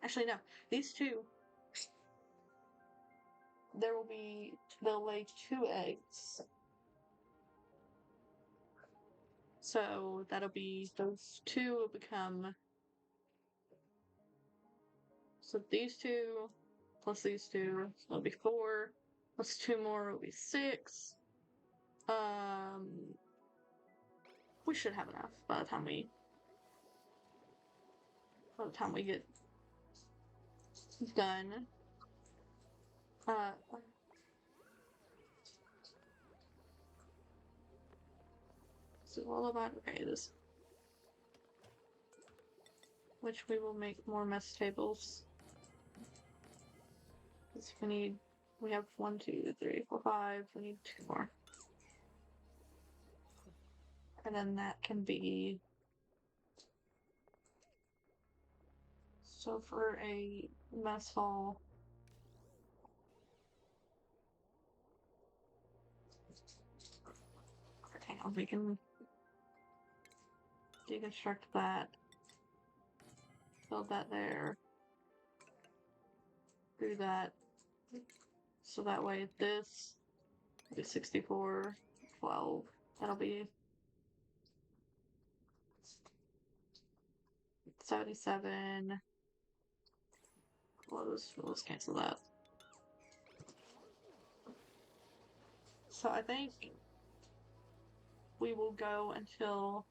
Speaker 1: Actually, no. These 2. They'll lay 2 eggs. So that'll be, those 2 will become So these two plus these two, so it'll be 4. Plus 2 more will be 6. We should have enough by the time we get done. So all about this, which we will make more mess tables. Because we have 1, 2, 3, 4, 5. We need 2 more, and then that can be. So for a mess hall, hang on, we can deconstruct that, build that there, do that, so that way this will be 64, 12, that'll be 77, let's cancel that. So I think we will go until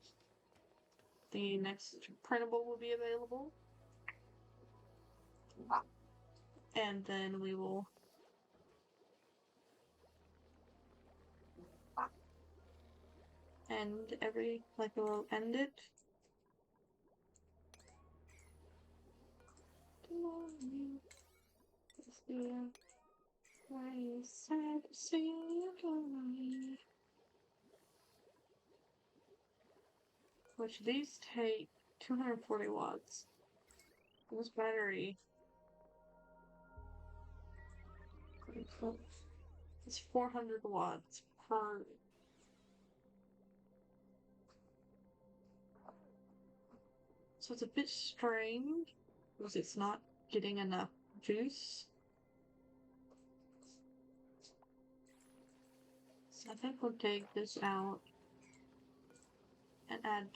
Speaker 1: the next printable will be available. And then we will end we'll end it. Which these take 240 watts. This battery is 400 watts per. So it's a bit strange because it's not getting enough juice. So I think we'll take this out and add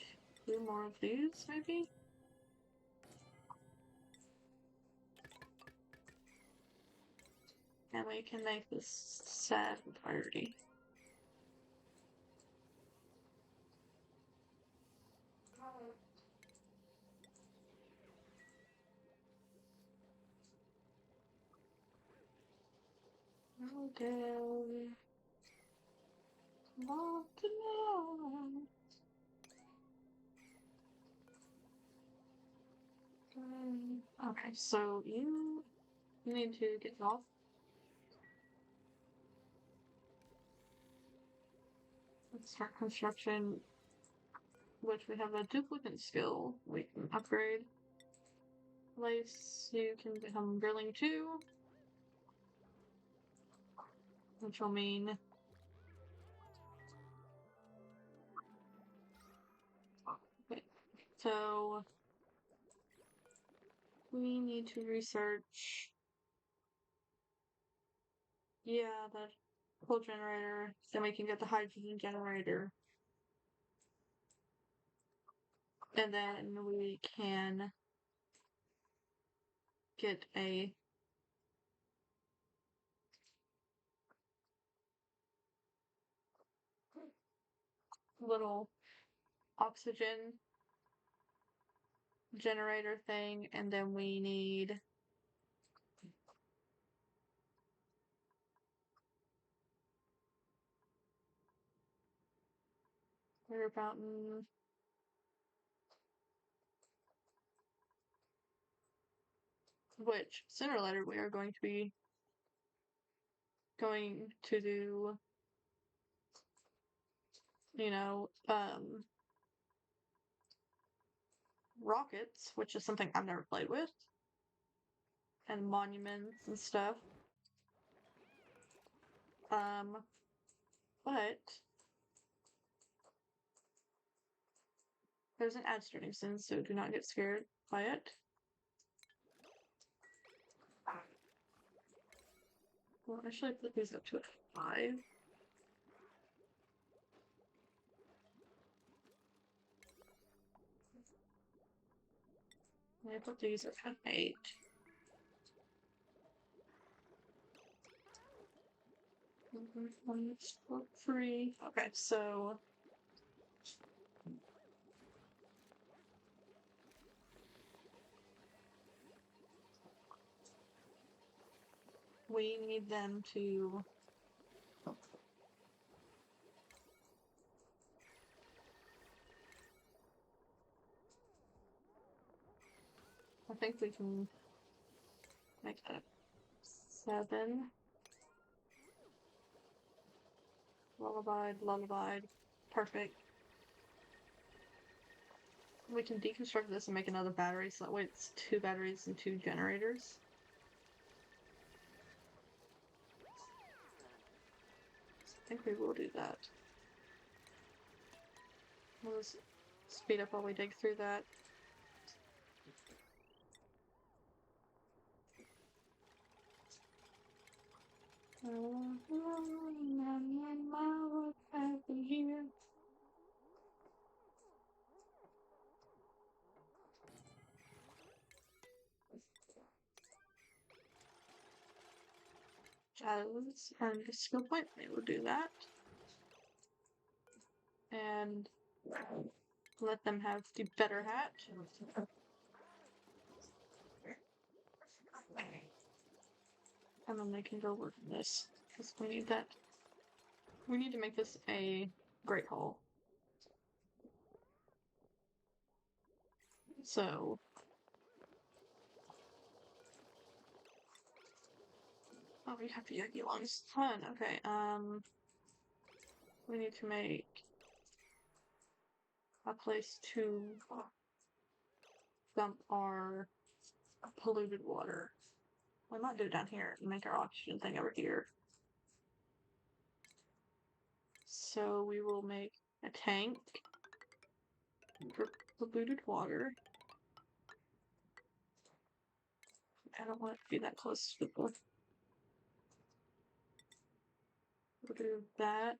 Speaker 1: 2 more of these, maybe? And we can make this sad entirety. Okay. Okay, so you need to get off. Let's start construction, which we have a duplicate skill we can upgrade. Place, you can become grilling 2, which will mean okay, so we need to research the coal generator, then we can get the hydrogen generator. And then we can get a little oxygen generator thing, and then we need water fountain. Which sooner or later we are going to be going to do, rockets, which is something I've never played with, and monuments and stuff. But there's an ad starting soon, so do not get scared by it. Well, actually, I put these up to a 5. I put these at an 8. Free. Okay, so we need them to I think we can make that 7. Lullaby. Perfect. We can deconstruct this and make another battery, so that way it's 2 batteries and 2 generators. I think we will do that. We'll just speed up while we dig through that. As and a skill point, we will do that. And let them have the better hat. And then they can go work on this. Because we need that. We need to make this a great hall. So oh, we have the Yagi lungs. Fun. Okay. We need to make a place to dump our polluted water. We might do it down here and make our oxygen thing over here. So we will make a tank for polluted water. I don't want it to be that close to the We'll do that.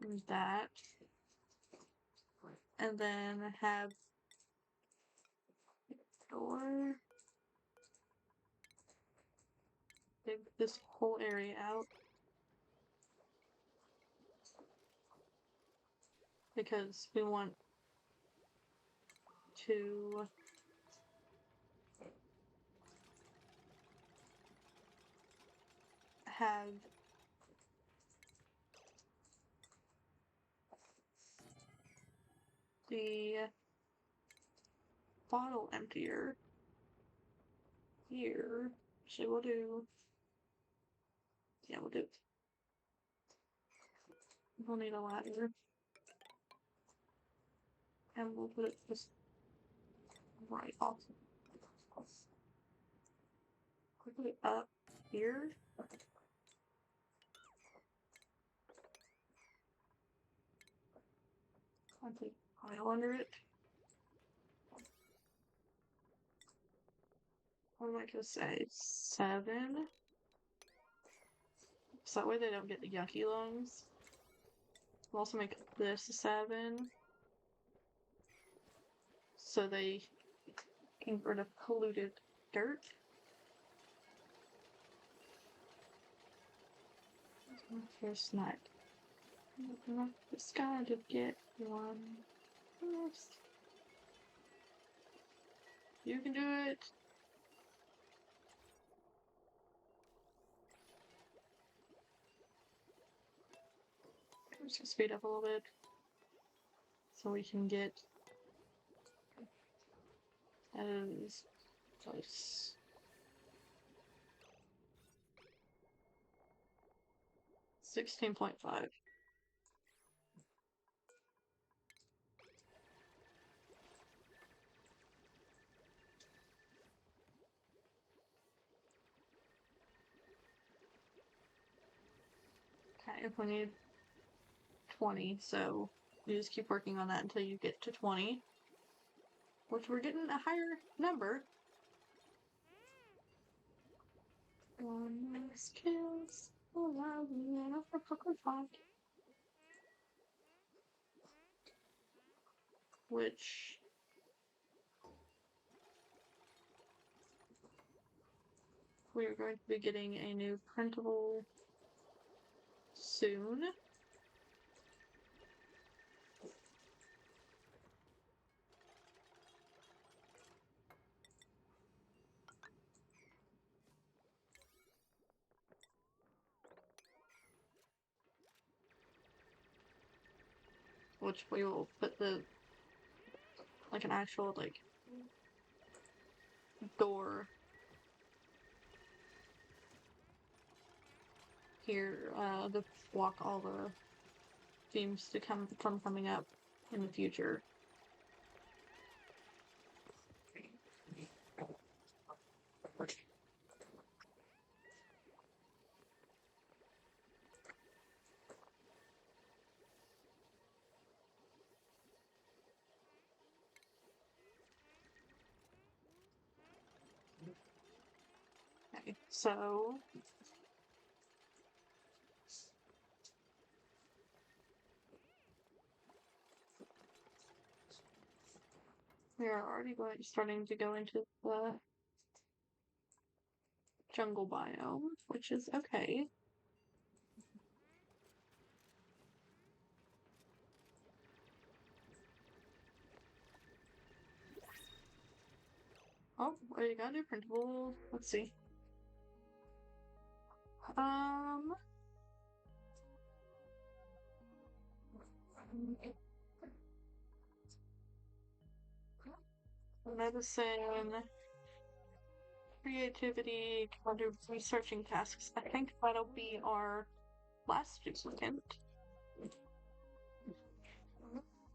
Speaker 1: And that. And then have door. Dig this whole area out. Because we want to have the bottle emptier here. So we'll do, yeah, we'll do, we'll need a ladder. And we'll put it just right off. Quickly up here. I'll take pile under it. What am I gonna say? 7. So that way they don't get the yucky lungs. We'll also make this a 7. So they can get rid of polluted dirt. First night. Just gotta get one first. You can do it. I'm just gonna speed up a little bit so we can get as close. 16.5. Okay, if we need 20, so you just keep working on that until you get to 20. Which we're getting a higher number. One more skills. Which we are going to be getting a new printable soon. Which we will put the like an actual like door here to block all the themes to come from coming up in the future. Okay, so we are already starting to go into the jungle biome, which is okay. Oh, we got new printable. Let's see. Medicine, creativity, under researching tasks. I think that'll be our last duplicate.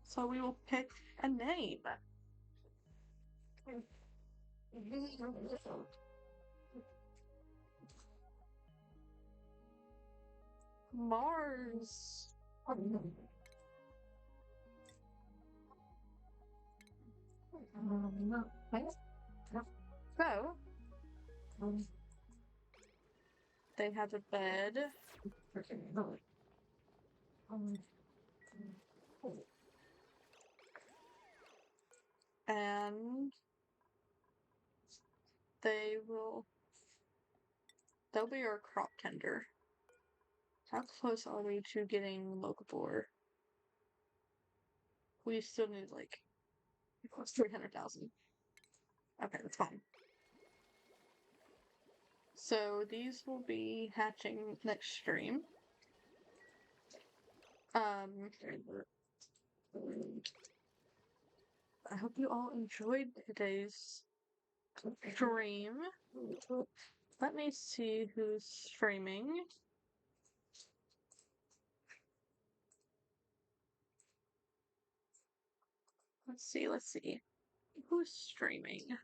Speaker 1: So we will pick a name. Mars. So, they have a bed. And they'll be our crop tender. How close are we to getting Locavore? We still need like 300,000. Okay, that's fine. So these will be hatching next stream. I hope you all enjoyed today's stream. Let me see who's streaming. Let's see. Who's streaming?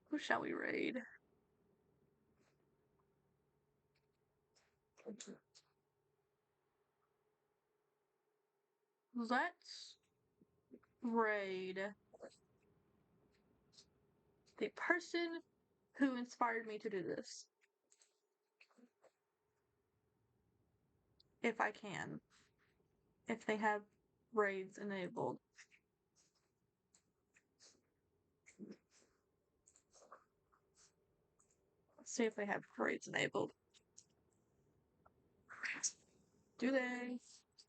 Speaker 1: Who shall we raid? Let's raid the person who inspired me to do this. If I can. If they have raids enabled. Let's see if they have raids enabled. Do they?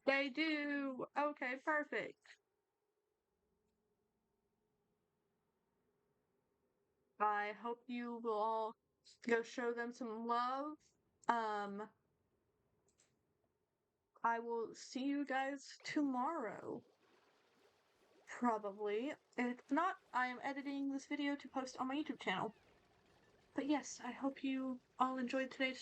Speaker 1: They do! Okay, perfect. I hope you will all go show them some love. I will see you guys tomorrow. Probably. If not, I am editing this video to post on my YouTube channel. But yes, I hope you all enjoyed today's